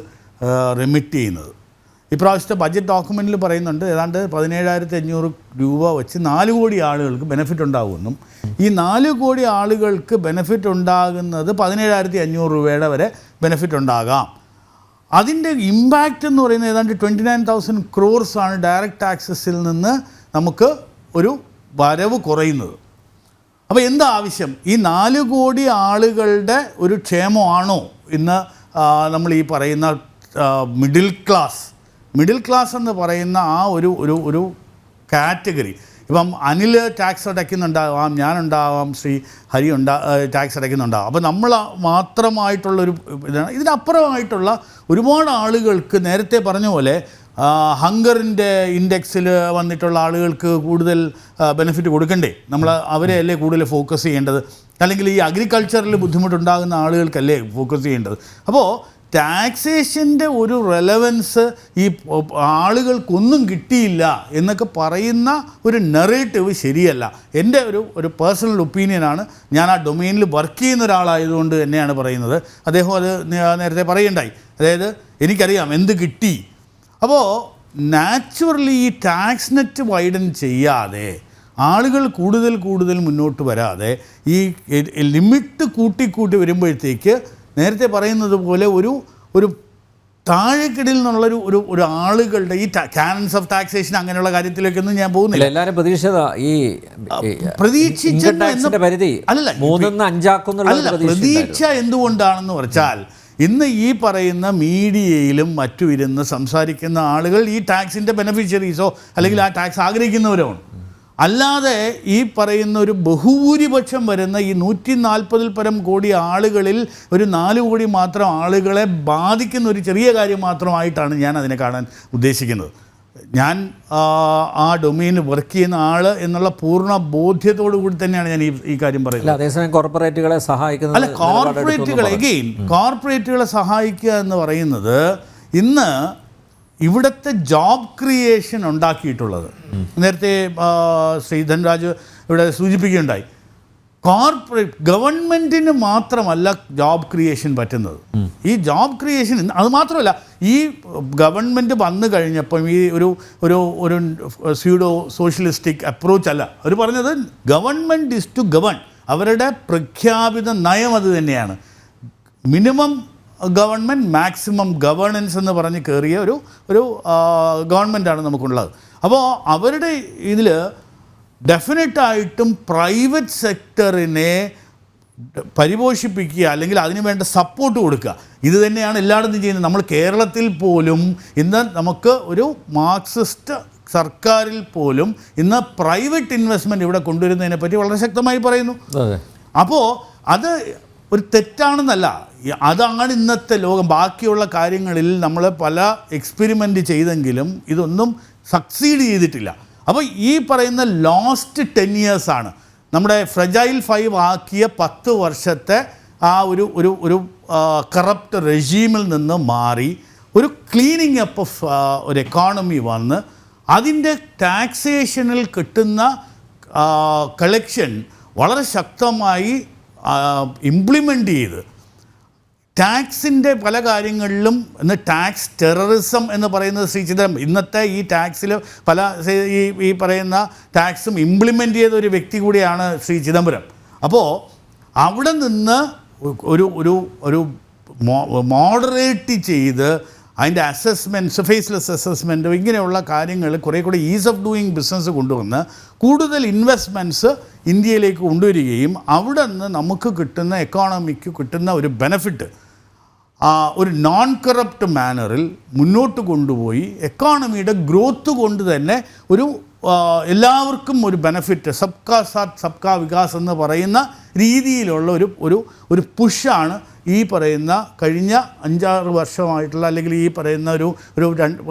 റെമിറ്റ് ചെയ്യുന്നത്. ഇപ്രാവശ്യത്തെ ബഡ്ജറ്റ് ഡോക്യുമെൻറ്റിൽ പറയുന്നുണ്ട് ഏതാണ്ട് 17,500 രൂപ വെച്ച് 4 കോടി ആളുകൾക്ക് ബെനിഫിറ്റ് ഉണ്ടാകുമെന്നും, ഈ 4 കോടി ആളുകൾക്ക് ബെനിഫിറ്റ് ഉണ്ടാകുന്നത് 17,500 രൂപയുടെ വരെ ബെനിഫിറ്റ് ഉണ്ടാകാം. അതിൻ്റെ ഇമ്പാക്റ്റ് എന്ന് പറയുന്നത് ഏതാണ്ട് 29,000 ക്രോർസ് ആണ് ഡയറക്റ്റ് ടാക്സസിൽ നിന്ന് നമുക്ക് ഒരു വരവ് കുറയുന്നത്. അപ്പോൾ എന്താ ആവശ്യം? ഈ 4 കോടി ആളുകളുടെ ഒരു ക്ഷേമമാണോ ഇന്ന് നമ്മൾ ഈ പറയുന്ന മിഡിൽ ക്ലാസ് എന്ന് പറയുന്ന ആ ഒരു കാറ്റഗറി? ഇപ്പം അനിൽ ടാക്സ് അടയ്ക്കുന്നുണ്ടാവാം, ഞാനുണ്ടാവാം, ശ്രീ ഹരി ടാക്സ് അടയ്ക്കുന്നുണ്ടാവാം. അപ്പോൾ നമ്മൾ മാത്രമായിട്ടുള്ളൊരു ഇതാണ്. ഇതിനപ്പുറമായിട്ടുള്ള ഒരുപാട് ആളുകൾക്ക് നേരത്തെ പറഞ്ഞ പോലെ ഹങ്കറിൻ്റെ ഇൻഡെക്സിൽ വന്നിട്ടുള്ള ആളുകൾക്ക് കൂടുതൽ ബെനിഫിറ്റ് കൊടുക്കണ്ടേ? നമ്മൾ അവരെ അല്ലേ കൂടുതൽ ഫോക്കസ് ചെയ്യേണ്ടത്? അല്ലെങ്കിൽ ഈ അഗ്രികൾച്ചറിൽ ബുദ്ധിമുട്ടുണ്ടാകുന്ന ആളുകൾക്കല്ലേ ഫോക്കസ് ചെയ്യേണ്ടത്? അപ്പോൾ ടാക്സേഷൻ്റെ ഒരു റെലവൻസ് ഈ ആളുകൾക്കൊന്നും കിട്ടിയില്ല എന്നൊക്കെ പറയുന്ന ഒരു നെറേറ്റീവ് ശരിയല്ല. എൻ്റെ ഒരു പേഴ്സണൽ ഒപ്പീനിയനാണ്. ഞാൻ ആ ഡൊമെയിനിൽ വർക്ക് ചെയ്യുന്ന ഒരാളായതുകൊണ്ട് തന്നെയാണ് പറയുന്നത്. അദ്ദേഹം അത് നേരത്തെ പറയുണ്ടായി. അതായത് എനിക്കറിയാം എന്ത് കിട്ടി. അപ്പോൾ നാച്ചുറലി ഈ ടാക്സ് നെറ്റ് വൈഡൻ ചെയ്യാതെ ആളുകൾ കൂടുതൽ മുന്നോട്ട് വരാതെ ഈ ലിമിറ്റ് കൂട്ടി വരുമ്പോഴത്തേക്ക് നേരത്തെ പറയുന്നത് പോലെ ഒരു താഴെക്കിടയിൽ നിന്നുള്ളൊരു ഒരു ആളുകളുടെ ഈ കാനൻസ് ഓഫ് ടാക്സേഷൻ അങ്ങനെയുള്ള കാര്യത്തിലേക്കൊന്നും ഞാൻ പോകുന്നില്ല. എല്ലാവരും പ്രതീക്ഷ എന്തുകൊണ്ടാണെന്ന് വെച്ചാൽ ഇന്ന് ഈ പറയുന്ന മീഡിയയിലും മറ്റും ഇരുന്ന് സംസാരിക്കുന്ന ആളുകൾ ഈ ടാക്സിൻ്റെ ബെനഫിഷ്യറീസോ അല്ലെങ്കിൽ ആ ടാക്സ് ആഗ്രഹിക്കുന്നവരോ അല്ലാതെ ഈ പറയുന്ന ഒരു ബഹുഭൂരിപക്ഷം വരുന്ന ഈ 140 പരം കോടി ആളുകളിൽ ഒരു 4 കോടി മാത്രം ആളുകളെ ബാധിക്കുന്ന ഒരു ചെറിയ കാര്യം മാത്രമായിട്ടാണ് ഞാൻ അതിനെ കാണാൻ ഉദ്ദേശിക്കുന്നത്. ഞാൻ ആ ഡൊമെയിനിൽ വർക്ക് ചെയ്യുന്ന ആൾ എന്നുള്ള പൂർണ്ണ ബോധ്യത്തോടു കൂടി തന്നെയാണ് ഞാൻ ഈ കാര്യം പറയുന്നത്. അതേസമയം കോർപ്പറേറ്റുകളെ സഹായിക്കുന്നത് അല്ല, കോർപ്പറേറ്റുകളെ സഹായിക്കുക എന്ന് പറയുന്നത് ഇന്ന് ഇവിടുത്തെ ജോബ് ക്രിയേഷൻ ഉണ്ടാക്കിയിട്ടുള്ളത് നേരത്തെ ശ്രീ ധൻരാജ് ഇവിടെ സൂചിപ്പിക്കുകയുണ്ടായി. ഗവൺമെൻറ്റിന് മാത്രമല്ല ജോബ് ക്രിയേഷൻ പറ്റുന്നത്. ഈ ജോബ് ക്രിയേഷൻ അത് മാത്രമല്ല, ഈ ഗവൺമെൻറ് വന്നു കഴിഞ്ഞപ്പം ഈ ഒരു സ്യൂഡോ സോഷ്യലിസ്റ്റിക് അപ്രോച്ച് അല്ല അവർ പറഞ്ഞത്. ഗവൺമെൻറ് ഇസ് ടു ഗവൺ. അവരുടെ പ്രഖ്യാപിത നയം അത് തന്നെയാണ്. മിനിമം ഗവൺമെൻറ് മാക്സിമം ഗവേണൻസ് എന്ന് പറഞ്ഞ് കയറിയ ഒരു ഗവൺമെൻറ്റാണ് നമുക്കുള്ളത്. അപ്പോൾ അവരുടെ ഇതിൽ ഡെഫിനറ്റായിട്ടും പ്രൈവറ്റ് സെക്ടറിനെ പരിപോഷിപ്പിക്കുക അല്ലെങ്കിൽ അതിന് വേണ്ട സപ്പോർട്ട് കൊടുക്കുക. ഇത് തന്നെയാണ് എല്ലായിടത്തും ചെയ്യുന്നത്. നമ്മൾ കേരളത്തിൽ പോലും ഇന്ന് നമുക്ക് ഒരു മാർക്സിസ്റ്റ് സർക്കാരിൽ പോലും ഇന്ന് പ്രൈവറ്റ് ഇൻവെസ്റ്റ്മെൻറ്റ് ഇവിടെ കൊണ്ടുവരുന്നതിനെ പറ്റി വളരെ ശക്തമായി പറയുന്നു. അപ്പോൾ അത് ഒരു തെറ്റാണെന്നല്ല, അതാണ് ഇന്നത്തെ ലോകം. ബാക്കിയുള്ള കാര്യങ്ങളിൽ നമ്മൾ പല എക്സ്പെരിമെൻ്റ് ചെയ്തെങ്കിലും ഇതൊന്നും സക്സീഡ് ചെയ്തിട്ടില്ല. അപ്പോൾ ഈ പറയുന്ന ലാസ്റ്റ് 10 ഇയേഴ്സാണ് നമ്മുടെ ഫ്രജൈൽ 5 ആക്കിയ 10 വർഷത്തെ ആ ഒരു കറപ്റ്റ് റെജീമിൽ നിന്ന് മാറി ഒരു ക്ലീനിങ് അപ്പ് ഓഫ് ഒരു എക്കോണമി വന്ന് അതിൻ്റെ ടാക്സേഷനിൽ കിട്ടുന്ന കളക്ഷൻ വളരെ ശക്തമായി ഇംപ്ലിമെൻ്റ് ചെയ്ത് ടാക്സിൻ്റെ പല കാര്യങ്ങളിലും ഇന്ന് ടാക്സ് ടെററിസം എന്ന് പറയുന്നത് ശ്രീ ചിദംബരം ഇന്നത്തെ ഈ ടാക്സിൽ പല ഈ പറയുന്ന ടാക്സും ഇംപ്ലിമെൻ്റ് ചെയ്ത ഒരു വ്യക്തി കൂടിയാണ് ശ്രീ ചിദംബരം. അപ്പോൾ അവിടെ നിന്ന് ഒരു മോഡറേറ്റ് ചെയ്ത് അതിൻ്റെ അസസ്മെൻറ്റ്സ്, ഫേസ്ലെസ് അസസ്മെൻറ്റ്, ഇങ്ങനെയുള്ള കാര്യങ്ങൾ കുറേ കൂടി ഈസ് ഓഫ് ഡൂയിങ് ബിസിനസ് കൊണ്ടുവന്ന് കൂടുതൽ ഇൻവെസ്റ്റ്മെൻറ്റ്സ് ഇന്ത്യയിലേക്ക് കൊണ്ടുവരികയും അവിടെ നിന്ന് നമുക്ക് കിട്ടുന്ന എക്കോണമിക്ക് കിട്ടുന്ന ഒരു ബെനഫിറ്റ് ഒരു നോൺ കറപ്റ്റ് മാനറിൽ മുന്നോട്ട് കൊണ്ടുപോയി എക്കോണമിയുടെ ഗ്രോത്ത് കൊണ്ട് തന്നെ ഒരു എല്ലാവർക്കും ഒരു ബെനഫിറ്റ്, സബ്കാ സാത്ത് സബ്കാ വികാസ് എന്ന് പറയുന്ന രീതിയിലുള്ള ഒരു പുഷാണ് ഈ പറയുന്ന കഴിഞ്ഞ 5-6 വർഷമായിട്ടുള്ള അല്ലെങ്കിൽ ഈ പറയുന്ന ഒരു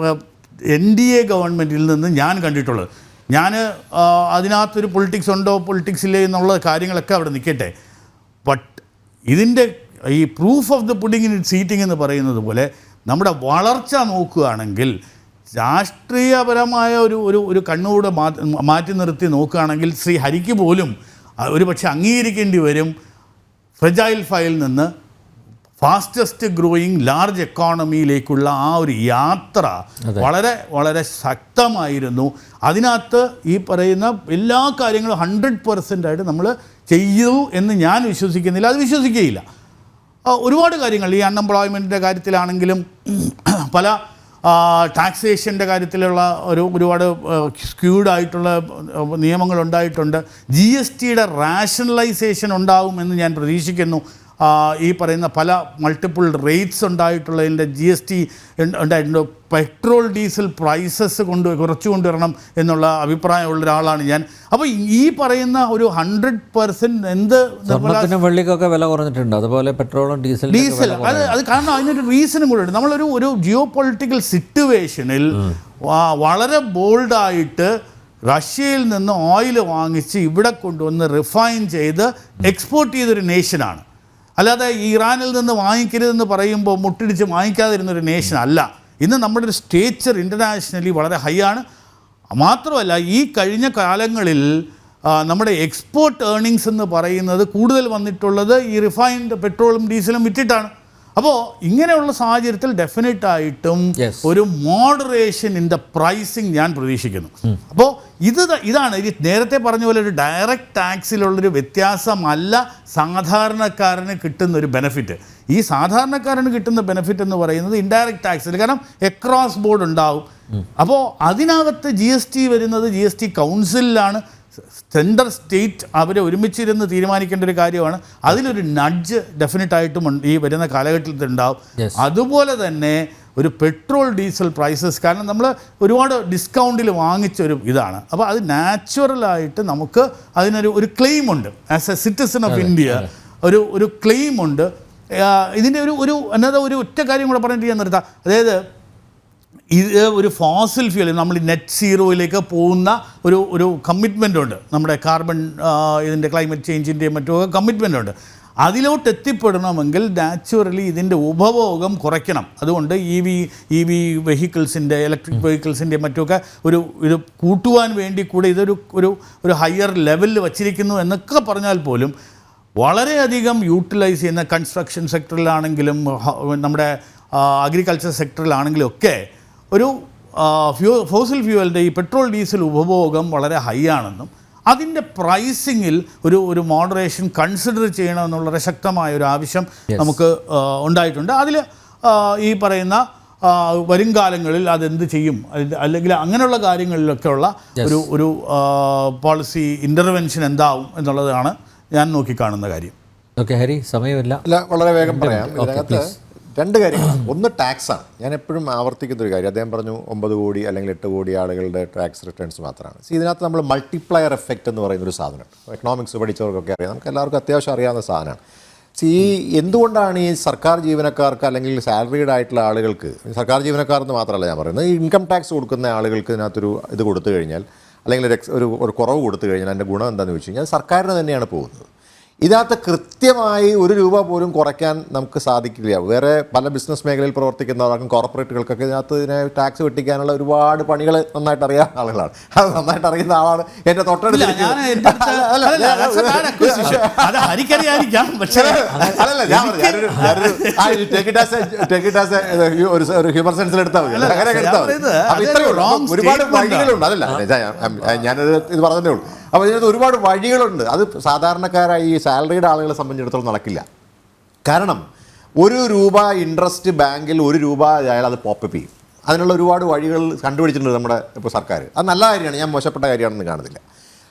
NDA ഗവൺമെൻറ്റിൽ നിന്ന് ഞാൻ കണ്ടിട്ടുള്ളത്. ഞാൻ അതിനകത്തൊരു പൊളിറ്റിക്സ് ഉണ്ടോ പൊളിറ്റിക്സ് ഇല്ലേ എന്നുള്ള കാര്യങ്ങളൊക്കെ അവിടെ നിൽക്കട്ടെ. ബട്ട് ഇതിൻ്റെ ഈ proof of the pudding in its eating എന്ന് പറയുന്നത് പോലെ നമ്മുടെ വളർച്ച നോക്കുകയാണെങ്കിൽ രാഷ്ട്രീയപരമായ ഒരു കണ്ണൂടെ മാറ്റി നിർത്തി നോക്കുകയാണെങ്കിൽ ശ്രീ ഹരിക്ക് പോലും ഒരു പക്ഷേ അംഗീകരിക്കേണ്ടി വരും. ഫ്രജൈൽ 5 നിന്ന് ഫാസ്റ്റസ്റ്റ് ഗ്രോയിങ് ലാർജ് എക്കോണമിയിലേക്കുള്ള ആ ഒരു യാത്ര വളരെ വളരെ ശക്തമായിരുന്നു. അതിനകത്ത് ഈ പറയുന്ന എല്ലാ കാര്യങ്ങളും 100% നമ്മൾ ചെയ്യൂ എന്ന് ഞാൻ വിശ്വസിക്കുന്നില്ല, അത് വിശ്വസിക്കുകയില്ല. ഒരുപാട് കാര്യങ്ങൾ ഈ അൺഎംപ്ലോയ്മെൻറ്റിൻ്റെ കാര്യത്തിലാണെങ്കിലും പല ടാക്സേഷൻ്റെ കാര്യത്തിലുള്ള ഒരുപാട് സ്ക്യൂഡായിട്ടുള്ള നിയമങ്ങളുണ്ടായിട്ടുണ്ട്. GSTയുടെ റാഷണലൈസേഷൻ ഉണ്ടാകുമെന്ന് ഞാൻ പ്രതീക്ഷിക്കുന്നു. ഈ പറയുന്ന പല മൾട്ടിപ്പിൾ റേറ്റ്സ് ഉണ്ടായിട്ടുള്ളതിൻ്റെ GST ഉണ്ടായിട്ടുണ്ട്. പെട്രോൾ ഡീസൽ പ്രൈസസ് കുറച്ചു കൊണ്ടുവരണം എന്നുള്ള അഭിപ്രായമുള്ള ഒരാളാണ് ഞാൻ. അപ്പോൾ ഈ പറയുന്ന ഒരു 100% വെള്ളിക്കൊക്കെ വില കുറഞ്ഞിട്ടുണ്ട്, അതുപോലെ പെട്രോളും ഡീസൽ അത് കാരണം അതിനൊരു റീസണും കൂടെ ഉണ്ട്. നമ്മളൊരു ജിയോ പൊളിറ്റിക്കൽ സിറ്റുവേഷനിൽ വളരെ ബോൾഡായിട്ട് റഷ്യയിൽ നിന്ന് ഓയിൽ വാങ്ങിച്ച് ഇവിടെ കൊണ്ടുവന്ന് റിഫൈൻ ചെയ്ത് എക്സ്പോർട്ട് ചെയ്തൊരു നേഷനാണ്. അല്ലാതെ ഇറാനിൽ നിന്ന് വാങ്ങിക്കരുതെന്ന് പറയുമ്പോൾ മുട്ടിടിച്ച് വാങ്ങിക്കാതിരുന്നൊരു നേഷൻ അല്ല. ഇന്ന് നമ്മുടെ ഒരു സ്റ്റേച്ചർ ഇൻ്റർനാഷണലി വളരെ ഹൈ ആണ്. മാത്രമല്ല ഈ കഴിഞ്ഞ കാലങ്ങളിൽ നമ്മുടെ എക്സ്പോർട്ട് ഏർണിങ്സ് എന്ന് പറയുന്നത് കൂടുതൽ വന്നിട്ടുള്ളത് ഈ റിഫൈൻഡ് പെട്രോളും ഡീസലും വിറ്റിട്ടാണ്. അപ്പോൾ ഇങ്ങനെയുള്ള സാഹചര്യത്തിൽ ഡെഫിനറ്റായിട്ടും ഒരു മോഡറേഷൻ ഇൻ ദ പ്രൈസിങ് ഞാൻ പ്രതീക്ഷിക്കുന്നു. അപ്പോൾ ഇതാണ് ഈ നേരത്തെ പറഞ്ഞ പോലെ ഒരു ഡയറക്റ്റ് ടാക്സിലുള്ളൊരു വ്യത്യാസമല്ല സാധാരണക്കാരന് കിട്ടുന്ന ഒരു ബെനിഫിറ്റ്. ഈ സാധാരണക്കാരന് കിട്ടുന്ന ബെനിഫിറ്റ് എന്ന് പറയുന്നത് ഇൻഡയറക്റ്റ് ടാക്സിൽ, കാരണം എക്രോസ് ബോർഡ് ഉണ്ടാവും. അപ്പോൾ അതിനകത്ത് GST വരുന്നത് GST കൗൺസിലാണ്. സെൻട്രൽ സ്റ്റേറ്റ് അവരെ ഒരുമിച്ചിരുന്ന് തീരുമാനിക്കേണ്ട ഒരു കാര്യമാണ്. അതിലൊരു നഡ്ജ് ഡെഫിനറ്റായിട്ടും ഈ വരുന്ന കാലഘട്ടത്തിൽ ഉണ്ടാവും. അതുപോലെ തന്നെ ഒരു പെട്രോൾ ഡീസൽ പ്രൈസസ്, കാരണം നമ്മൾ ഒരുപാട് ഡിസ്കൗണ്ടിൽ വാങ്ങിച്ചൊരു ഇതാണ്. അപ്പോൾ അത് നാച്ചുറലായിട്ട് നമുക്ക് അതിനൊരു ക്ലെയിമുണ്ട്. As a citizen of India ഒരു ക്ലെയിമുണ്ട്. ഇതിൻ്റെ ഒരു ഒറ്റ കാര്യം കൂടെ പറഞ്ഞിട്ട് ഞാൻ നിർത്താം. അതായത് ഇത് ഒരു ഫോസിൽ ഫ്യൂൽ, നമ്മൾ നെറ്റ് സീറോയിലേക്ക് പോകുന്ന ഒരു കമ്മിറ്റ്മെൻ്റ് ഉണ്ട്. നമ്മുടെ കാർബൺ ഇതിൻ്റെ ക്ലൈമറ്റ് ചേഞ്ചിൻ്റെയും മറ്റുമൊക്കെ കമ്മിറ്റ്മെൻ്റ് ഉണ്ട്. അതിലോട്ട് എത്തിപ്പെടണമെങ്കിൽ നാച്ചുറലി ഇതിൻ്റെ ഉപഭോഗം കുറയ്ക്കണം. അതുകൊണ്ട് ഇ വി വെഹിക്കിൾസിൻ്റെ, ഇലക്ട്രിക് വെഹിക്കിൾസിൻ്റെ മറ്റുമൊക്കെ ഇത് കൂട്ടുവാൻ വേണ്ടി കൂടെ ഒരു ഹയർ ലെവലിൽ വച്ചിരിക്കുന്നു എന്നൊക്കെ പറഞ്ഞാൽ പോലും വളരെയധികം യൂട്ടിലൈസ് ചെയ്യുന്ന കൺസ്ട്രക്ഷൻ സെക്ടറിലാണെങ്കിലും നമ്മുടെ അഗ്രികൾച്ചർ സെക്ടറിലാണെങ്കിലും ഒക്കെ ഒരു ഫോസിൽ ഫ്യൂവലിൻ്റെ ഈ പെട്രോൾ ഡീസൽ ഉപഭോഗം വളരെ ഹൈ ആണെന്നും അതിൻ്റെ പ്രൈസിങ്ങിൽ ഒരു മോഡറേഷൻ കൺസിഡർ ചെയ്യണമെന്നുള്ള ശക്തമായ ഒരു ആവശ്യം നമുക്ക് ഉണ്ടായിട്ടുണ്ട്. അതിൽ ഈ പറയുന്ന വരും കാലങ്ങളിൽ അതെന്ത് ചെയ്യും, അല്ലെങ്കിൽ അങ്ങനെയുള്ള കാര്യങ്ങളിലൊക്കെയുള്ള ഒരു പോളിസി ഇൻ്റർവെൻഷൻ എന്താവും എന്നുള്ളതാണ് ഞാൻ നോക്കിക്കാണുന്ന കാര്യം. ഓക്കെ ഹരി, സമയമില്ല. അല്ല, വളരെ വേഗം പറയാം. ഇതിനകത്ത് രണ്ട് കാര്യങ്ങളാണ്. ഒന്ന് ടാക്സാണ്. ഞാൻ എപ്പോഴും ആവർത്തിക്കുന്ന ഒരു കാര്യം. അദ്ദേഹം പറഞ്ഞു 9 കോടി അല്ലെങ്കിൽ 8 കോടി ആളുകളുടെ ടാക്സ് റിട്ടേൺസ് മാത്രമാണ്. ഇതിനകത്ത് നമ്മൾ മൾട്ടിപ്ലയർ എഫക്റ്റ് എന്ന് പറയുന്നൊരു സാധനമാണ്. എക്കണോമിക്സ് പഠിച്ചവർക്കൊക്കെ അറിയാം, നമുക്ക് എല്ലാവർക്കും അത്യാവശ്യം അറിയാവുന്ന സാധനമാണ്. എന്തുകൊണ്ടാണ് ഈ സർക്കാർ ജീവനക്കാർക്ക് അല്ലെങ്കിൽ സാലറീഡ് ആയിട്ടുള്ള ആളുകൾക്ക്, സർക്കാർ ജീവനക്കാരെന്ന് മാത്രമല്ല ഞാൻ പറയുന്നത്, ഈ ഇൻകം ടാക്സ് കൊടുക്കുന്ന ആളുകൾക്ക് ഇതിനകത്തൊരു ഇത് കൊടുത്തു കഴിഞ്ഞാൽ, അല്ലെങ്കിൽ ഒരു കുറവ് കൊടുത്തു കഴിഞ്ഞാൽ അതിൻ്റെ ഗുണം എന്താണെന്ന് വെച്ച് കഴിഞ്ഞാൽ സർക്കാരിന് തന്നെയാണ് പോകുന്നത്. ഇതിനകത്ത് കൃത്യമായി 1 രൂപ പോലും കുറയ്ക്കാൻ നമുക്ക് സാധിക്കില്ല. വേറെ പല ബിസിനസ് മേഖലയിൽ പ്രവർത്തിക്കുന്നവർക്കും കോർപ്പറേറ്റുകൾക്കൊക്കെ ഇതിനെ ടാക്സ് വെട്ടിക്കാനുള്ള ഒരുപാട് പണികൾ നന്നായിട്ട് അറിയാവുന്ന ആളുകളാണ്. അത് നന്നായിട്ട് അറിയുന്ന ആളാണ് എൻ്റെ തൊട്ടടുത്ത്. ഒരു ഹ്യൂമർ സെൻസിൽ എടുത്താൽ മതി, അങ്ങനെ എടുത്താൽ മതി. ഒരുപാട് വഴികളുണ്ട്. അതല്ല, ഞാനൊരു ഇത് പറഞ്ഞതേ ഉള്ളൂ. അപ്പോൾ ഇതിനകത്ത് ഒരുപാട് വഴികളുണ്ട്. അത് സാധാരണക്കാരായി ഈ സാലറിയുടെ ആളുകളെ സംബന്ധിച്ചിടത്തോളം നടക്കില്ല. കാരണം 1 രൂപ ഇൻട്രസ്റ്റ് ബാങ്കിൽ 1 രൂപ ആയാൽ അത് പോപ്പപ്പ് ചെയ്യും. അതിനുള്ള ഒരുപാട് വഴികൾ കണ്ടുപിടിച്ചിട്ടുണ്ട് നമ്മുടെ ഇപ്പോൾ സർക്കാർ. അത് നല്ല കാര്യമാണ്, ഞാൻ മോശപ്പെട്ട കാര്യമാണെന്ന് കാണുന്നില്ല.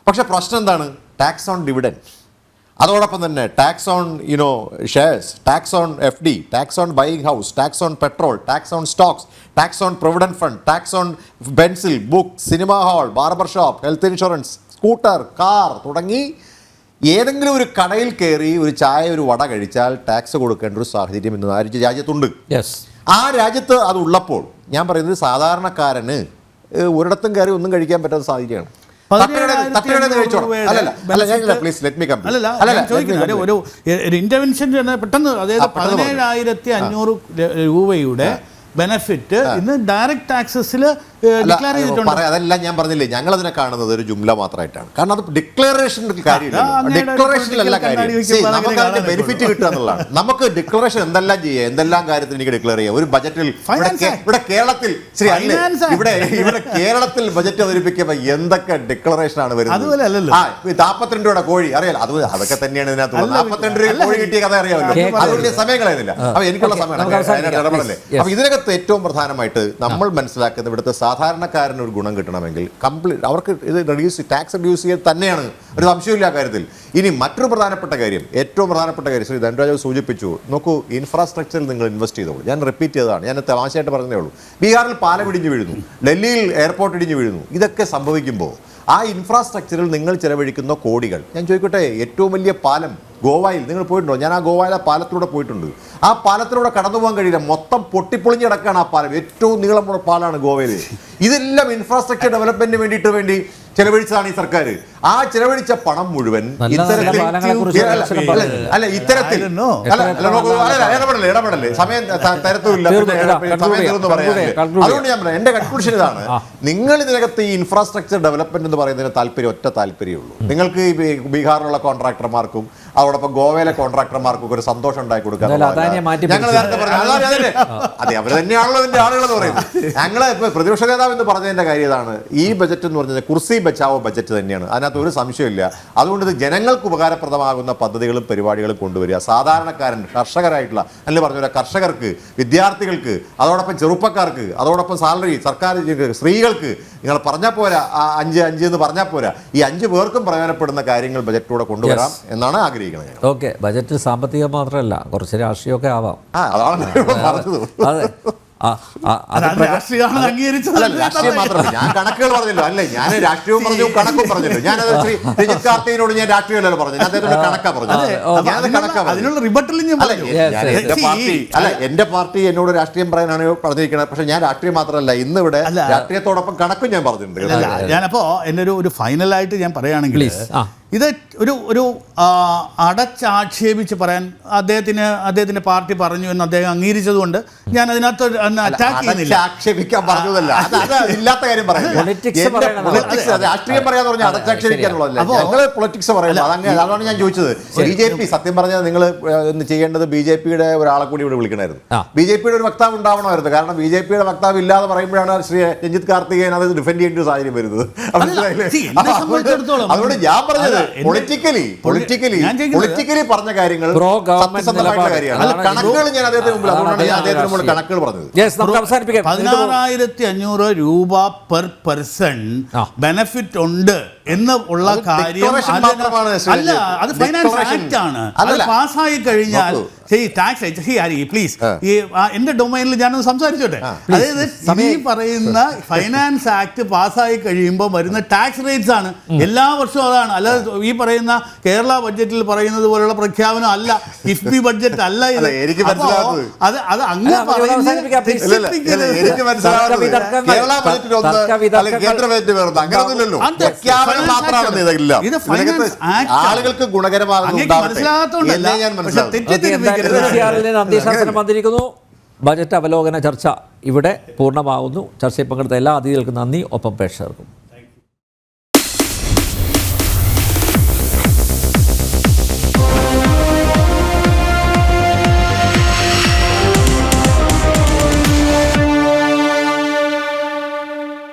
പക്ഷേ പ്രശ്നം എന്താണ്? ടാക്സ് ഓൺ ഡിവിഡൻഡ്, അതോടൊപ്പം തന്നെ tax on shares, tax on FD, tax on buying house, tax on petrol, tax on stocks, tax on provident fund, tax on pencil, book, cinema hall, barber shop, health insurance, scooter, car തുടങ്ങി ഏതെങ്കിലും ഒരു കടയിൽ കയറി ഒരു ചായ ഒരു വട കഴിച്ചാൽ tax കൊടുക്കേണ്ട ഒരു സാഹചര്യം ഇന്ന് രാജ്യത്തുണ്ട്. ആ രാജ്യത്ത് അത് ഉള്ളപ്പോൾ ഞാൻ പറയുന്നത് സാധാരണക്കാരന് ഒരിടത്തും കയറി ഒന്നും കഴിക്കാൻ പറ്റാത്ത സാഹചര്യമാണ്. ഒരു ഇന്റർവെൻഷൻ പെട്ടെന്ന്, അതായത് 17,500 രൂപയുടെ ബെനഫിറ്റ് ഇന്ന് ഡയറക്റ്റ് ടാക്സസിൽ ഡിക്ലെയർ ചെയ്തിട്ടുണ്ട്. അതെല്ലാം ഞാൻ പറഞ്ഞില്ലേ, ഞങ്ങൾ അതിനെ കാണുന്നത് ഒരു ജുംല മാത്രമായിട്ടാണ്. കാരണം അത് ഡിക്ലറേഷൻ്റെ കാര്യമില്ല, ഡിക്ലറേഷനിലല്ല കാര്യം. നമുക്ക് അതിന്റെ ബെനിഫിറ്റ് കിട്ടുക എന്നുള്ളതാണ്. നമുക്ക് ഡിക്ലറേഷൻ എന്തെല്ലാം ചെയ്യാം, എന്തെല്ലാം കാര്യത്തിൽ എനിക്ക് ഡിക്ലെയർ ചെയ്യാം. ഒരു ബജറ്റിൽ ഇവിടെ കേരളത്തിൽ ഇവിടെ കേരളത്തിൽ ബജറ്റ് അവതരിപ്പിക്കുമ്പോൾ എന്തൊക്കെ ഡിക്ലറേഷനാണ് വരുന്നത്. 42 രൂപയുടെ കോഴി അറിയാലോ, അതൊക്കെ തന്നെയാണ് ഇതിനകത്തുള്ളത്. 42 രൂപ കോഴി കിട്ടിയ കഥ അറിയാമല്ലോ. അതുകൊണ്ട് സമയം കളയുന്നില്ല. അപ്പൊ എനിക്കുള്ള സമയമാണ് ഇടപെടല്ലേ. അപ്പൊ ഇതിനകത്ത് ഏറ്റവും പ്രധാനമായിട്ട് നമ്മൾ മനസ്സിലാക്കുന്നത്, ഇവിടുത്തെ സാധാരണക്കാരന് ഒരു ഗുണം കിട്ടണമെങ്കിൽ അവർക്ക് ഇത് ടാക്സ് റിഡ്യൂസ് ചെയ്യാൻ തന്നെയാണ്, ഒരു സംശയമില്ല ആ കാര്യത്തിൽ. ഇനി മറ്റൊരു പ്രധാനപ്പെട്ട കാര്യം, ഏറ്റവും പ്രധാനപ്പെട്ട കാര്യം ശ്രീ ധനരാജ് സൂചിപ്പിച്ചു. നോക്കൂ, ഇൻഫ്രാസ്ട്രക്ചറിൽ നിങ്ങൾ ഇൻവെസ്റ്റ് ചെയ്തോളൂ. ഞാൻ റിപ്പീറ്റ് ചെയ്തതാണ്, ഞാൻ തമാശയായിട്ട് പറഞ്ഞതേ ഉള്ളൂ. ബീഹാറിൽ പാലം ഇടിഞ്ഞു വീഴുന്നു, ഡൽഹിയിൽ എയർപോർട്ട് ഇടിഞ്ഞു വീഴുന്നു. ഇതൊക്കെ സംഭവിക്കുമ്പോൾ ആ ഇൻഫ്രാസ്ട്രക്ചറിൽ നിങ്ങൾ ചെലവഴിക്കുന്ന കോടികൾ, ഞാൻ ചോദിക്കട്ടെ, ഏറ്റവും വലിയ പാലം ഗോവയിൽ നിങ്ങൾ പോയിട്ടുണ്ടോ? ഞാൻ ആ ഗോവയിലെ പാലത്തിലൂടെ പോയിട്ടുണ്ട്. ആ പാലത്തിലൂടെ കടന്നു പോകാൻ കഴിയില്ല, മൊത്തം പൊട്ടിപ്പൊളിഞ്ഞ് കിടക്കുകയാണ് ആ പാലം. ഏറ്റവും നീളമുള്ള പാലാണ് ഗോവയിൽ. ഇതെല്ലാം ഇൻഫ്രാസ്ട്രക്ചർ ഡെവലപ്മെന്റിന് വേണ്ടിയിട്ട് ചെലവഴിച്ചതാണ് ഈ സർക്കാർ. ആ ചെലവഴിച്ച പണം മുഴുവൻ ഇടപെടല്ലേ സമയം തരത്തുമില്ല. അതുകൊണ്ട് ഞാൻ പറയാം, എന്റെ കൺക്ലൂഷൻ ഇതാണ്, നിങ്ങൾ ഇതിനകത്ത് ഈ ഇൻഫ്രാസ്ട്രക്ചർ ഡെവലപ്മെന്റ് എന്ന് പറയുന്നതിന് ഒറ്റ താല്പര്യമുള്ളൂ. നിങ്ങൾക്ക് ഈ ബീഹാറിലുള്ള കോൺട്രാക്ടർമാർക്കും അതോടൊപ്പം ഗോവയിലെ കോൺട്രാക്ടർമാർക്കും ഒരു സന്തോഷം ഉണ്ടാക്കി കൊടുക്കാൻ ഞങ്ങൾ നേരത്തെ പറഞ്ഞു. അതെ, അവർ തന്നെയാണല്ലോ ഇതിന്റെ ആളുകളെന്ന് പറയുന്നത്. ഞങ്ങള് പ്രതിപക്ഷ നേതാവ് എന്ന് പറഞ്ഞതിന്റെ കാര്യം ഇതാണ്, ഈ ബജറ്റ് എന്ന് പറഞ്ഞാൽ കുർസി ബച്ചാവോ ബജറ്റ് തന്നെയാണ്, അതിനകത്ത് ഒരു സംശയമില്ല. അതുകൊണ്ട് ഇത് ജനങ്ങൾക്ക് ഉപകാരപ്രദമാകുന്ന പദ്ധതികളും പരിപാടികളും കൊണ്ടുവരിക. സാധാരണക്കാരൻ, കർഷകരായിട്ടുള്ള അല്ലെ പറഞ്ഞ കർഷകർക്ക്, വിദ്യാർത്ഥികൾക്ക്, അതോടൊപ്പം ചെറുപ്പക്കാർക്ക്, അതോടൊപ്പം സാലറി സർക്കാർ സ്ത്രീകൾക്ക് നിങ്ങൾ പറഞ്ഞാൽ പോരാ, 5 എന്ന് പറഞ്ഞാൽ പോരാ, ഈ 5 പേർക്കും പ്രയോജനപ്പെടുന്ന കാര്യങ്ങൾ ബജറ്റിലൂടെ കൊണ്ടുവരാം എന്നാണ് ആഗ്രഹിക്കുന്നത്. ഓക്കെ, ബജറ്റിൽ സാമ്പത്തികം മാത്രമല്ല, കുറച്ച് രാഷ്ട്രീയമൊക്കെ ആവാം. അതാണ് അതെ. രാഷ്ട്രീയമാണ് അംഗീകരിച്ചത്. രാഷ്ട്രീയം മാത്രമല്ല, ഞാൻ കണക്കുകൾ പറഞ്ഞല്ലോ. അല്ലേ, ഞാൻ രാഷ്ട്രീയവും പറഞ്ഞു, കണക്കും പറഞ്ഞല്ലോ. ഞാനത് രജിത് കാർത്തികിനോട് ഞാൻ രാഷ്ട്രീയമല്ലോ പറഞ്ഞു, ഞാൻ അദ്ദേഹത്തിന്റെ കണക്കാ പറഞ്ഞു. അതിനുള്ള റിബട്ടലും ഞാൻ പറഞ്ഞു. എന്റെ പാർട്ടി എന്നോട് രാഷ്ട്രീയം പറയാനാണ് പറഞ്ഞിരിക്കുന്നത്. പക്ഷെ ഞാൻ രാഷ്ട്രീയം മാത്രമല്ല, ഇന്ന് ഇവിടെ രാഷ്ട്രീയത്തോടൊപ്പം കണക്കും ഞാൻ പറഞ്ഞിട്ടുണ്ട്. ഞാനപ്പോ എന്റെ ഒരു ഫൈനലായിട്ട് ഞാൻ പറയുകയാണെങ്കിൽ, ഇത് ഒരു അടച്ചാക്ഷേപിച്ച് പറയാൻ അദ്ദേഹത്തിന്റെ പാർട്ടി പറഞ്ഞു എന്ന് അദ്ദേഹം അംഗീകരിച്ചതുകൊണ്ട് ഞാൻ അതിനകത്ത് അറ്റാക്ക് ചെയ്യുന്നില്ല. ആക്ഷേപിക്കാൻ പറഞ്ഞതല്ല, ഇല്ലാത്ത കാര്യം രാഷ്ട്രീയം പറയാന്ന് പറഞ്ഞാൽ അടച്ചാക്ഷേപിക്കാനുള്ളതല്ല. ഞങ്ങള് പൊളിറ്റിക്സ് പറയുന്നത് അതാണ് ഞാൻ ചോദിച്ചത്. BJP സത്യം പറഞ്ഞാൽ നിങ്ങൾ ചെയ്യേണ്ടത് BJPയുടെ ഒരാളെ കൂടി ഇവിടെ വിളിക്കണമായിരുന്നു. BJPയുടെ ഒരു വക്താവ് ഉണ്ടാവണമായിരുന്നു. കാരണം BJPയുടെ വക്താവ് ഇല്ലാതെ പറയുമ്പോഴാണ് ശ്രീ രഞ്ജിത്ത് കാർത്തികേയൻ അത് ഡിഫെൻഡ് ചെയ്യേണ്ട ഒരു സാഹചര്യം വരുന്നത്. അതുകൊണ്ട് ഞാൻ പറഞ്ഞത് പൊളിറ്റിക്കലി പറഞ്ഞ കാര്യങ്ങൾ സത്യസന്ധമായിട്ടുള്ള കാര്യമാണ്. കണക്കുകൾ ഞാൻ അദ്ദേഹത്തിന് മുമ്പിൽ, അതുകൊണ്ടാണ് ഞാൻ അദ്ദേഹത്തിന് മുമ്പിൽ കണക്കുകൾ പറഞ്ഞത്. 16,500 രൂപ പെർ പേഴ്സൺ ബെനിഫിറ്റ് ഉണ്ട് എന്ന് ഉള്ള കാര്യം അല്ല, അത് ഫൈനാൻസ് ആക്ട് ആണ്. അത് പാസ്സായി കഴിഞ്ഞാൽ പ്ലീസ് എന്റെ ഡൊമൈനിൽ ഞാനൊന്ന് സംസാരിച്ചോട്ടെ. അതായത് ഈ പറയുന്ന ഫൈനാൻസ് ആക്ട് പാസ്സായി കഴിയുമ്പോൾ വരുന്ന ടാക്സ് റേറ്റ്സ് ആണ് എല്ലാ വർഷവും. അതാണ്, അല്ലാതെ ഈ പറയുന്ന കേരള ബഡ്ജറ്റിൽ പറയുന്നത് പോലുള്ള പ്രഖ്യാപനം അല്ല, കിഫ്ബി ബഡ്ജറ്റ് അല്ല ഇത്. അത് അങ്ങനെ ആളുകൾക്ക് വന്നിരിക്കുന്നു. ബജറ്റ് അവലോകന ചർച്ച ഇവിടെ പൂർണ്ണമാകുന്നു. ചർച്ചയിൽ പങ്കെടുത്ത എല്ലാ അതിഥികൾക്കും നന്ദി, ഒപ്പം പ്രേക്ഷകർക്കും.